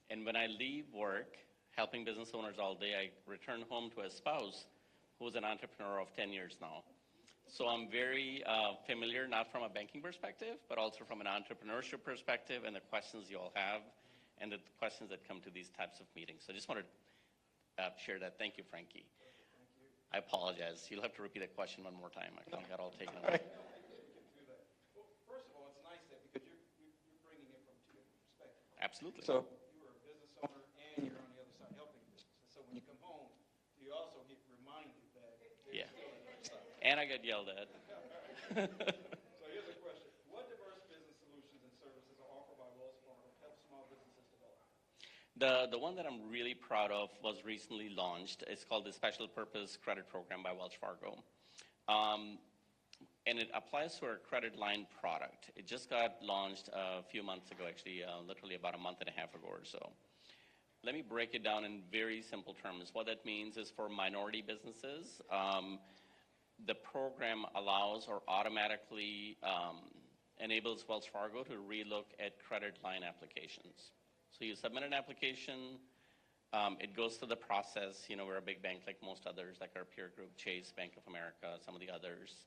And when I leave work, helping business owners all day, I return home to a spouse who's an entrepreneur of 10 years now. So I'm very familiar, not from a banking perspective, but also from an entrepreneurship perspective, and the questions you all have, and the questions that come to these types of meetings. So I just wanted to share that. Thank you, Frankie.
Thank you.
I apologize. You'll have to repeat that question one more time. I kind of got all taken away.
Well, first of all, it's nice that because you're bringing it from two different perspectives.
Absolutely.
So you're a business owner and you're on the other side helping businesses. So when you come home, you also get reminded that there's still another side.
And I got yelled at.
So here's a question. What diverse business solutions and services are offered by Wells Fargo to help small businesses develop?
The one that I'm really proud of was recently launched. It's called the Special Purpose Credit Program by Wells Fargo. And it applies to our credit line product. It just got launched a few months ago, actually, literally about a month and a half ago or so. Let me break it down in very simple terms. What that means is for minority businesses, the program allows or automatically enables Wells Fargo to relook at credit line applications. So you submit an application, it goes through the process. You know, we're a big bank like most others, like our peer group, Chase, Bank of America, some of the others.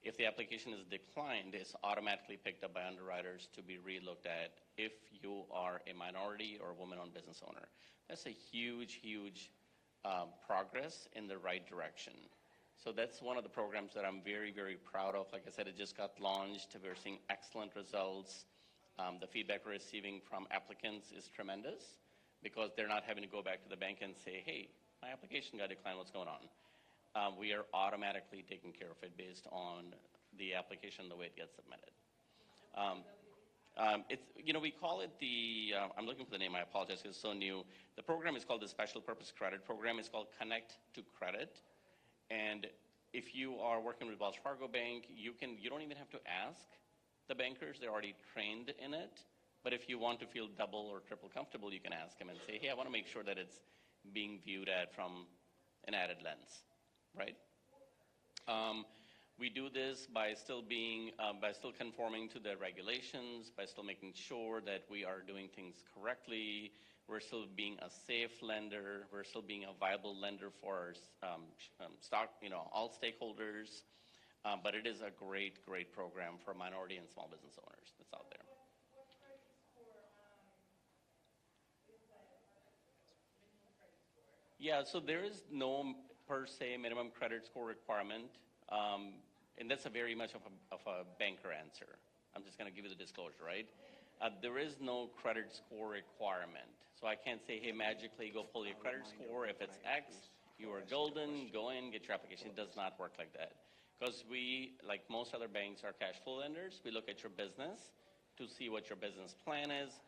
If the application is declined, it's automatically picked up by underwriters to be relooked at if you are a minority or a woman-owned business owner. That's a huge, huge progress in the right direction. So that's one of the programs that I'm very, very proud of. Like I said, it just got launched. We're seeing excellent results. The feedback we're receiving from applicants is tremendous because they're not having to go back to the bank and say, hey, my application got declined, what's going on? We are automatically taking care of it based on the application, the way it gets submitted. We call it the, I'm looking for the name, I apologize, because it's so new. The program is called the Special Purpose Credit Program. It's called Connect to Credit. And if you are working with Wells Fargo Bank, you don't even have to ask the bankers. They're already trained in it. But if you want to feel double or triple comfortable, you can ask them and say, hey, I want to make sure that it's being viewed at from an added lens. Right? We do this by still conforming to the regulations, by still making sure that we are doing things correctly. We're still being a safe lender. We're still being a viable lender for our all stakeholders. But it is a great, great program for minority and small business owners that's out there. Yeah, so there is no per se minimum credit score requirement, and that's a very much of a banker answer. I'm just going to give you the disclosure, right? There is no credit score requirement. So I can't say, hey, magically go pull your credit score. If it's X, you are golden, go in, get your application. It does not work like that. Because we, like most other banks, are cash flow lenders. We look at your business to see what your business plan is.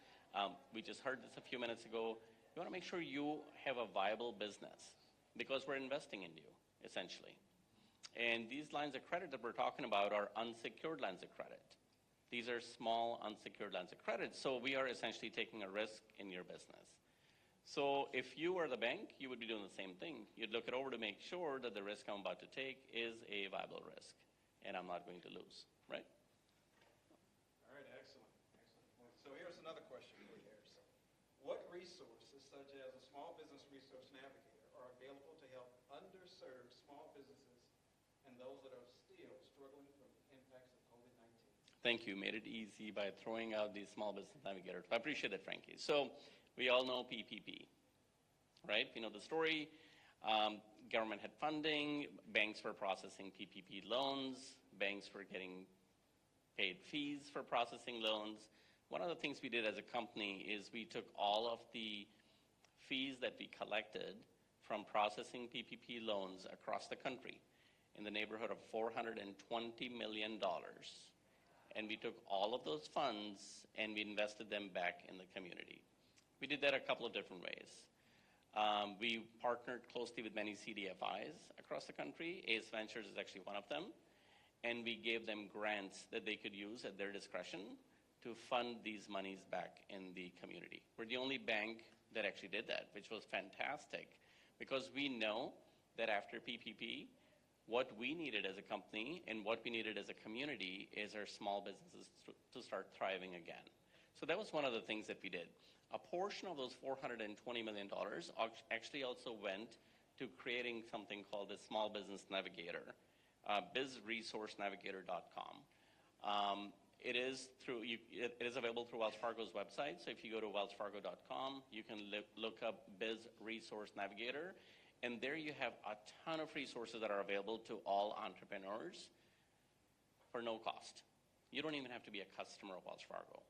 We just heard this a few minutes ago. You want to make sure you have a viable business because we're investing in you, essentially. And these lines of credit that we're talking about are unsecured lines of credit. These are small unsecured lines of credit, so we are essentially taking a risk in your business. So if you were the bank, you would be doing the same thing. You'd look it over to make sure that the risk I'm about to take is a viable risk, and I'm not going to lose, right?
All right, excellent. So here's another question for you, Harrison. What resources, such as a Small Business Resource Navigator, are available to help underserved small businesses and those that are still struggling from the impacts of COVID-19?
Thank you. Made it easy by throwing out these Small Business Navigators. I appreciate that, Frankie. So we all know PPP, right? You know the story. Government had funding. Banks were processing PPP loans. Banks were getting paid fees for processing loans. One of the things we did as a company is we took all of the fees that we collected from processing PPP loans across the country in the neighborhood of $420 million. And we took all of those funds and we invested them back in the community. We did that a couple of different ways. We partnered closely with many CDFIs across the country. ACE Ventures is actually one of them. And we gave them grants that they could use at their discretion to fund these monies back in the community. We're the only bank that actually did that, which was fantastic because we know that after PPP, what we needed as a company and what we needed as a community is our small businesses to start thriving again. So that was one of the things that we did. A portion of those $420 million actually also went to creating something called the Small Business Navigator, bizresourcenavigator.com. It is available through Wells Fargo's website. So if you go to wellsfargo.com, you can look up Biz Resource Navigator. And there you have a ton of resources that are available to all entrepreneurs for no cost. You don't even have to be a customer of Wells Fargo.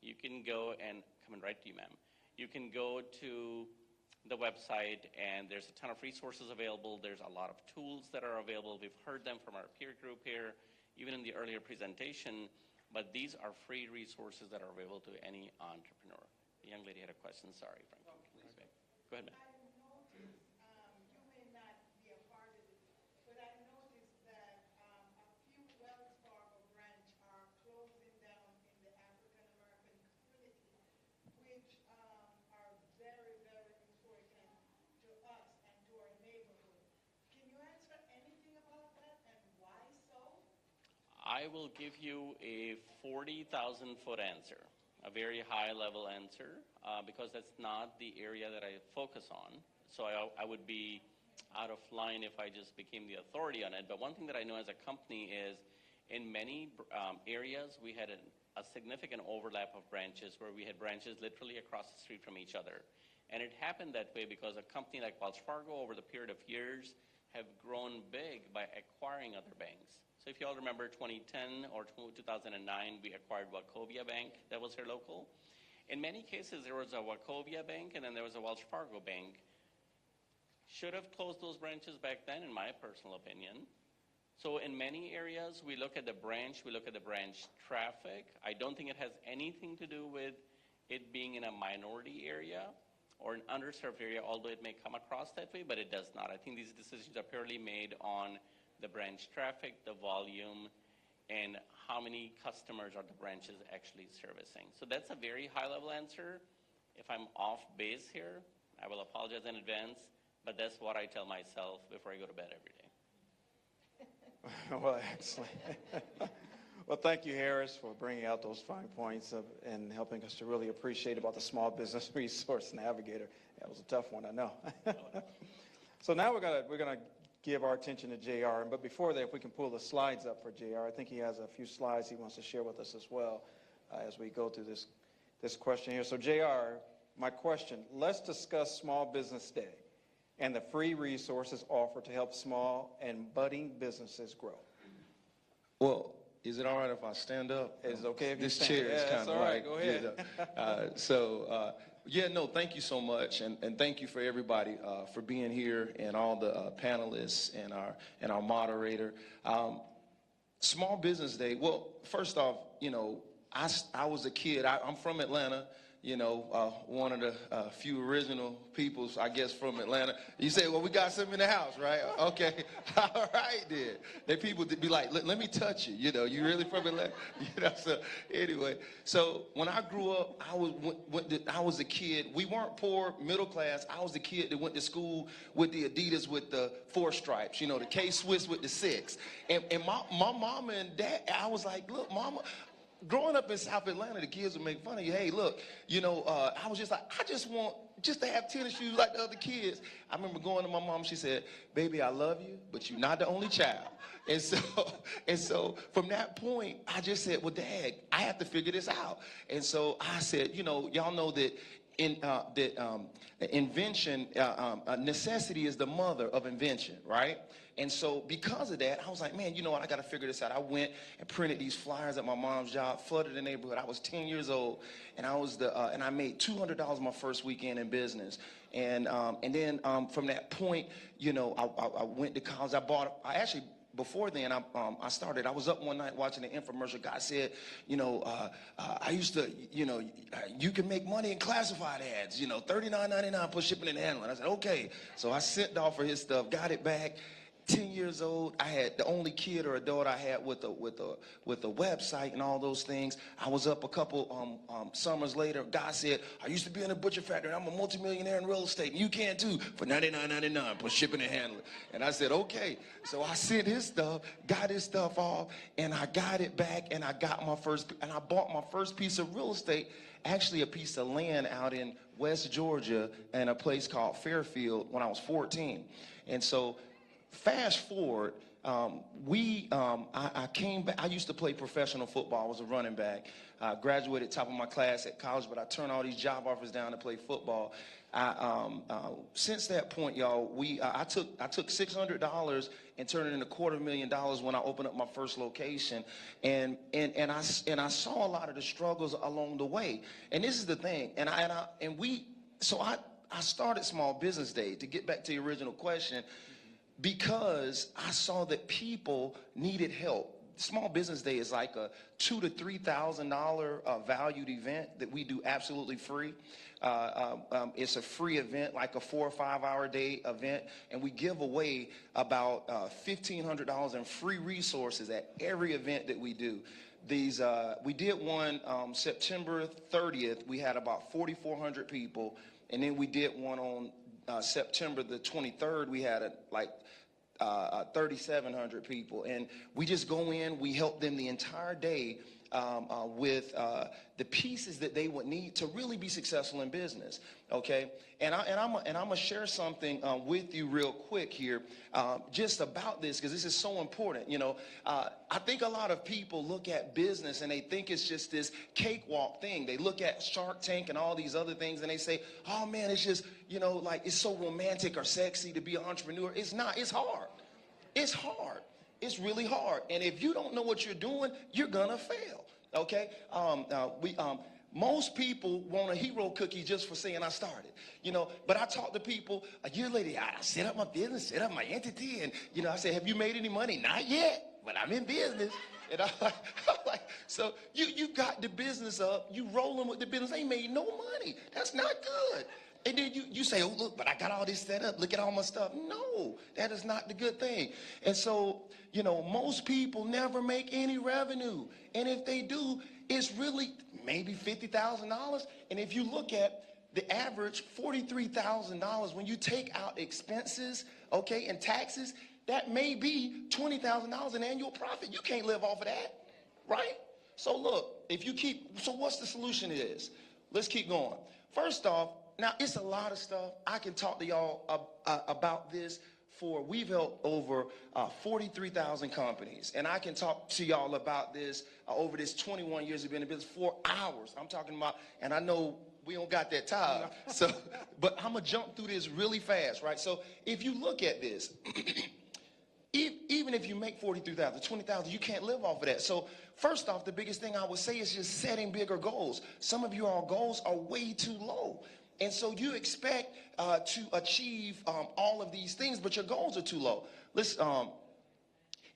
You can go and come and write to you, ma'am. You can go to the website and there's a ton of resources available. There's a lot of tools that are available. We've heard them from our peer group here, even in the earlier presentation. But these are free resources that are available to any entrepreneur. young lady had a question. Sorry, Frankie. Go ahead, ma'am.
I noticed, you may not be a part of it, but I noticed that a few Wells Fargo branch are closing down in the African American community, which are very, very important to us and to our neighborhood. Can you answer anything about that and why so?
I will give you a 40,000-foot answer, a very high-level answer, because that's not the area that I focus on. So I would be out of line if I just became the authority on it. But one thing that I know as a company is in many areas, we had a significant overlap of branches where we had branches literally across the street from each other. And it happened that way because a company like Wells Fargo over the period of years have grown big by acquiring other banks. So if you all remember 2010 or 2009, we acquired Wachovia Bank that was here local. In many cases, there was a Wachovia Bank and then there was a Wells Fargo Bank. Should have closed those branches back then, in my personal opinion. So in many areas, we look at the branch, we look at the branch traffic. I don't think it has anything to do with it being in a minority area or an underserved area, although it may come across that way, but it does not. I think these decisions are purely made on the branch traffic, the volume, and how many customers are the branches actually servicing. So that's a very high-level answer. If I'm off base here, I will apologize in advance, but that's what I tell myself before I go to bed every day.
Well, excellent. Well, thank you, Harris, for bringing out those fine points and helping us to really appreciate about the Small Business Resource Navigator. That was a tough one, I know. So now we're gonna give our attention to JR. But before that, if we can pull the slides up for JR, I think he has a few slides he wants to share with us as well as we go through this question here. So JR, my question, let's discuss Small Business Day and the free resources offered to help small and budding businesses grow.
Well, is it all right if I stand up?
It's okay if you
this
stand.
chair is
Yeah,
kind of
all right.
like,
Go ahead.
yeah, no, thank you so much, and thank you for everybody for being here, and all the panelists and our moderator. Small Business Day. Well, first off, I was a kid. I'm from Atlanta. One of the few original peoples, I guess, from Atlanta. You say, well, we got some in the house, right? Okay, all right then. Then people be like, let me touch you. You really from Atlanta? So anyway, so when I grew up, I was a kid. We weren't poor, middle class. I was the kid that went to school with the Adidas with the 4 stripes, the K-Swiss with the 6. And my mama and dad, I was like, look, mama. Growing up in South Atlanta, the kids would make fun of you. Hey, look, I was just like, I just want to have tennis shoes like the other kids. I remember going to my mom, she said, baby, I love you, but you're not the only child. And so from that point, I just said, well, Dad, I have to figure this out. And so I said, y'all know that invention, necessity is the mother of invention, right? And so because of that, I was like, man, you know what? I got to figure this out. I went and printed these flyers at my mom's job, flooded the neighborhood. I was 10 years old, and I made $200 my first weekend in business. And then from that point, I went to college. Before then, I started. I was up one night watching an infomercial. Guy said, I used to, you can make money in classified ads. $39.99 for shipping and handling. I said, okay. So I sent off for his stuff, got it back. 10 years old, I had the only kid or adult I had with a website and all those things. I was up a couple summers later. Guy said, I used to be in a butcher factory, and I'm a multimillionaire in real estate, and you can too, for $99.99 for shipping and handling. And I said, okay. So I sent his stuff, got his stuff off, and I got it back, and I bought my first piece of real estate, actually a piece of land out in West Georgia in a place called Fairfield when I was 14. And so fast forward, I came back. I used to play professional football. I was a running back. I graduated top of my class at college, but I turned all these job offers down to play football. Since that point, y'all, I took $600 and turned it into $250,000 when I opened up my first location, and I saw a lot of the struggles along the way. And this is the thing, I started Small Business Day, to get back to the original question, because I saw that people needed help. Small Business Day is like a $2,000 to $3,000 valued event that we do absolutely free. It's a free event, like a 4 or 5 hour day event, and we give away about $1,500 in free resources at every event that we do. We did one September 30th. We had about 4,400 people, and then we did one on September the 23rd. We had 3,700 people, and we just go in, we help them the entire day with the pieces that they would need to really be successful in business. Okay, and I'm gonna share something with you real quick here, just about this, because this is so important. You know, I think a lot of people look at business and they think it's just this cakewalk thing. They look at Shark Tank and all these other things and they say, oh man, it's just, you know, like it's so romantic or sexy to be an entrepreneur. It's not. It's hard. It's hard. It's really hard. And if you don't know what you're doing, you're gonna fail. Okay? Most people want a hero cookie just for saying I started. You know, but I talk to people a year later, I set up my business, set up my entity, and you know, I say, have you made any money? Not yet, but I'm in business. And I'm like, so you got the business up, you rolling with the business, ain't made no money. That's not good. And then you say, oh, look, but I got all this set up. Look at all my stuff. No, that is not the good thing. And so, you know, most people never make any revenue. And if they do, it's really maybe $50,000. And if you look at the average, $43,000, when you take out expenses, okay, and taxes, that may be $20,000 in annual profit. You can't live off of that, right? So look, so what's the solution to this? Let's keep going. First off, now, it's a lot of stuff. I can talk to y'all about this we've helped over 43,000 companies. And I can talk to y'all about this over this 21 years we've been in business for hours. I'm talking about, and I know we don't got that time. So, but I'm going to jump through this really fast, right? So if you look at this, even if you make 43,000, 20,000, you can't live off of that. So first off, the biggest thing I would say is just setting bigger goals. Some of your goals are way too low. And so you expect to achieve all of these things, but your goals are too low. Listen,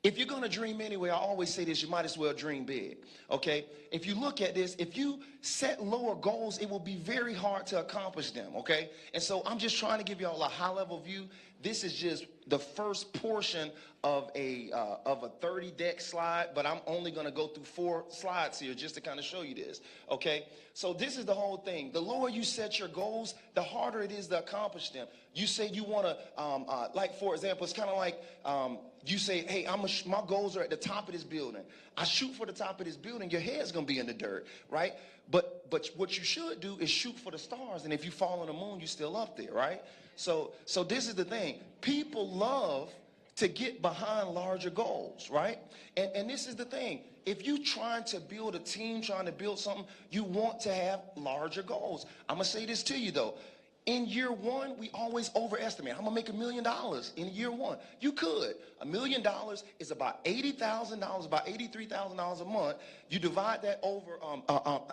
if you're going to dream anyway, I always say this, you might as well dream big, okay? If you look at this, if you set lower goals, it will be very hard to accomplish them, okay? And so I'm just trying to give you all a high-level view. This is just the first portion of a 30-deck slide, but I'm only going to go through 4 slides here just to kind of show you this, okay? So this is the whole thing. The lower you set your goals, the harder it is to accomplish them. You say you want to, like, for example, it's kind of like you say, hey, my goals are at the top of this building. I shoot for the top of this building, your head's going to be in the dirt, right? But what you should do is shoot for the stars, and if you fall on the moon, you're still up there, right? So this is the thing. People love to get behind larger goals, right? And this is the thing. If you're trying to build a team, trying to build something, you want to have larger goals. I'm going to say this to you, though. In year 1, we always overestimate. I'm going to make $1 million in year 1. You could. $1 million is about $80,000, about $83,000 a month. You divide that over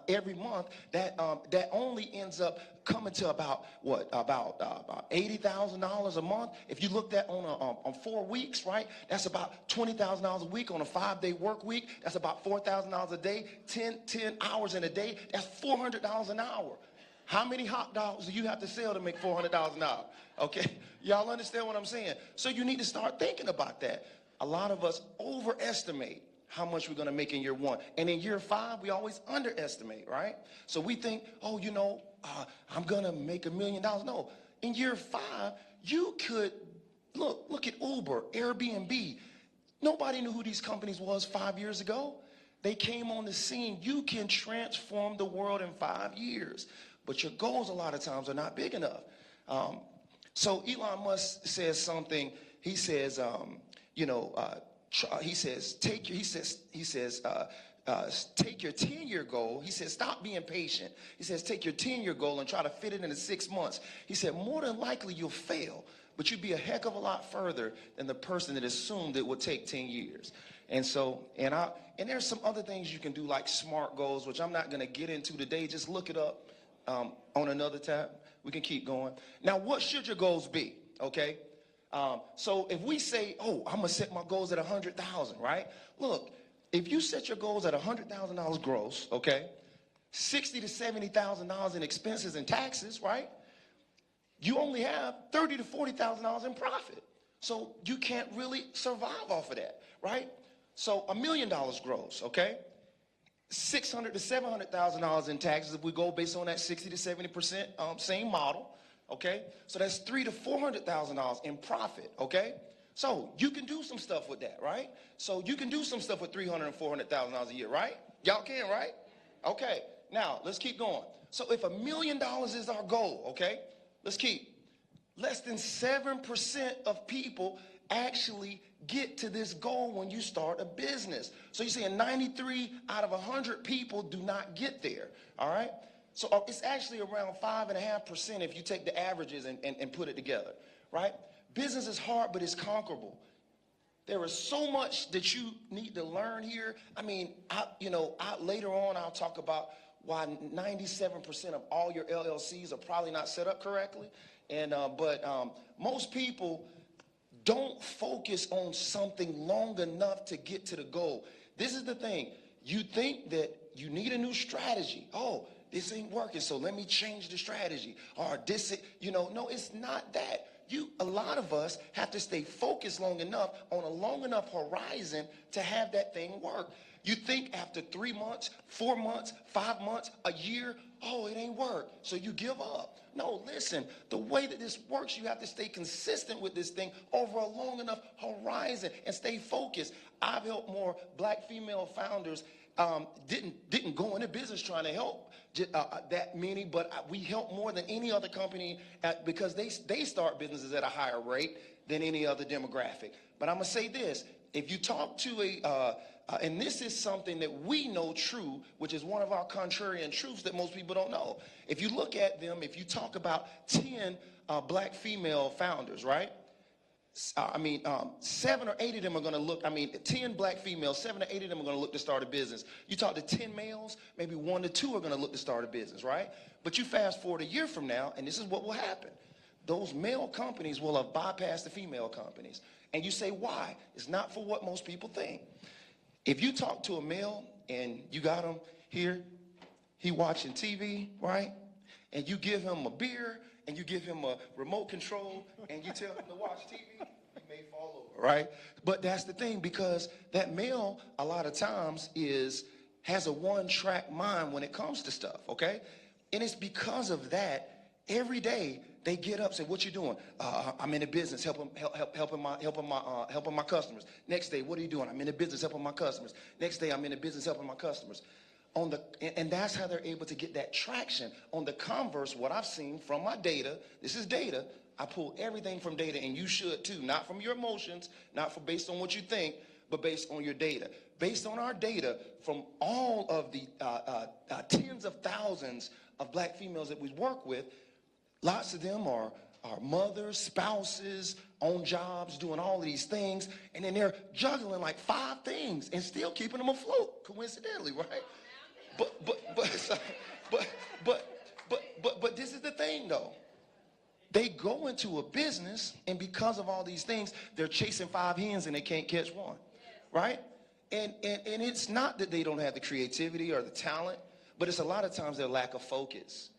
every month, that only ends up coming to about, what, about $80,000 a month. If you look at on 4 weeks, right, that's about $20,000 a week. On a 5-day work week, that's about $4,000 a day. 10 hours in a day, that's $400 an hour. How many hot dogs do you have to sell to make $400 an hour? Okay, y'all understand what I'm saying? So you need to start thinking about that. A lot of us overestimate how much we're going to make in year 1. And in year 5, we always underestimate, right? So we think, oh, you know, I'm going to make $1 million. No, in year 5, you could, look at Uber, Airbnb. Nobody knew who these companies was 5 years ago. They came on the scene. You can transform the world in 5 years. But your goals a lot of times are not big enough. So Elon Musk says something. He says, he says, take your 10-year goal. He says, stop being patient. He says, take your 10-year goal and try to fit it into 6 months. He said, more than likely you'll fail, but you'd be a heck of a lot further than the person that assumed it would take 10 years. And so, and there's some other things you can do, like SMART goals, which I'm not going to get into today. Just look it up. On another tab, we can keep going. Now, what should your goals be? Okay, so if we say, oh, I'm gonna set my goals at 100,000, right? Look, if you set your goals at $100,000 gross, okay, $60,000 to $70,000 in expenses and taxes, right? You only have $30,000 to $40,000 in profit. So you can't really survive off of that, right? So $1 million gross, okay? $600,000 to $700,000 in taxes if we go based on that 60 to 70% same model, okay? So that's $300,000 to $400,000 in profit, okay? So you can do some stuff with that, right? So you can do some stuff with $300,000 and $400,000 a year, right? Y'all can, right? Okay. Now let's keep going. So if $1 million is our goal, okay? Let's keep. Less than 7% of people actually get to this goal when you start a business. So you're saying 93 out of 100 people do not get there, all right? So it's actually around 5.5% if you take the averages and put it together, right? Business is hard, but it's conquerable. There is so much that you need to learn here. I mean, later on I'll talk about why 97% of all your LLCs are probably not set up correctly. But most people don't focus on something long enough to get to the goal. This is the thing. You think that you need a new strategy. Oh, this ain't working, so let me change the strategy. Or this, no, it's not that. A lot of us have to stay focused long enough on a long enough horizon to have that thing work. You think after 3 months, 4 months, 5 months, a year, oh, it ain't work, so you give up. No, listen, the way that this works, you have to stay consistent with this thing over a long enough horizon and stay focused. I've helped more black female founders, didn't go into business trying to help that many, but we help more than any other company because they start businesses at a higher rate than any other demographic. But I'm going to say this. If you talk to and this is something that we know true, which is one of our contrarian truths that most people don't know. If you look at them, if you talk about 10 black female founders, right? 7 or 8 of them are going to look, 10 black females, 7 or 8 of them are going to look to start a business. You talk to 10 males, maybe 1 to 2 are going to look to start a business, right? But you fast forward a year from now, and this is what will happen. Those male companies will have bypassed the female companies. And you say, why? It's not for what most people think. If you talk to a male and you got him here, he watching TV, right? And you give him a beer and you give him a remote control and you tell him to watch TV, he may fall over, right? But that's the thing, because that male a lot of times has a one-track mind when it comes to stuff, okay? And it's because of that, every day they get up and say, what you doing? I'm in a business helping my customers. Next day, what are you doing? I'm in a business helping my customers. Next day, I'm in a business helping my customers. And that's how they're able to get that traction. On the converse, what I've seen from my data, this is data, I pull everything from data, and you should too, not from your emotions, not based on what you think, but based on your data. Based on our data from all of the tens of thousands of black females that we work with, lots of them are mothers, spouses, own jobs, doing all of these things, and then they're juggling like 5 things and still keeping them afloat, coincidentally, right? But this is the thing, though. They go into a business, and because of all these things, they're chasing 5 hens and they can't catch one, right? And it's not that they don't have the creativity or the talent, but it's a lot of times their lack of focus.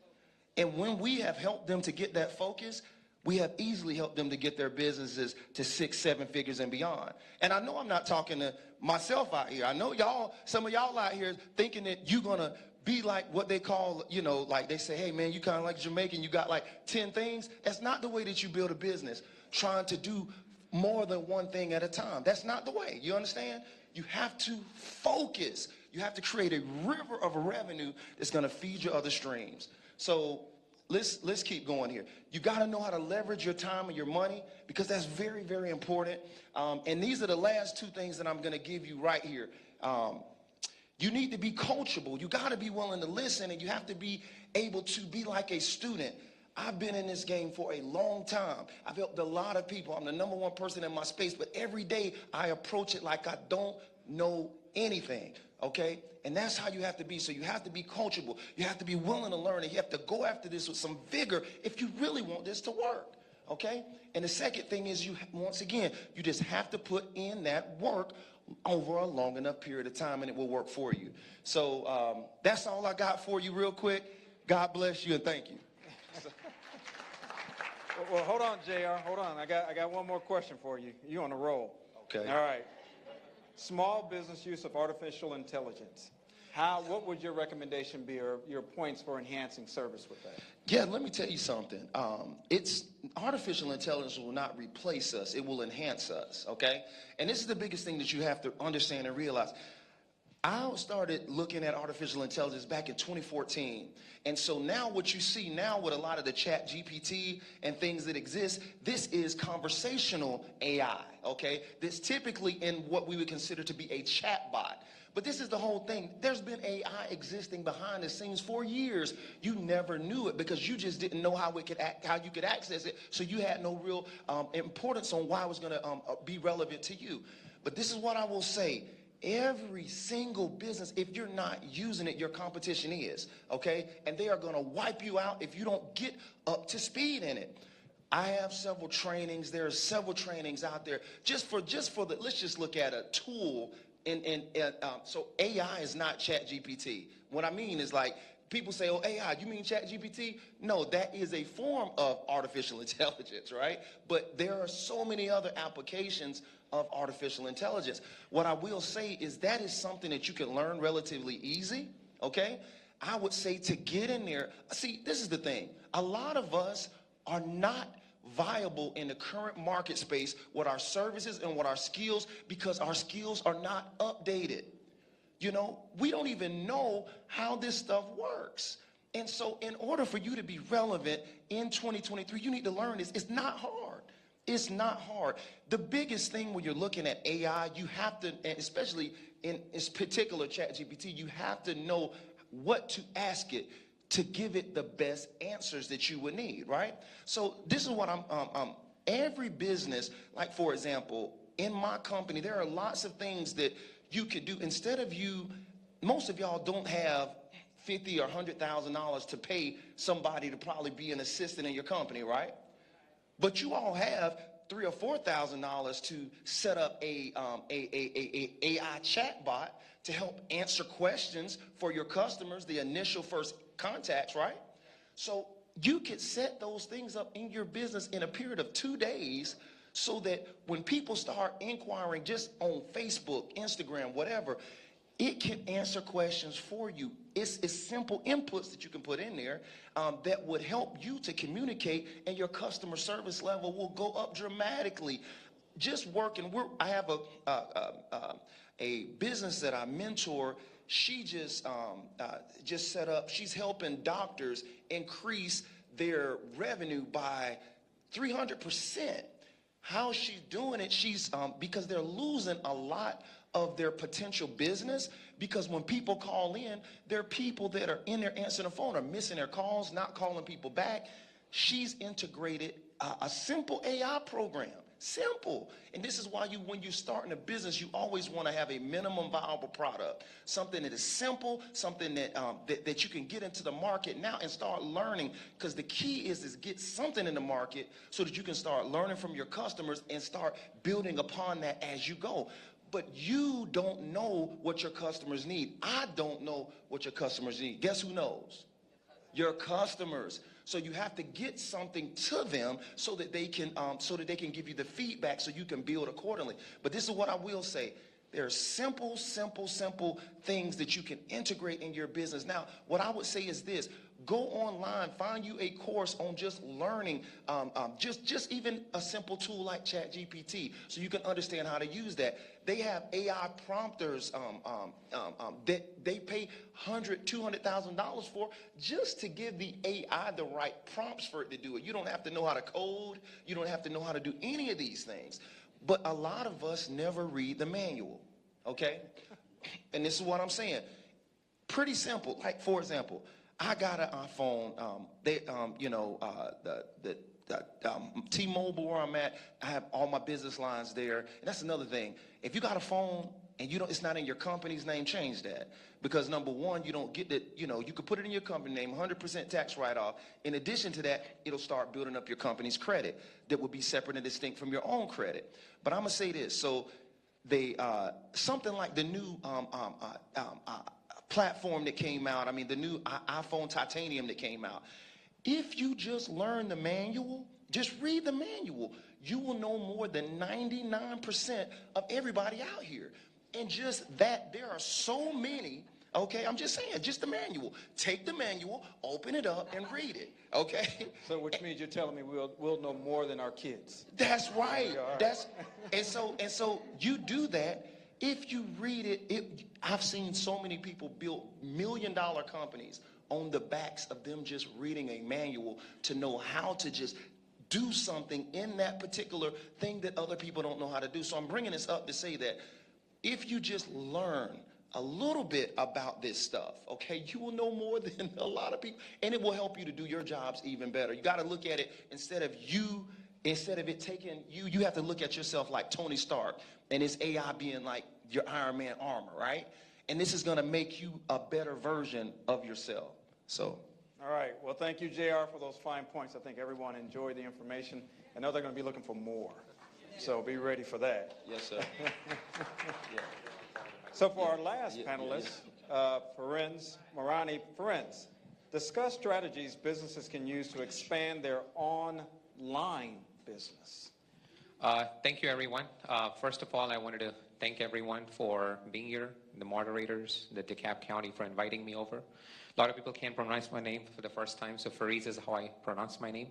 And when we have helped them to get that focus, we have easily helped them to get their businesses to 6, 7 figures and beyond. And I know I'm not talking to myself out here. I know some of y'all out here thinking that you're going to be like what they call, like they say, hey man, you kind of like Jamaican, you got like 10 things. That's not the way that you build a business, trying to do more than one thing at a time. That's not the way. You understand? You have to focus. You have to create a river of revenue that's going to feed your other streams. So let's keep going here. You got to know how to leverage your time and your money, because that's very, very important. And these are the last 2 things that I'm going to give you right here. You need to be coachable. You got to be willing to listen, and you have to be able to be like a student. I've been in this game for a long time. I've helped a lot of people. I'm the #1 person in my space, but every day I approach it like I don't know anything, okay? And that's how you have to be. So you have to be coachable. You have to be willing to learn, and you have to go after this with some vigor if you really want this to work, okay? And the second thing is, once again, you just have to put in that work over a long enough period of time, and it will work for you. So that's all I got for you real quick. God bless you and thank you.
Well, hold on, JR. Hold on. I got one more question for you. You on a roll.
Okay.
All right. Small business use of artificial intelligence. What would your recommendation be, or your points for enhancing service with that?
Yeah, let me tell you something. It's artificial intelligence will not replace us. It will enhance us, okay? And this is the biggest thing that you have to understand and realize. I started looking at artificial intelligence back in 2014. And so now what you see now with a lot of the chat GPT and things that exist, this is conversational AI, okay? This typically in what we would consider to be a chat bot. But this is the whole thing. There's been AI existing behind the scenes for years. You never knew it because you just didn't know how you could access it. So you had no real importance on why it was going to be relevant to you. But this is what I will say. Every single business, if you're not using it, your competition is, okay? And they are going to wipe you out if you don't get up to speed in it. I have several trainings. There are several trainings out there just for the, let's just look at a tool. So AI is not chat GPT. What I mean is, like, people say, oh, AI, you mean chat GPT? No, that is a form of artificial intelligence, right? But there are so many other applications of artificial intelligence. What I will say is that is something that you can learn relatively easy, okay? I would say to get in there, see, this is the thing. A lot of us are not viable in the current market space with our services and with our skills because our skills are not updated. You know, we don't even know how this stuff works. And so in order for you to be relevant in 2023, you need to learn this. It's not hard. It's not hard. The biggest thing when you're looking at AI, you have to, and especially in this particular ChatGPT, you have to know what to ask it to give it the best answers that you would need, right? So this is what every business, like for example, in my company, there are lots of things that you could do. Instead of most of y'all don't have $50,000 or $100,000 to pay somebody to probably be an assistant in your company, right? But you all have $3,000 or $4,000 to set up a AI chatbot to help answer questions for your customers, the initial first contacts, right? So you could set those things up in your business in a period of 2 days so that when people start inquiring just on Facebook, Instagram, whatever, it can answer questions for you. It's simple inputs that you can put in there that would help you to communicate, and your customer service level will go up dramatically. Just working, I have a business that I mentor. She just set up, she's helping doctors increase their revenue by 300%. How she's doing it, she's because they're losing a lot of their potential business, because when people call in, there are people that are in there answering the phone, are missing their calls, not calling people back. She's integrated a simple AI program. Simple. And this is why when you're starting a business, you always want to have a minimum viable product. Something that is simple, something that you can get into the market now and start learning. Because the key is get something in the market so that you can start learning from your customers and start building upon that as you go. But you don't know what your customers need. I don't know what your customers need. Guess who knows? Your customers. So you have to get something to them so that they can give you the feedback so you can build accordingly. But this is what I will say. There are simple things that you can integrate in your business. Now, what I would say is this. Go online, find you a course on just learning, just even a simple tool like ChatGPT so you can understand how to use that. They have AI prompters that they pay $100,000, $200,000 for just to give the AI the right prompts for it to do it. You don't have to know how to code. You don't have to know how to do any of these things. But a lot of us never read the manual, okay? And this is what I'm saying. Pretty simple. Like, for example, I got an iPhone. T-Mobile where I'm at, I have all my business lines there. And that's another thing. If you got a phone and it's not in your company's name, change that. Because number one, you don't get that, you could put it in your company name, 100% tax write-off. In addition to that, it'll start building up your company's credit that will be separate and distinct from your own credit. But I'm going to say this. So something like the new platform that came out, I mean, the new iPhone Titanium that came out. If you just learn the manual, just read the manual, you will know more than 99% of everybody out here. And just that, there are so many, okay? I'm just saying, just the manual. Take the manual, open it up, and read it, okay?
So which means you're telling me we'll know more than our kids.
That's right. And so you do that. If you read it, I've seen so many people build $1 million companies on the backs of them just reading a manual to know how to just do something in that particular thing that other people don't know how to do. So I'm bringing this up to say that if you just learn a little bit about this stuff, okay, you will know more than a lot of people, and it will help you to do your jobs even better. You got to look at it instead of it taking you, you have to look at yourself like Tony Stark, and it's AI being like your Iron Man armor, right? And this is going to make you a better version of yourself. So.
All right. Well, thank you, JR, for those fine points. I think everyone enjoyed the information. I know they're going to be looking for more. So be ready for that.
Yes, sir.
Yeah. So for our last panelist, Marani Ferenz, discuss strategies businesses can use to expand their online business.
Thank you, everyone. First of all, I wanted to thank everyone for being here, the moderators, the DeKalb County for inviting me over. A lot of people can't pronounce my name for the first time, so Fariz is how I pronounce my name.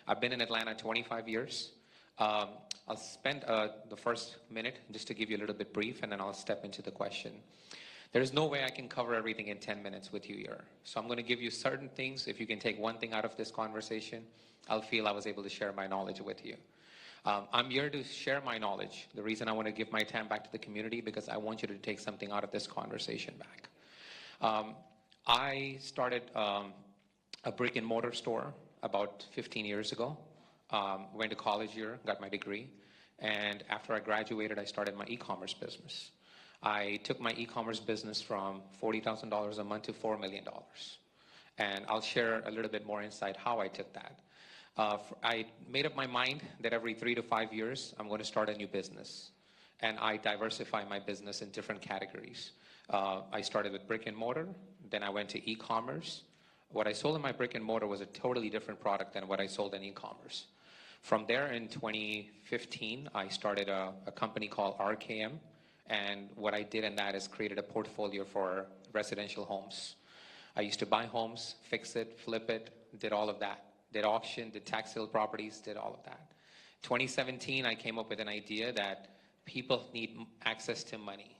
I've been in Atlanta 25 years. I'll spend the first minute just to give you a little bit brief, and then I'll step into the question. There's no way I can cover everything in 10 minutes with you here. So I'm going to give you certain things. If you can take one thing out of this conversation, I'll feel I was able to share my knowledge with you. I'm here to share my knowledge. The reason I want to give my time back to the community, because I want you to take something out of this conversation back. I started a brick and mortar store about 15 years ago. Went to college here, got my degree. And after I graduated, I started my e-commerce business. I took my e-commerce business from $40,000 a month to $4 million. And I'll share a little bit more insight how I took that. I made up my mind that every 3 to 5 years, I'm going to start a new business. And I diversify my business in different categories. I started with brick and mortar, then I went to e-commerce. What I sold in my brick and mortar was a totally different product than what I sold in e-commerce. From there in 2015, I started a company called RKM. And what I did in that is created a portfolio for residential homes. I used to buy homes, fix it, flip it, did all of that. Did auction, did tax sale properties, did all of that. 2017, I came up with an idea that people need access to money.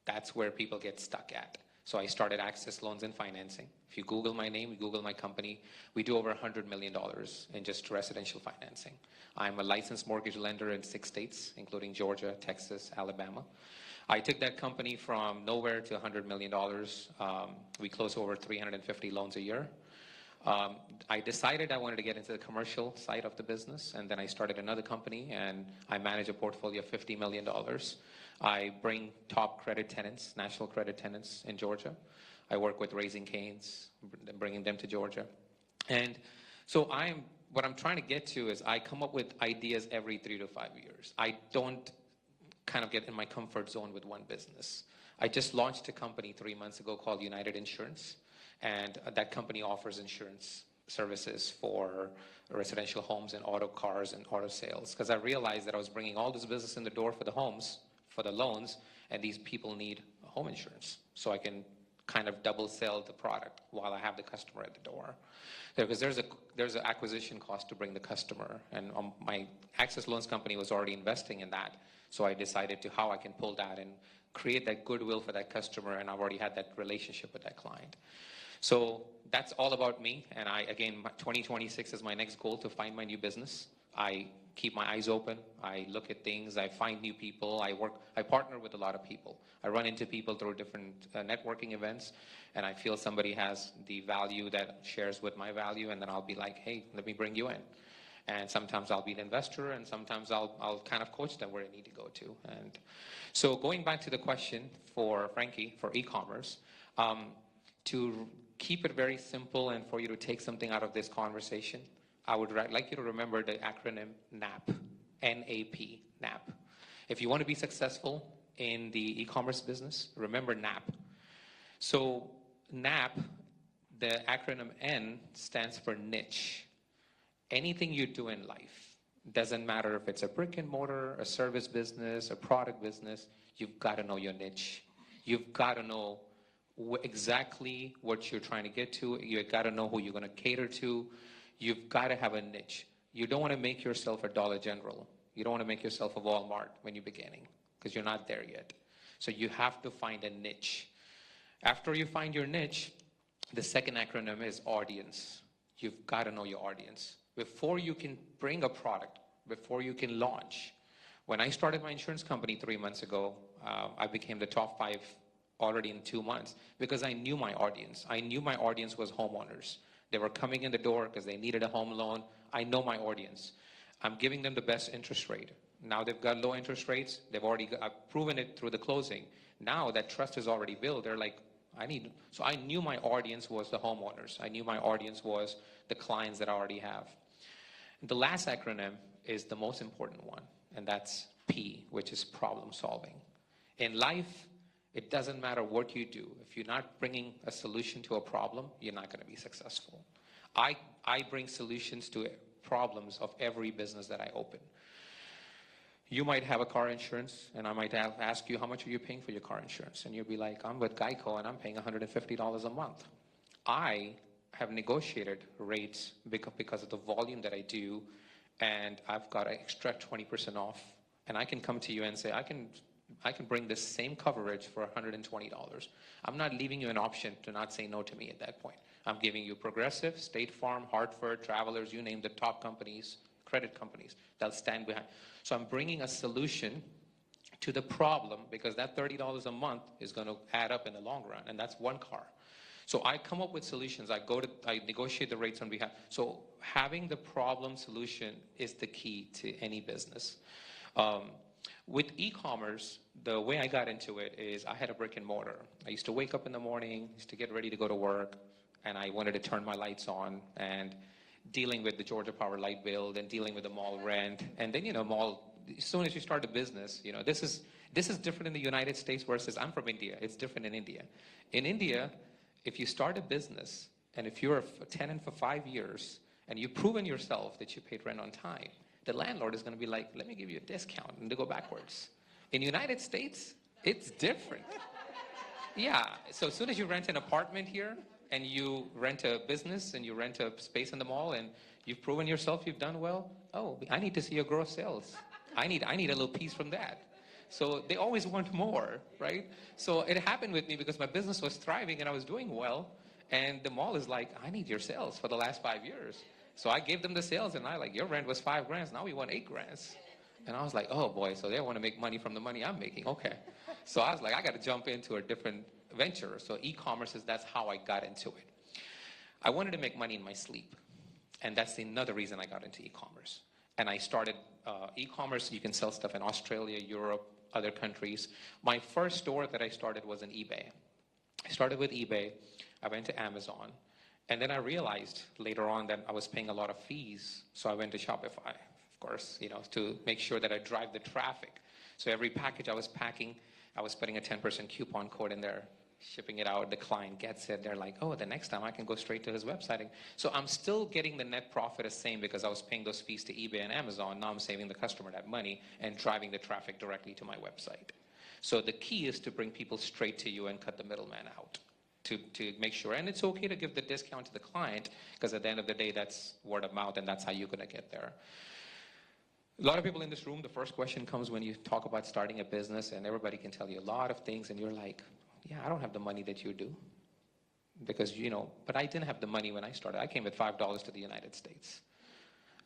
That's where people get stuck at. So I started Access Loans and Financing. If you Google my name, you Google my company, we do over $100 million in just residential financing. I'm a licensed mortgage lender in 6 states, including Georgia, Texas, Alabama. I took that company from nowhere to $100 million. We close over 350 loans a year. I decided I wanted to get into the commercial side of the business, and then I started another company, and I manage a portfolio of $50 million. I bring top credit tenants, national credit tenants in Georgia. I work with Raising Cane's, bringing them to Georgia. And so what I'm trying to get to is I come up with ideas every 3 to 5 years. I don't kind of get in my comfort zone with one business. I just launched a company 3 months ago called United Insurance, and that company offers insurance services for residential homes and auto cars and auto sales, because I realized that I was bringing all this business in the door for the homes, for the loans, and these people need home insurance. So I can kind of double sell the product while I have the customer at the door. Because there's an acquisition cost to bring the customer, and my Access Loans company was already investing in that. So I decided to how I can pull that and create that goodwill for that customer, and I've already had that relationship with that client. So that's all about me, and again, 2026 is my next goal, to find my new business. I keep my eyes open. I look at things. I find new people. I partner with a lot of people. I run into people through different networking events, and I feel somebody has the value that shares with my value, and then I'll be like, hey, let me bring you in. And sometimes I'll be an investor, and sometimes I'll kind of coach them where I need to go to. And so going back to the question for Frankie, for e-commerce, to keep it very simple and for you to take something out of this conversation, I would like you to remember the acronym NAP, N-A-P, NAP. If you want to be successful in the e-commerce business? Remember NAP. So NAP, the acronym N, stands for niche. Anything you do in life, doesn't matter if it's a brick and mortar, a service business, a product business, you've got to know your niche. You've got to know exactly what you're trying to get to. You've got to know who you're going to cater to. You've got to have a niche. You don't want to make yourself a Dollar General. You don't want to make yourself a Walmart when you're beginning, because you're not there yet. So you have to find a niche. After you find your niche, the second acronym is audience. You've got to know your audience. Before you can bring a product, before you can launch. When I started my insurance company 3 months ago, I became the top 5 already in 2 months because I knew my audience. I knew my audience was homeowners. They were coming in the door because they needed a home loan. I know my audience. I'm giving them the best interest rate. Now they've got low interest rates. I've proven it through the closing. Now that trust is already built. They're like, so I knew my audience was the homeowners. I knew my audience was the clients that I already have. The last acronym is the most important one, and that's P, which is problem solving. In life, it doesn't matter what you do. If you're not bringing a solution to a problem, you're not going to be successful. I bring solutions to problems of every business that I open. You might have a car insurance, and I might ask you, how much are you paying for your car insurance? And you'll be like, I'm with Geico, and I'm paying $150 a month. I have negotiated rates because of the volume that I do, and I've got an extra 20% off. And I can come to you and say, I can bring this same coverage for $120. I'm not leaving you an option to not say no to me at that point. I'm giving you Progressive, State Farm, Hartford, Travelers, you name the top companies, credit companies, they'll stand behind. So I'm bringing a solution to the problem because that $30 a month is going to add up in the long run, and that's one car. So I come up with solutions. I negotiate the rates on behalf. So having the problem solution is the key to any business. With e-commerce, the way I got into it is I had a brick and mortar. I used to wake up in the morning, used to get ready to go to work, and I wanted to turn my lights on, and dealing with the Georgia Power light bill, and dealing with the mall rent, and then, as soon as you start a business, this is different in the United States versus I'm from India. It's different in India. In India, if you start a business, and if you're a tenant for 5 years, and you've proven yourself that you paid rent on time, the landlord is going to be like, let me give you a discount, and they go backwards. In the United States, it's different. Yeah, so as soon as you rent an apartment here, and you rent a business, and you rent a space in the mall, and you've proven yourself, you've done well, oh, I need to see your gross sales. I need a little piece from that. So they always want more, right? So it happened with me because my business was thriving and I was doing well, and the mall is like, I need your sales for the last 5 years. So I gave them the sales, and your rent was $5,000, now we want $8,000. And I was like, oh boy, so they want to make money from the money I'm making, okay. So I was like, I got to jump into a different venture. So e-commerce that's how I got into it. I wanted to make money in my sleep, and that's another reason I got into e-commerce. And I started e-commerce. You can sell stuff in Australia, Europe, other countries. My first store that I started was in eBay. I started with eBay. I went to Amazon. And then I realized later on that I was paying a lot of fees. So I went to Shopify, of course, to make sure that I drive the traffic. So every package I was packing, I was putting a 10% coupon code in there, shipping it out. The client gets it. They're like, oh, the next time I can go straight to his website. So I'm still getting the net profit the same because I was paying those fees to eBay and Amazon. Now I'm saving the customer that money and driving the traffic directly to my website. So the key is to bring people straight to you and cut the middleman out to make sure. And it's okay to give the discount to the client because at the end of the day, that's word of mouth, and that's how you're going to get there. A lot of people in this room, the first question comes when you talk about starting a business, and everybody can tell you a lot of things, and you're like, yeah, I don't have the money that you do. Because, but I didn't have the money when I started. I came with $5 to the United States.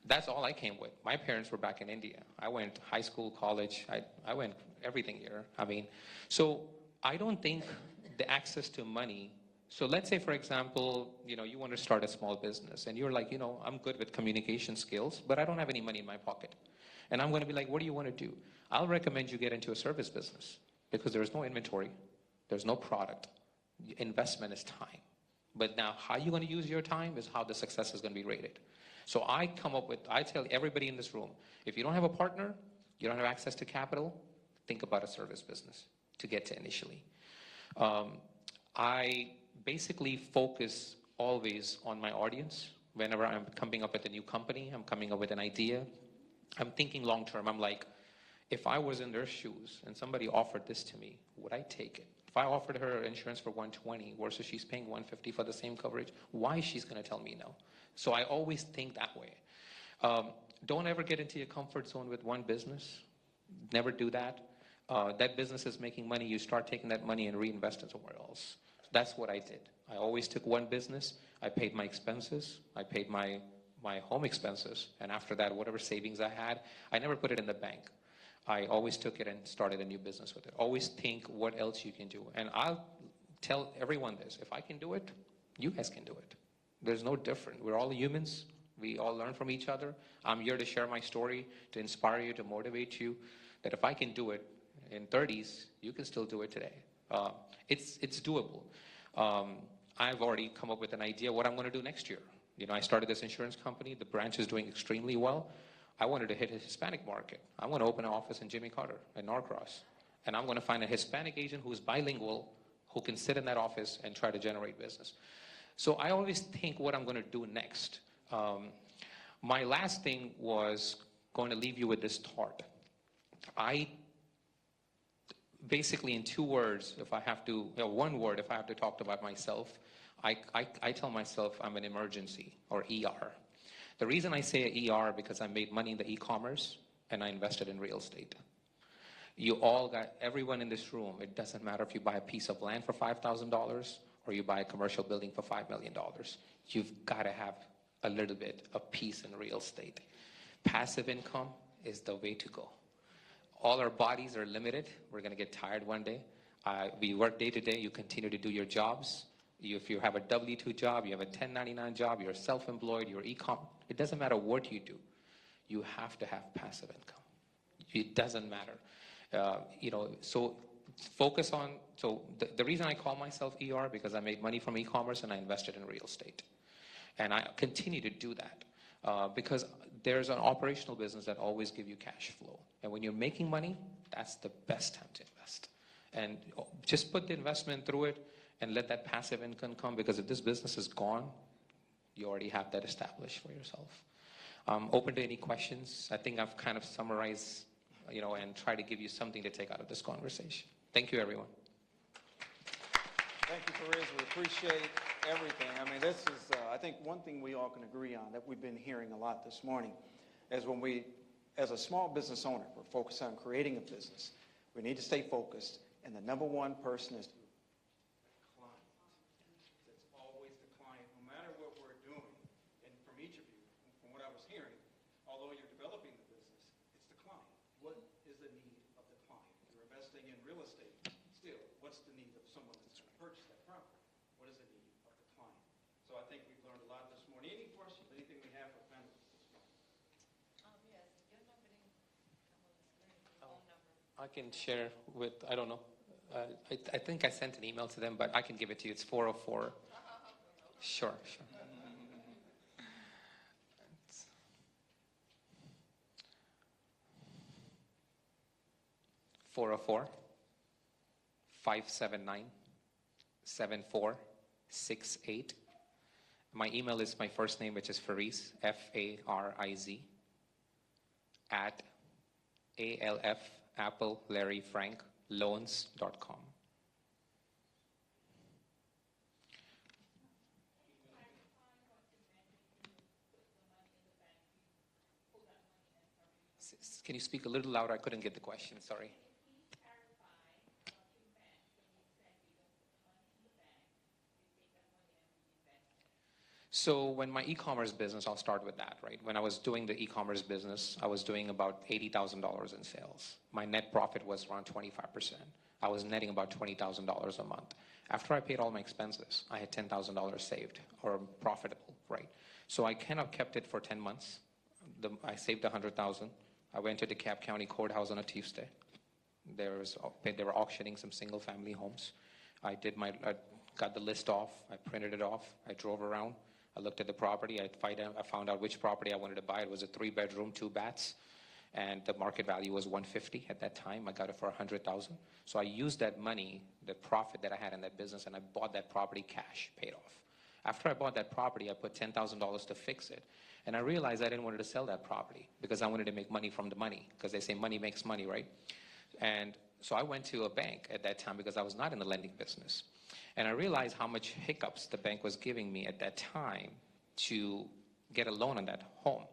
That's all I came with. My parents were back in India. I went high school, college. I went everything here. So I don't think the access to money. So let's say, for example, you want to start a small business, and you're like, I'm good with communication skills, but I don't have any money in my pocket. And I'm going to be like, what do you want to do? I'll recommend you get into a service business because there's no inventory. There's no product. Investment is time. But now how you're going to use your time is how the success is going to be rated. So I tell everybody in this room, if you don't have a partner, you don't have access to capital, think about a service business to get to initially. I basically focus always on my audience. Whenever I'm coming up with a new company, I'm coming up with an idea, I'm thinking long term. I'm like, if I was in their shoes and somebody offered this to me, would I take it? If I offered her insurance for $120 versus she's paying $150 for the same coverage, why she's going to tell me no? So I always think that way. Don't ever get into your comfort zone with one business. Never do that. That business is making money. You start taking that money and reinvest it somewhere else. That's what I did. I always took one business. I paid my expenses. I paid my home expenses. And after that, whatever savings I had, I never put it in the bank. I always took it and started a new business with it. Always think what else you can do. And I'll tell everyone this. If I can do it, you guys can do it. There's no different. We're all humans. We all learn from each other. I'm here to share my story, to inspire you, to motivate you, that if I can do it in 30s, you can still do it today. It's doable. I've already come up with an idea what I'm going to do next year. You know, I started this insurance company. The branch is doing extremely well. I wanted to hit a Hispanic market. I want to open an office in Jimmy Carter in Norcross. And I'm going to find a Hispanic agent who's bilingual, who can sit in that office and try to generate business. So I always think what I'm going to do next. My last thing was going to leave you with this thought. Basically, in 2 words, if I have to, 1 word, if I have to talk about myself, I tell myself I'm an emergency, or ER. The reason I say ER because I made money in the e-commerce and I invested in real estate. You all got, everyone in this room, it doesn't matter if you buy a piece of land for $5,000 or you buy a commercial building for $5 million. You've got to have a little bit of piece in real estate. Passive income is the way to go. All our bodies are limited. We're going to get tired one day. We work day to day. You continue to do your jobs. If you have a W-2 job, you have a 1099 job, you're self-employed, you're e-com, it doesn't matter what you do. You have to have passive income. It doesn't matter. So focus on, the reason I call myself ER because I made money from e-commerce and I invested in real estate. And I continue to do that because there's an operational business that always gives you cash flow. And when you're making money, that's the best time to invest. And just put the investment through it and let that passive income come, because if this business is gone, you already have that established for yourself. Open to any questions. I think I've kind of summarized, and try to give you something to take out of this conversation. Thank you, everyone.
Thank you, Fariz. We appreciate everything. I mean, this is, I think one thing we all can agree on that we've been hearing a lot this morning is when we, as a small business owner, we're focused on creating a business. We need to stay focused, and the number one person is
I can share with, I don't know, I think I sent an email to them, but I can give it to you. It's 404. Sure. 404-579-7468. My email is my first name, which is Fariz, Fariz, at ALF, Apple, Larry, Frank, loans.com. Can you speak a little louder? I couldn't get the question, sorry. So when my e-commerce business, I'll start with that, right? When I was doing the e-commerce business, I was doing about $80,000 in sales. My net profit was around 25%. I was netting about $20,000 a month. After I paid all my expenses, I had $10,000 saved or profitable, right? So I kind of kept it for 10 months. I saved $100,000. I went to DeKalb County Courthouse on a Tuesday. They were auctioning some single-family homes. I got the list off. I printed it off. I drove around. I looked at the property. I found out which property I wanted to buy. It was a 3-bedroom, 2 baths. and the market value was 150 at that time. I got it for 100,000. So I used that money, the profit that I had in that business, and I bought that property cash, paid off. After I bought that property, I put $10,000 to fix it. And I realized I didn't want to sell that property because I wanted to make money from the money, because they say money makes money, right? And so I went to a bank at that time because I was not in the lending business. And I realized how much hiccups the bank was giving me at that time to get a loan on that home.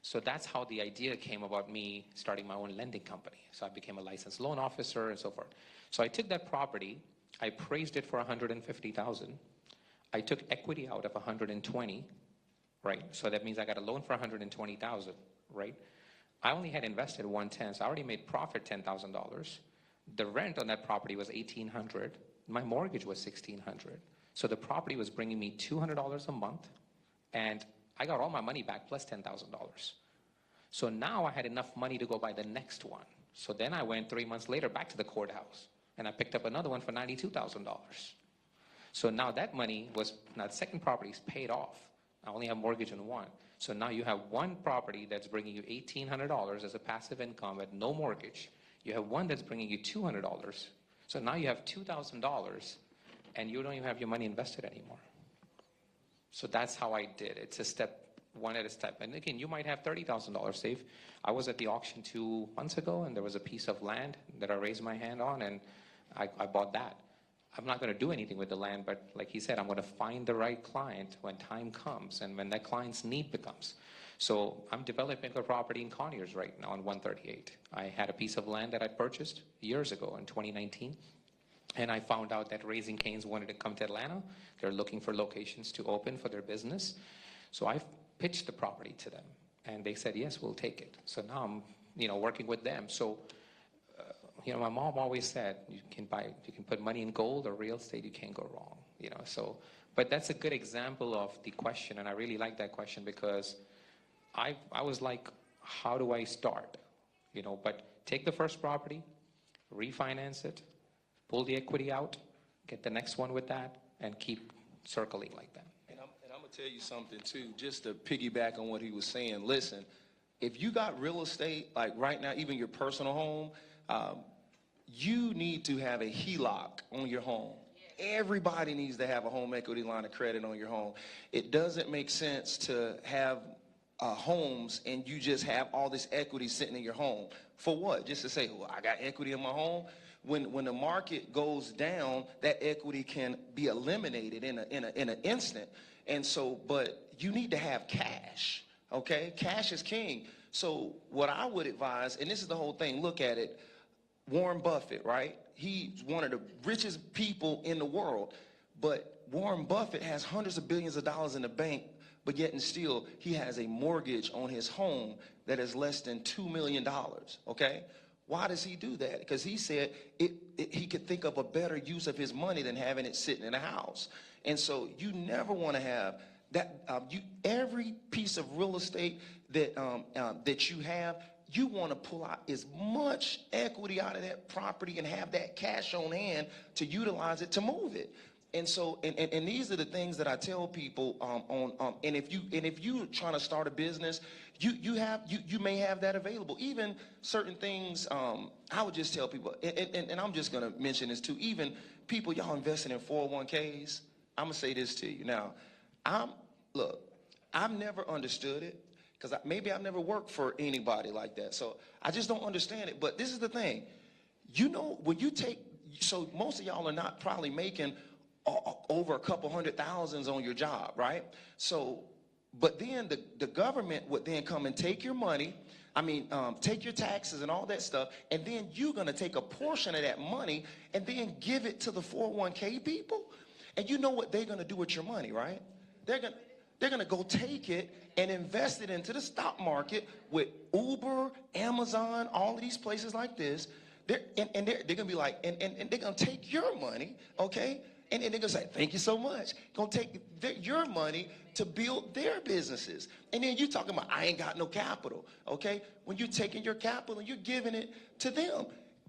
So that's how the idea came about me starting my own lending company. So I became a licensed loan officer and so forth. So I took that property, I appraised it for $150,000. I took equity out of 120, right? So that means I got a loan for 120,000, right? I only had invested 110, so I already made profit $10,000. The rent on that property was $1,800. My mortgage was $1,600. So the property was bringing me $200 a month, and I got all my money back plus $10,000. So now I had enough money to go buy the next one. So then I went 3 months later back to the courthouse, and I picked up another one for $92,000. So now that money was, now the second property is paid off. I only have mortgage on one. So now you have one property that's bringing you $1,800 as a passive income at no mortgage. You have one that's bringing you $200. So now you have $2,000 and you don't even have your money invested anymore. So that's how I did. It's a step, one at a step. And again, you might have $30,000 saved. I was at the auction 2 months ago and there was a piece of land that I raised my hand on and I bought that. I'm not going to do anything with the land, but like he said, I'm going to find the right client when time comes and when that client's need becomes. So I'm developing a property in Conyers right now on 138. I had a piece of land that I purchased years ago in 2019, and I found out that Raising Cane's wanted to come to Atlanta. They're looking for locations to open for their business. So I pitched the property to them, and they said, yes, we'll take it. So now I'm, working with them. So my mom always said, you can put money in gold or real estate, you can't go wrong, but that's a good example of the question. And I really like that question because I was like, how do I start? But take the first property, refinance it, pull the equity out, get the next one with that, and keep circling like that.
And I'm going to tell you something too, just to piggyback on what he was saying. Listen, if you got real estate, like right now, even your personal home, you need to have a HELOC on your home. Everybody needs to have a home equity line of credit on your home. It doesn't make sense to have homes and you just have all this equity sitting in your home. For what? Just to say, well, I got equity in my home? When the market goes down, that equity can be eliminated in an instant. And so, but you need to have cash, okay? Cash is king. So what I would advise, and this is the whole thing, look at it, Warren Buffett, right? He's one of the richest people in the world, but Warren Buffett has hundreds of billions of dollars in the bank, but yet and still he has a mortgage on his home that is less than $2 million, okay? Why does he do that? Because he said he could think of a better use of his money than having it sitting in a house. And so you never want to have that, every piece of real estate that you have, you want to pull out as much equity out of that property and have that cash on hand to utilize it to move it. And so, and these are the things that I tell people and if you're trying to start a business, you may have that available. Even certain things, I would just tell people, and I'm just going to mention this too, even people, y'all investing in 401ks, I'm going to say this to you. Now, I've never understood it. Because maybe I've never worked for anybody like that. So I just don't understand it. But this is the thing. When you take, so most of y'all are not probably making over a couple $100,000s on your job, right? So, but then the government would then come and take your money, take your taxes and all that stuff, and then you're going to take a portion of that money and then give it to the 401k people. And you know what they're going to do with your money, right? They're going to go take it and invest it into the stock market with Uber, Amazon, all of these places like this. They're going to be like, and they're going to take your money, okay? And they're going to say, thank you so much. Going to take your money to build their businesses. And then you're talking about, I ain't got no capital, okay? When you're taking your capital and you're giving it to them,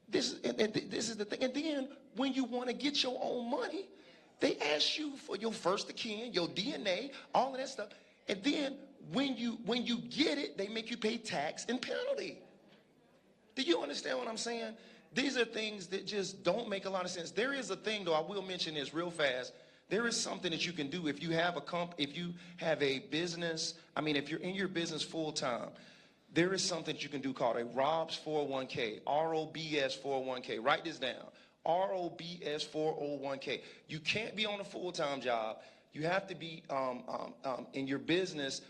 this is the thing. And then when you want to get your own money, they ask you for your first of kin, your DNA, all of that stuff. And then when you get it, they make you pay tax and penalty. Do you understand what I'm saying? These are things that just don't make a lot of sense. There is a thing, though, I will mention this real fast. There is something that you can do if you have a business, if you're in your business full time, there is something that you can do called a ROBS 401k, ROBS 401k. Write this down, ROBS 401k. You can't be on a full-time job. You have to be in your business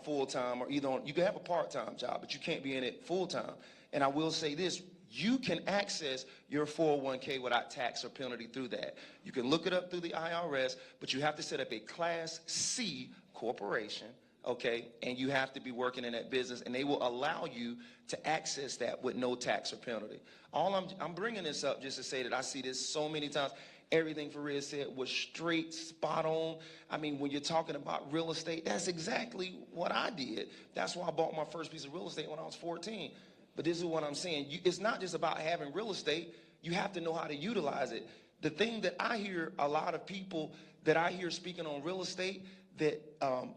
full-time, or you can have a part-time job, but you can't be in it full-time. And I will say this, you can access your 401k without tax or penalty through that. You can look it up through the IRS, but you have to set up a Class C corporation, okay? And you have to be working in that business, and they will allow you to access that with no tax or penalty. I'm bringing this up just to say that I see this so many times. Everything Farid said was straight, spot on. When you're talking about real estate, that's exactly what I did. That's why I bought my first piece of real estate when I was 14. But this is what I'm saying. It's not just about having real estate. You have to know how to utilize it. The thing that I hear a lot of people that I hear speaking on real estate that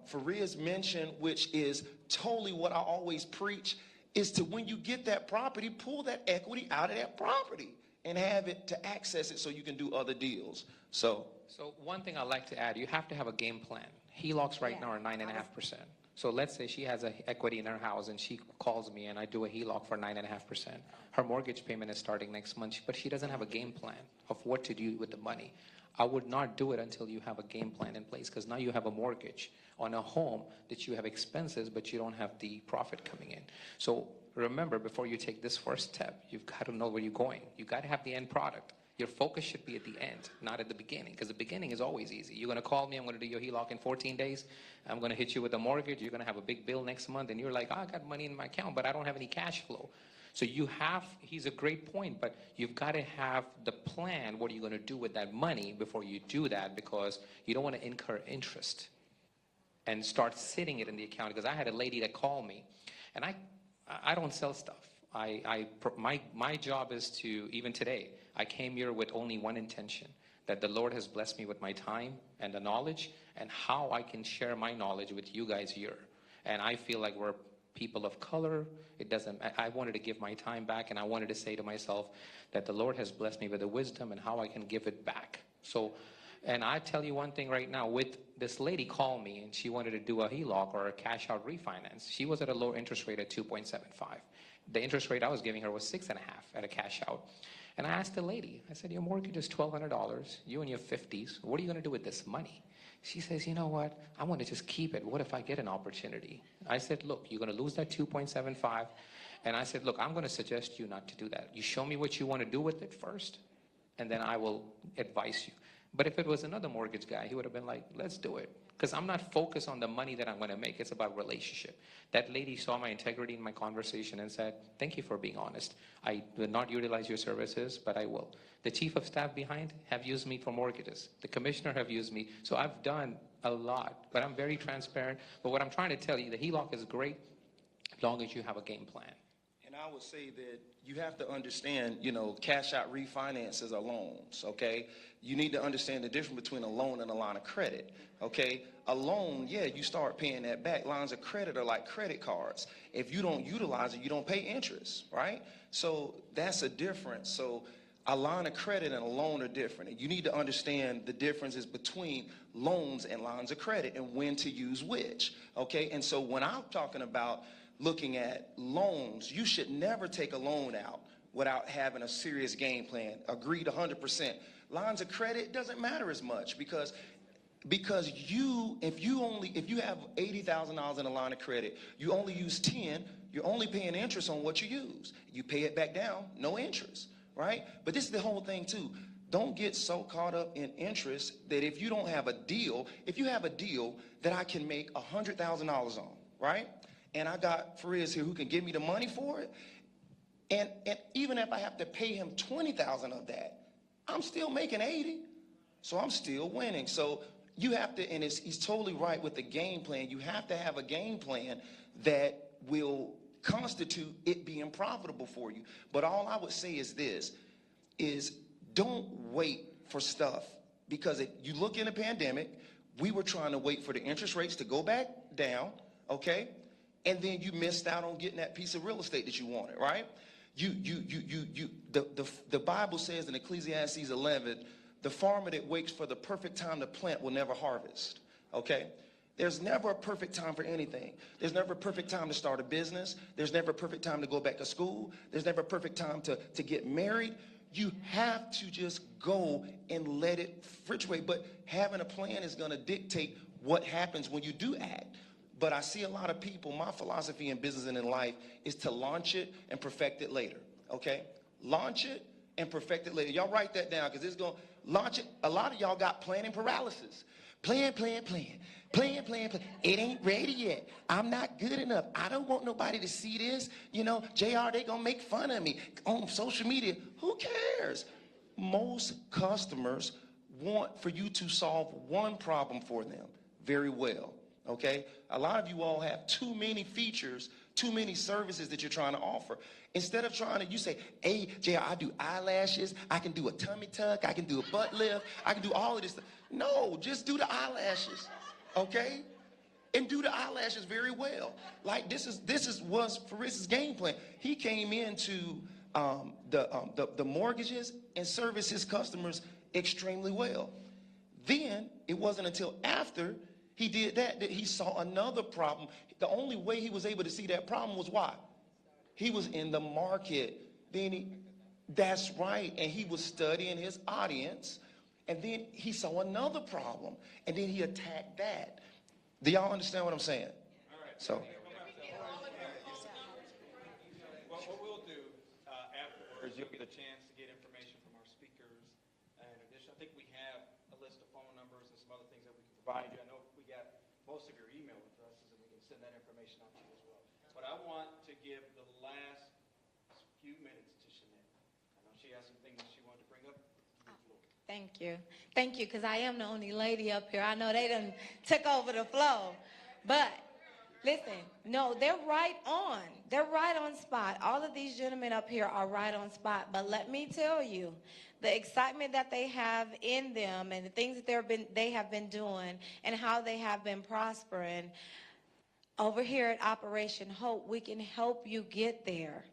Farid's mentioned, which is totally what I always preach, is to, when you get that property, pull that equity out of that property and have it to access it so you can do other deals. So
one thing I'd like to add, you have to have a game plan. HELOCs right now are 9.5%. So let's say she has equity in her house and she calls me and I do a HELOC for 9.5%. Her mortgage payment is starting next month, but she doesn't have a game plan of what to do with the money. I would not do it until you have a game plan in place, because now you have a mortgage on a home that you have expenses, but you don't have the profit coming in. So remember, before you take this first step, you've got to know where you're going. You've got to have the end product. Your focus should be at the end, not at the beginning, because the beginning is always easy. You're going to call me, I'm going to do your HELOC in 14 days. I'm going to hit you with a mortgage. You're going to have a big bill next month, and you're like, I got money in my account, but I don't have any cash flow. So he's a great point, but you've got to have the plan. What are you going to do with that money before you do that? Because you don't want to incur interest and start sitting it in the account. Because I had a lady that called me, and I don't sell stuff. My job is to, even today, I came here with only one intention, that the Lord has blessed me with my time and the knowledge, and how I can share my knowledge with you guys here. And I feel like we're people of color. I wanted to give my time back, and I wanted to say to myself that the Lord has blessed me with the wisdom and how I can give it back. So, and I tell you one thing right now, with this lady called me and she wanted to do a HELOC or a cash out refinance. She was at a low interest rate at 2.75. The interest rate I was giving her was 6.5 at a cash out. And I asked the lady, I said, your mortgage is $1,200, you in your 50s, what are you going to do with this money? She says, you know what, I want to just keep it. What if I get an opportunity? I said, look, you're going to lose that 2.75. And I said, look, I'm going to suggest you not to do that. You show me what you want to do with it first, and then I will advise you. But if it was another mortgage guy, he would have been like, let's do it. Because I'm not focused on the money that I'm going to make. It's about relationship. That lady saw my integrity in my conversation and said, thank you for being honest. I will not utilize your services, but I will. The chief of staff behind have used me for mortgages. The commissioner have used me. So I've done a lot, but I'm very transparent. But what I'm trying to tell you, the HELOC is great as long as you have a game plan.
And I would say that you have to understand, cash out refinances are loans, okay? You need to understand the difference between a loan and a line of credit, okay? A loan, yeah, you start paying that back. Lines of credit are like credit cards. If you don't utilize it, you don't pay interest, right? So that's a difference. So a line of credit and a loan are different. And you need to understand the differences between loans and lines of credit and when to use which, okay? And so when I'm talking about looking at loans, you should never take a loan out without having a serious game plan. Agreed 100%. Lines of credit doesn't matter as much because if you have $80,000 in a line of credit, you only use 10, you're only paying interest on what you use. You pay it back down, no interest, right? But this is the whole thing too. Don't get so caught up in interest that if you don't have a deal, if you have a deal that I can make $100,000 on, right? And I got Fariz here who can give me the money for it. And even if I have to pay him $20,000 of that, I'm still making 80. So I'm still winning. So you have to, and he's totally right with the game plan. You have to have a game plan that will constitute it being profitable for you. But all I would say is this, is don't wait for stuff. Because if you look in the pandemic, we were trying to wait for the interest rates to go back down, okay? and then you missed out on getting that piece of real estate that you wanted, right? The Bible says in Ecclesiastes 11, the farmer that waits for the perfect time to plant will never harvest, okay? There's never a perfect time for anything. There's never a perfect time to start a business. There's never a perfect time to go back to school. There's never a perfect time to get married. You have to just go and let it frustrate. But having a plan is going to dictate what happens when you do act. But I see a lot of people, my philosophy in business and in life is to launch it and perfect it later, okay? Launch it and perfect it later. Y'all write that down because it's going to launch it. A lot of y'all got planning paralysis. Plan. It ain't ready yet. I'm not good enough. I don't want nobody to see this. You know, JR, they gonna make fun of me on social media. Who cares? Most customers want for you to solve one problem for them very well, okay? A lot of you all have too many features, too many services that you're trying to offer. Instead of trying to, you say, hey, JR, I do eyelashes, I can do a tummy tuck, I can do a butt lift, I can do all of this stuff. No, just do the eyelashes, okay? And do the eyelashes very well. Like this was Faris's game plan. He came into the mortgages and serviced his customers extremely well. Then it wasn't until after he did that he saw another problem. The only way he was able to see that problem was why? He was in the market. That's right, and he was studying his audience. And then he saw another problem, and then he attacked that. Do y'all understand what I'm saying?
All right.
So.
Well, what we'll do afterwards, you'll get a chance to get information from our speakers. In addition, I think we have a list of phone numbers and some other things that we can provide you. I know we got most of your email addresses, and we can send that information out to you as well. But I want to give the last few minutes to Shanette. I know she has some things that she wanted to bring up.
Thank you. Thank you, because I am the only lady up here. I know they done took over the flow. But listen, no, they're right on. They're right on spot. All of these gentlemen up here are right on spot. But let me tell you, the excitement that they have in them and the things that they have been doing and how they have been prospering, over here at Operation Hope, we can help you get there.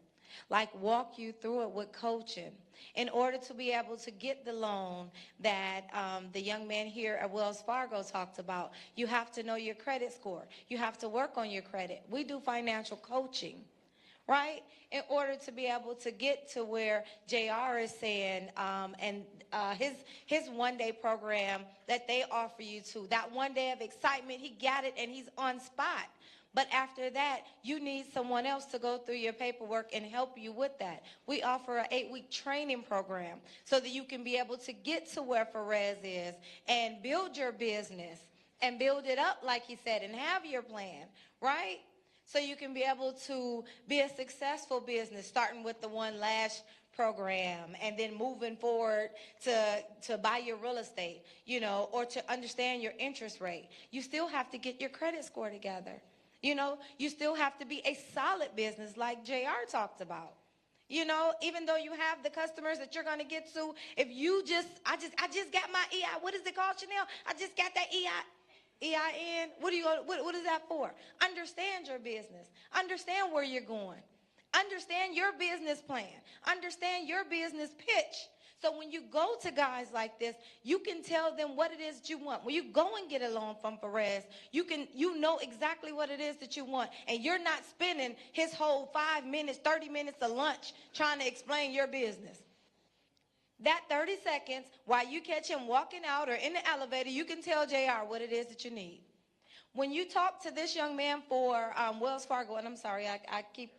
Like walk you through it with coaching in order to be able to get the loan that the young man here at Wells Fargo talked about. You have to know your credit score. You have to work on your credit. We do financial coaching, right? In order to be able to get to where JR is saying and his one-day program that they offer you to, that one day of excitement, he got it and he's on spot. But after that, you need someone else to go through your paperwork and help you with that. We offer an 8-week training program so that you can be able to get to where Perez is and build your business and build it up, like he said, and have your plan, right? So you can be able to be a successful business, starting with the One Lash program and then moving forward to buy your real estate, you know, or to understand your interest rate. You still have to get your credit score together. You know, you still have to be a solid business like JR talked about. You know, even though you have the customers that you're going to get to, if you I just got my EI, what is it called, Chanel? I just got that EIN. What is that for? Understand your business. Understand where you're going. Understand your business plan. Understand your business pitch. So when you go to guys like this, you can tell them what it is that you want. When you go and get a loan from Perez, you know exactly what it is that you want. And you're not spending his whole 5 minutes, 30 minutes of lunch trying to explain your business. That 30 seconds, while you catch him walking out or in the elevator, you can tell JR what it is that you need. When you talk to this young man for Wells Fargo, and I'm sorry, I keep...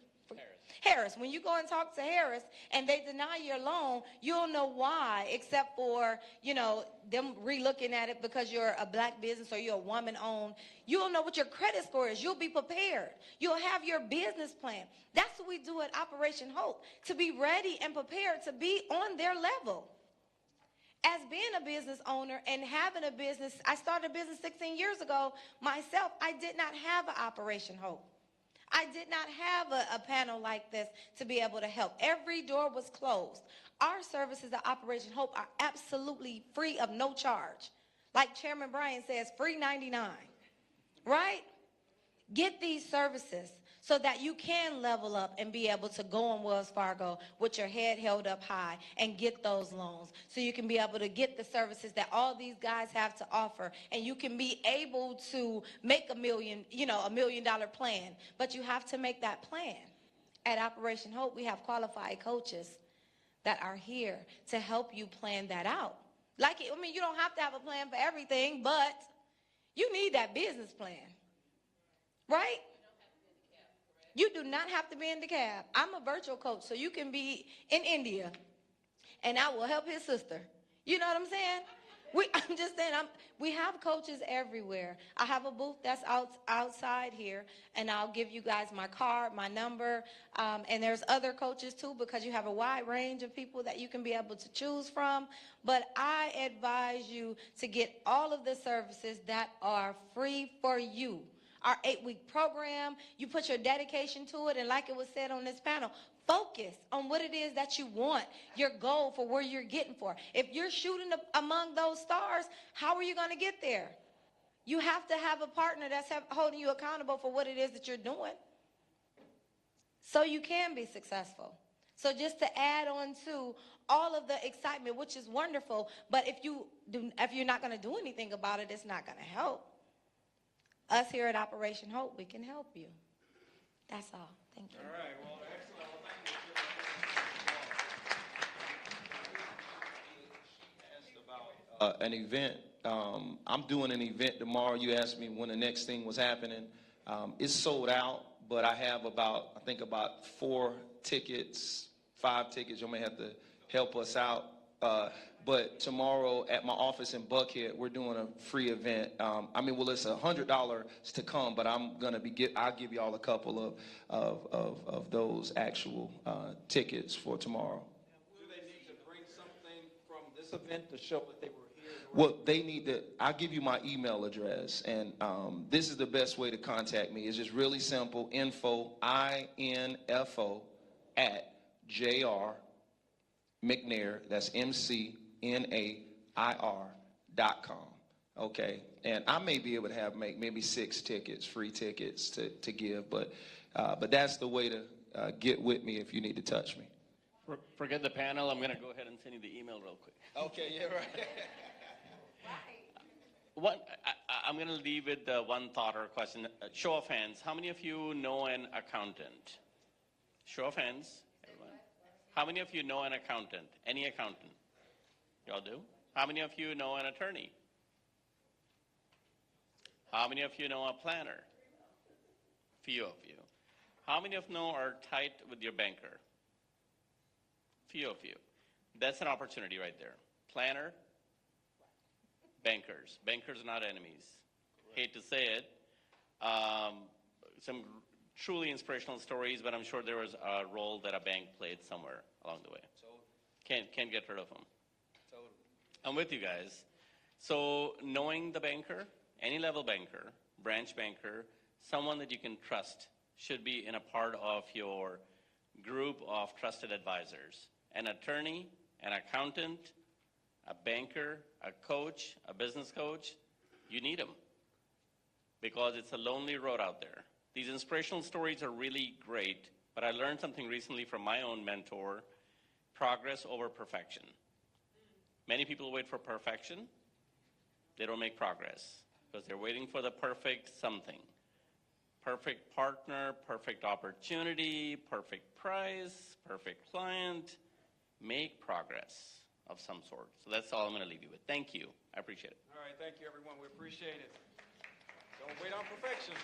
Harris, when you go and talk to Harris and they deny your loan, you'll know why, except for, you know, them relooking at it because you're a black business or you're a woman-owned. You'll know what your credit score is. You'll be prepared. You'll have your business plan. That's what we do at Operation Hope, to be ready and prepared to be on their level. As being a business owner and having a business, I started a business 16 years ago myself. I did not have an Operation Hope. I did not have a panel like this to be able to help. Every door was closed. Our services at Operation Hope are absolutely free of no charge. Like Chairman Bryan says, free 99, right? Get these services so that you can level up and be able to go on Wells Fargo with your head held up high and get those loans, so you can be able to get the services that all these guys have to offer, and you can be able to make $1 million plan. But you have to make that plan. At Operation Hope, we have qualified coaches that are here to help you plan that out. You don't have to have a plan for everything, but you need that business plan, right? You do not have to be in DeKalb. I'm a virtual coach, so you can be in India, and I will help his sister. You know what I'm saying? I'm just saying, we have coaches everywhere. I have a booth that's outside here, and I'll give you guys my card, my number, and there's other coaches too, because you have a wide range of people that you can be able to choose from. But I advise you to get all of the services that are free for you. Our 8-week program, you put your dedication to it, and like it was said on this panel, focus on what it is that you want, your goal for where you're getting for. If you're shooting among those stars, how are you going to get there? You have to have a partner that's holding you accountable for what it is that you're doing, so you can be successful. So just to add on to all of the excitement, which is wonderful, but if you're not going to do anything about it, it's not going to help. Us here at Operation Hope, we can help you. That's all. Thank you.
All right. Well, excellent. Well, thank you.
An event. I'm doing an event tomorrow. You asked me when the next thing was happening. It's sold out, but I have about 4 tickets, 5 tickets. You may have to help us out. But tomorrow at my office in Buckhead, we're doing a free event. It's $100 to come, but I'll give you all a couple of those actual tickets for tomorrow.
Do they need to bring something from this event to show that they were here?
Well, they need to. I'll give you my email address, and this is the best way to contact me. It's just really simple. Info, INFO, at JR McNair, that's McNair.com. Okay, and I may be able to make maybe 6 tickets, free tickets to give, but that's the way to get with me if you need to touch me.
Forget the panel. I'm going to go ahead and send you the email real quick.
Okay, yeah, right.
I'm going to leave with one thought or question. Show of hands. How many of you know an accountant? Show of hands. Everyone. How many of you know an accountant? Any accountant? Y'all do? How many of you know an attorney? How many of you know a planner? Few of you. How many of you know are tight with your banker? Few of you. That's an opportunity right there. Planner, bankers. Bankers are not enemies. Hate to say it. Some truly inspirational stories, but I'm sure there was a role that a bank played somewhere along the way. Can't get rid of them. Totally. I'm with you guys. So knowing the banker, any level banker, branch banker, someone that you can trust should be in a part of your group of trusted advisors. An attorney, an accountant, a banker, a coach, a business coach, you need them because it's a lonely road out there. These inspirational stories are really great, but I learned something recently from my own mentor, progress over perfection. Many people wait for perfection. They don't make progress because they're waiting for the perfect something. Perfect partner, perfect opportunity, perfect price, perfect client. Make progress of some sort. So that's all I'm going to leave you with. Thank you. I appreciate it.
All right. Thank you, everyone. We appreciate it. Don't wait on perfection.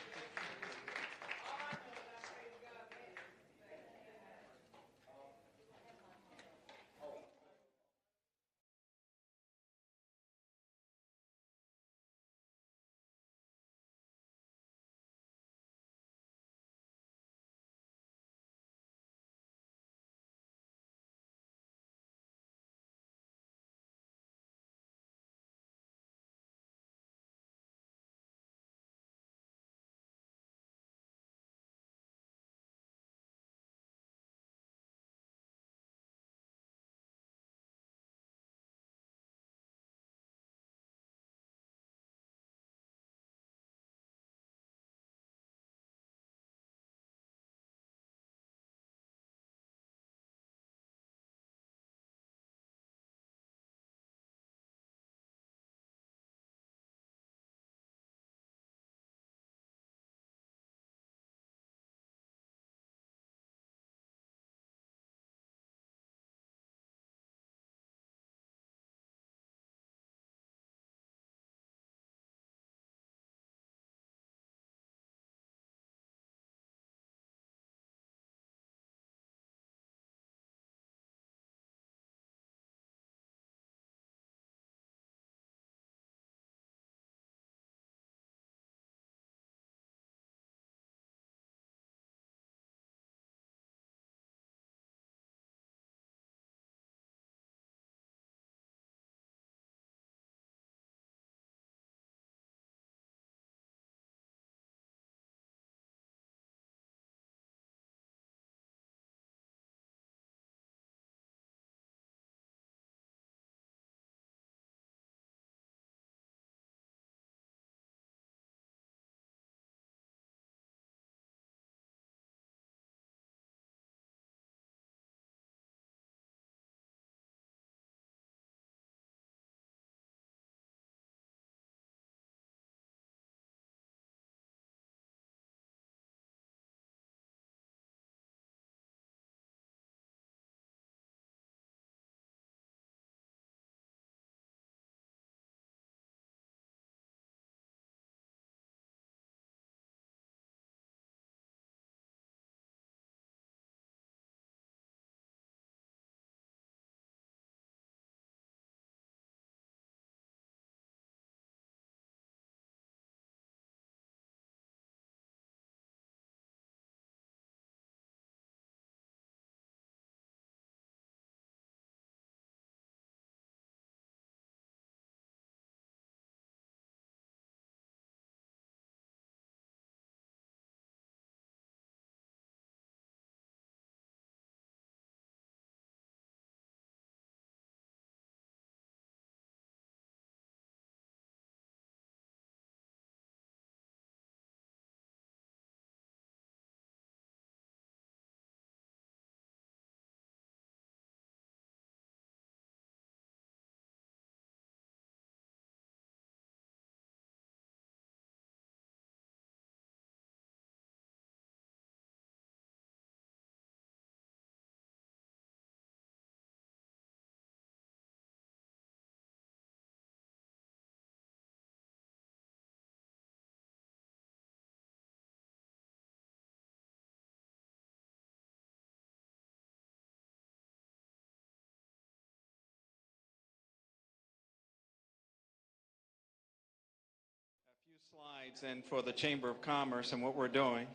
Slides in for the Chamber of Commerce and what we're doing.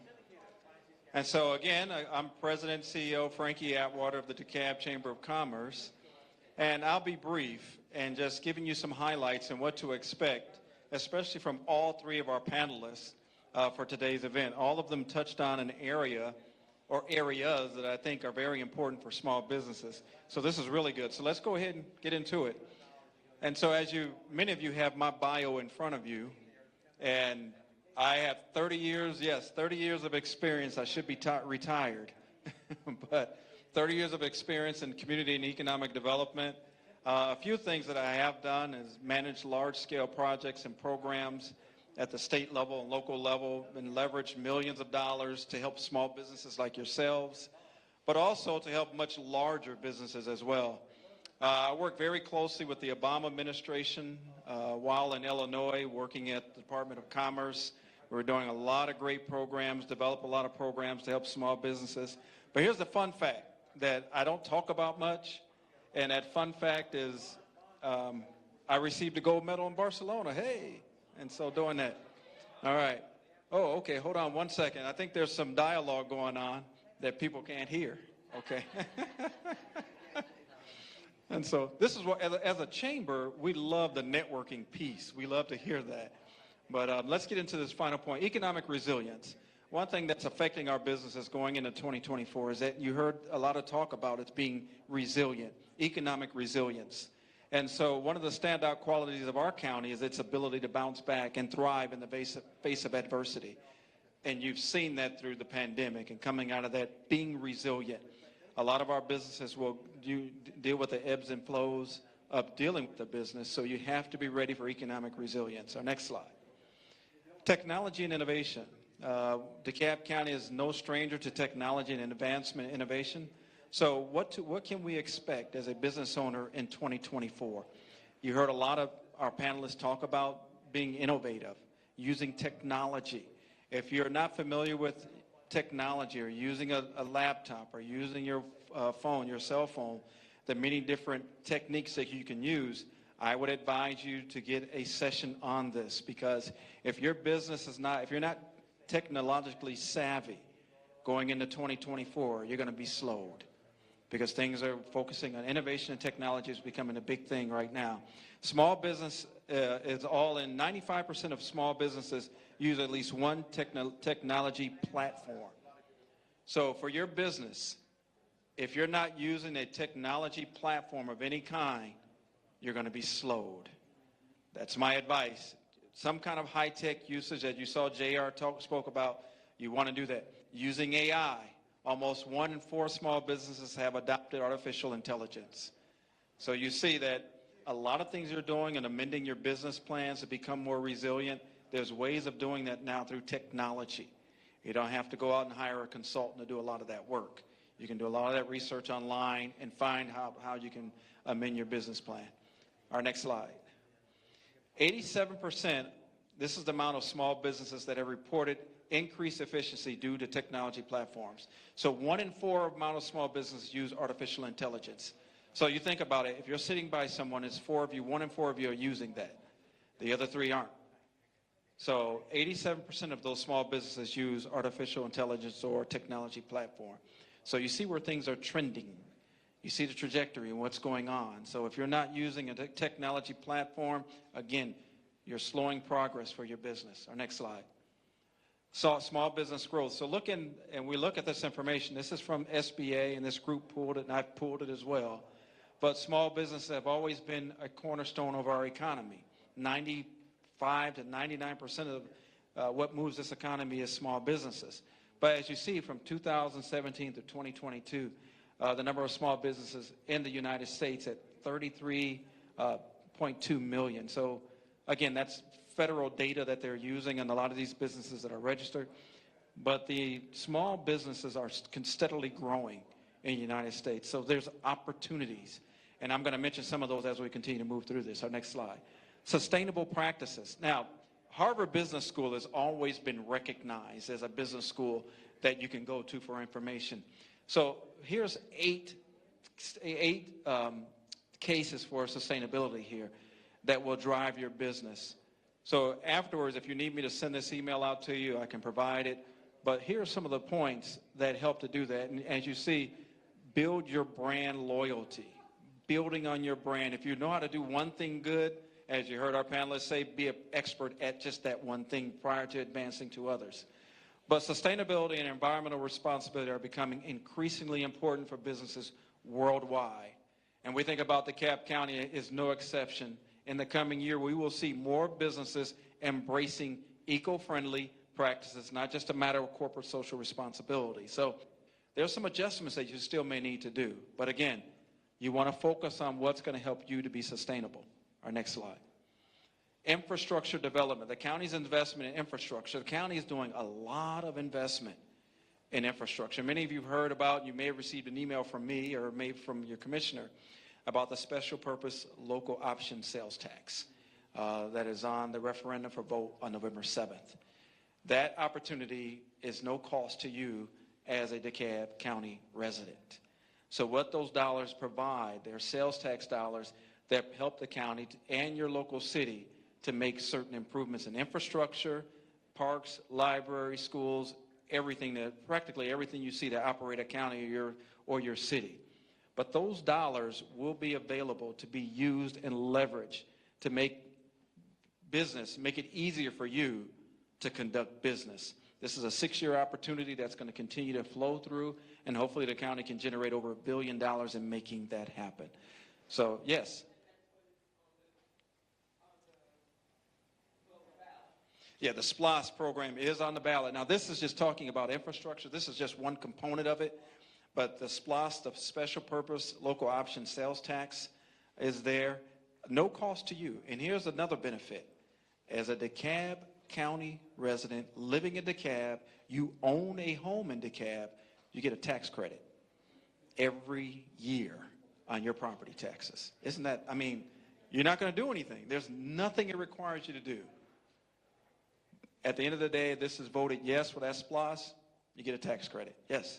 And so again, I'm President and CEO Frankie Atwater of the DeKalb Chamber of Commerce, and I'll be brief and just giving you some highlights and what to expect, especially from all three of our panelists for today's event. All of them touched on an area or areas that I think are very important for small businesses. So this is really good. So let's go ahead and get into it. And so as many of you have my bio in front of you, and I have 30 years of experience. I should be retired, but 30 years of experience in community and economic development. A few things that I have done is manage large-scale projects and programs at the state level and local level and leverage millions of dollars to help small businesses like yourselves, but also to help much larger businesses as well. I work very closely with the Obama administration while in Illinois, working at the Department of Commerce. We're doing a lot of great programs, develop a lot of programs to help small businesses. But here's the fun fact that I don't talk about much, and that fun fact is I received a gold medal in Barcelona. Hey! And so doing that. All right. Oh, okay, hold on one second. I think there's some dialogue going on that people can't hear. Okay. And so this is what, as a chamber, we love the networking piece. We love to hear that. But let's get into this final point, economic resilience. One thing that's affecting our businesses going into 2024 is that you heard a lot of talk about it being resilient, economic resilience. And so one of the standout qualities of our county is its ability to bounce back and thrive in the face of adversity. And you've seen that through the pandemic and coming out of that, being resilient. A lot of our businesses will deal with the ebbs and flows of dealing with the business, so you have to be ready for economic resilience. Our next slide. Technology and innovation. DeKalb County is no stranger to technology and advancement innovation. So what can we expect as a business owner in 2024? You heard a lot of our panelists talk about being innovative, using technology. If you're not familiar with technology or using a laptop or using your phone, your cell phone, the many different techniques that you can use, I would advise you to get a session on this, because if your business is not, if you're not technologically savvy going into 2024, you're going to be slowed, because things are focusing on innovation and technology is becoming a big thing right now. Small business is all in. 95% of small businesses use at least one technology platform. So for your business, if you're not using a technology platform of any kind, you're going to be slowed. That's my advice. Some kind of high-tech usage that you saw JR spoke about, you want to do that. Using AI, almost 1 in 4 small businesses have adopted artificial intelligence. So you see that a lot of things you're doing and amending your business plans to become more resilient, there's ways of doing that now through technology. You don't have to go out and hire a consultant to do a lot of that work. You can do a lot of that research online and find how you can amend your business plan. Our next slide. 87%, this is the amount of small businesses that have reported increased efficiency due to technology platforms. So 1 in 4 amount of small businesses use artificial intelligence. So you think about it, if you're sitting by someone, it's 4 of you, 1 in 4 of you are using that. The other 3 aren't. So 87% of those small businesses use artificial intelligence or technology platform. So you see where things are trending. You see the trajectory and what's going on. So if you're not using a technology platform, again, you're slowing progress for your business. Our next slide. So small business growth. So we look at this information. This is from SBA, and this group pulled it, and I've pulled it as well. But small businesses have always been a cornerstone of our economy. 95 to 99% of what moves this economy is small businesses. But as you see, from 2017 to 2022, the number of small businesses in the United States at 33.2 million. So again, that's federal data that they're using, and a lot of these businesses that are registered. But the small businesses are steadily growing in the United States. So there's opportunities. And I'm going to mention some of those as we continue to move through this. Our next slide. Sustainable practices. Now, Harvard Business School has always been recognized as a business school that you can go to for information. So here's eight cases for sustainability here that will drive your business So afterwards, if you need me to send this email out to you, I can provide it. But here are some of the points that help to do that. And as you see, build your brand loyalty, building on your brand. If you know how to do one thing good, as you heard our panelists say, be an expert at just that one thing prior to advancing to others. But sustainability and environmental responsibility are becoming increasingly important for businesses worldwide. And we think about DeKalb County is no exception. In the coming year, we will see more businesses embracing eco-friendly practices, not just a matter of corporate social responsibility. So there's some adjustments that you still may need to do. But again, you want to focus on what's going to help you to be sustainable. Our next slide. Infrastructure development. The county's investment in infrastructure. The county is doing a lot of investment in infrastructure. Many of you have heard about, you may have received an email from me or maybe from your commissioner about the special purpose local option sales tax that is on the referendum for vote on November 7th. That opportunity is no cost to you as a DeKalb County resident. So what those dollars provide, they're sales tax dollars that help the county and your local city to make certain improvements in infrastructure, parks, libraries, schools, everything that, practically everything you see that operate a county or your city. But those dollars will be available to be used and leveraged to make it easier for you to conduct business. This is a 6-year opportunity that's going to continue to flow through, and hopefully the county can generate over $1 billion in making that happen. So, yes. Yeah, the SPLOS program is on the ballot. Now, this is just talking about infrastructure. This is just one component of it. But the SPLOS, the Special Purpose Local Option Sales Tax, is there. No cost to you. And here's another benefit. As a DeKalb County resident living in DeKalb, you own a home in DeKalb, you get a tax credit every year on your property taxes. Isn't that, I mean, you're not going to do anything. There's nothing it requires you to do. At the end of the day, this is voted yes for that SPLOS, you get a tax credit. Yes?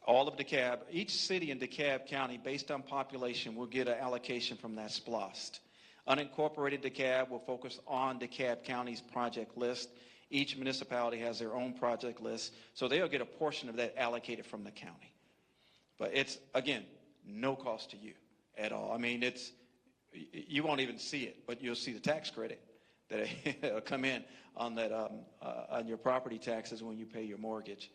All of DeKalb, each city in DeKalb County, based on population, will get an allocation from that SPLOS. Unincorporated DeKalb will focus on DeKalb County's project list. Each municipality has their own project list, so they'll get a portion of that allocated from the county. But it's, again, no cost to you at all. I mean, you won't even see it, but you'll see the tax credit that will come in on that on your property taxes when you pay your mortgage.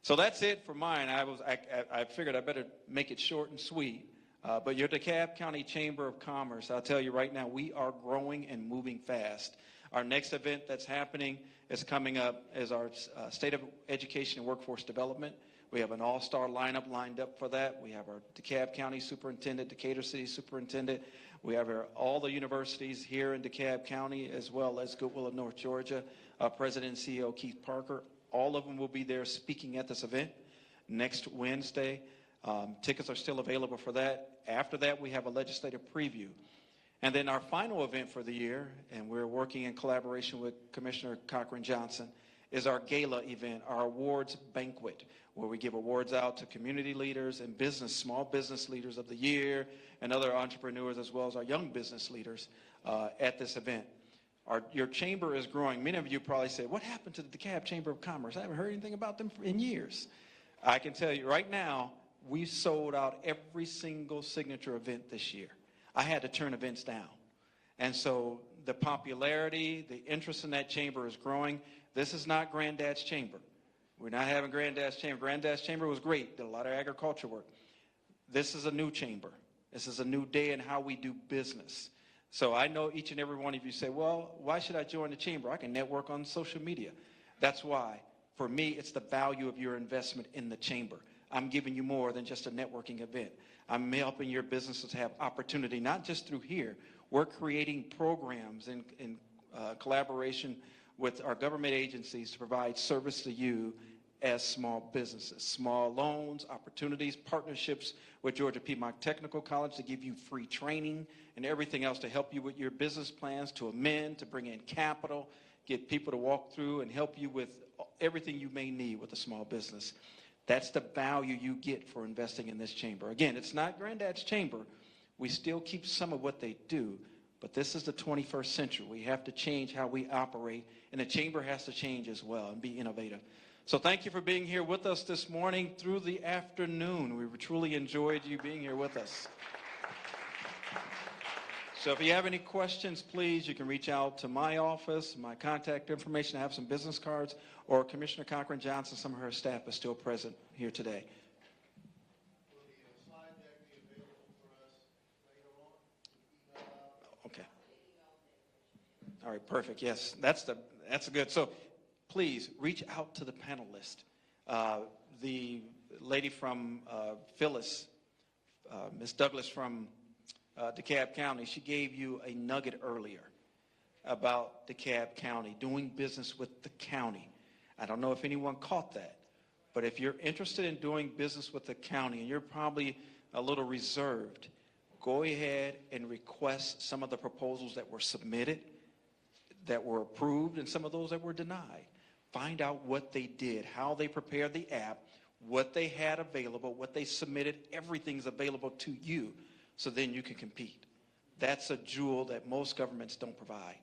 So that's it for mine. I figured I better make it short and sweet. But your DeKalb County Chamber of Commerce, I'll tell you right now, we are growing and moving fast. Our next event that's happening is coming up is our State of Education and Workforce Development. We have an all-star lineup lined up for that. We have our DeKalb County Superintendent, Decatur City Superintendent. We have all the universities here in DeKalb County, as well as Goodwill of North Georgia, President and CEO Keith Parker. All of them will be there speaking at this event next Wednesday. Tickets are still available for that. After that, we have a legislative preview. And then our final event for the year, and we're working in collaboration with Commissioner Cochran-Johnson, is our gala event, our awards banquet, where we give awards out to community leaders and small business leaders of the year and other entrepreneurs, as well as our young business leaders at this event. Your chamber is growing. Many of you probably say, what happened to the DeKalb Chamber of Commerce? I haven't heard anything about them in years. I can tell you right now, we sold out every single signature event this year. I had to turn events down. And so the popularity, the interest in that chamber is growing. This is not Granddad's Chamber. We're not having Granddad's Chamber. Granddad's Chamber was great, did a lot of agriculture work. This is a new chamber. This is a new day in how we do business. So I know each and every one of you say, well, why should I join the chamber? I can network on social media. That's why. For me, it's the value of your investment in the chamber. I'm giving you more than just a networking event. I'm helping your businesses have opportunity, not just through here. We're creating programs in collaboration with our government agencies to provide service to you as small businesses. Small loans, opportunities, partnerships with Georgia Piedmont Technical College to give you free training and everything else to help you with your business plans, to amend, to bring in capital, get people to walk through and help you with everything you may need with a small business. That's the value you get for investing in this chamber. Again, it's not Granddad's Chamber, We still keep some of what they do, but this is the 21st century. We have to change how we operate, and the chamber has to change as well and be innovative. So thank you for being here with us this morning through the afternoon. We truly enjoyed you being here with us. So if you have any questions, please, you can reach out to my office, my contact information. I have some business cards, or Commissioner Cochran-Johnson, some of her staff is still present here today. Okay. All right, perfect. Yes, that's good. So please reach out to the panelists. The lady from Phyllis, Ms. Douglas from DeKalb County, she gave you a nugget earlier about DeKalb County, doing business with the county. I don't know if anyone caught that, but if you're interested in doing business with the county and you're probably a little reserved, go ahead and request some of the proposals that were submitted, that were approved, and some of those that were denied. Find out what they did, how they prepared the app, what they had available, what they submitted. Everything's available to you, so then you can compete. That's a jewel that most governments don't provide.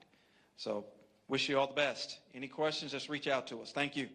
So wish you all the best. Any questions, just reach out to us. Thank you.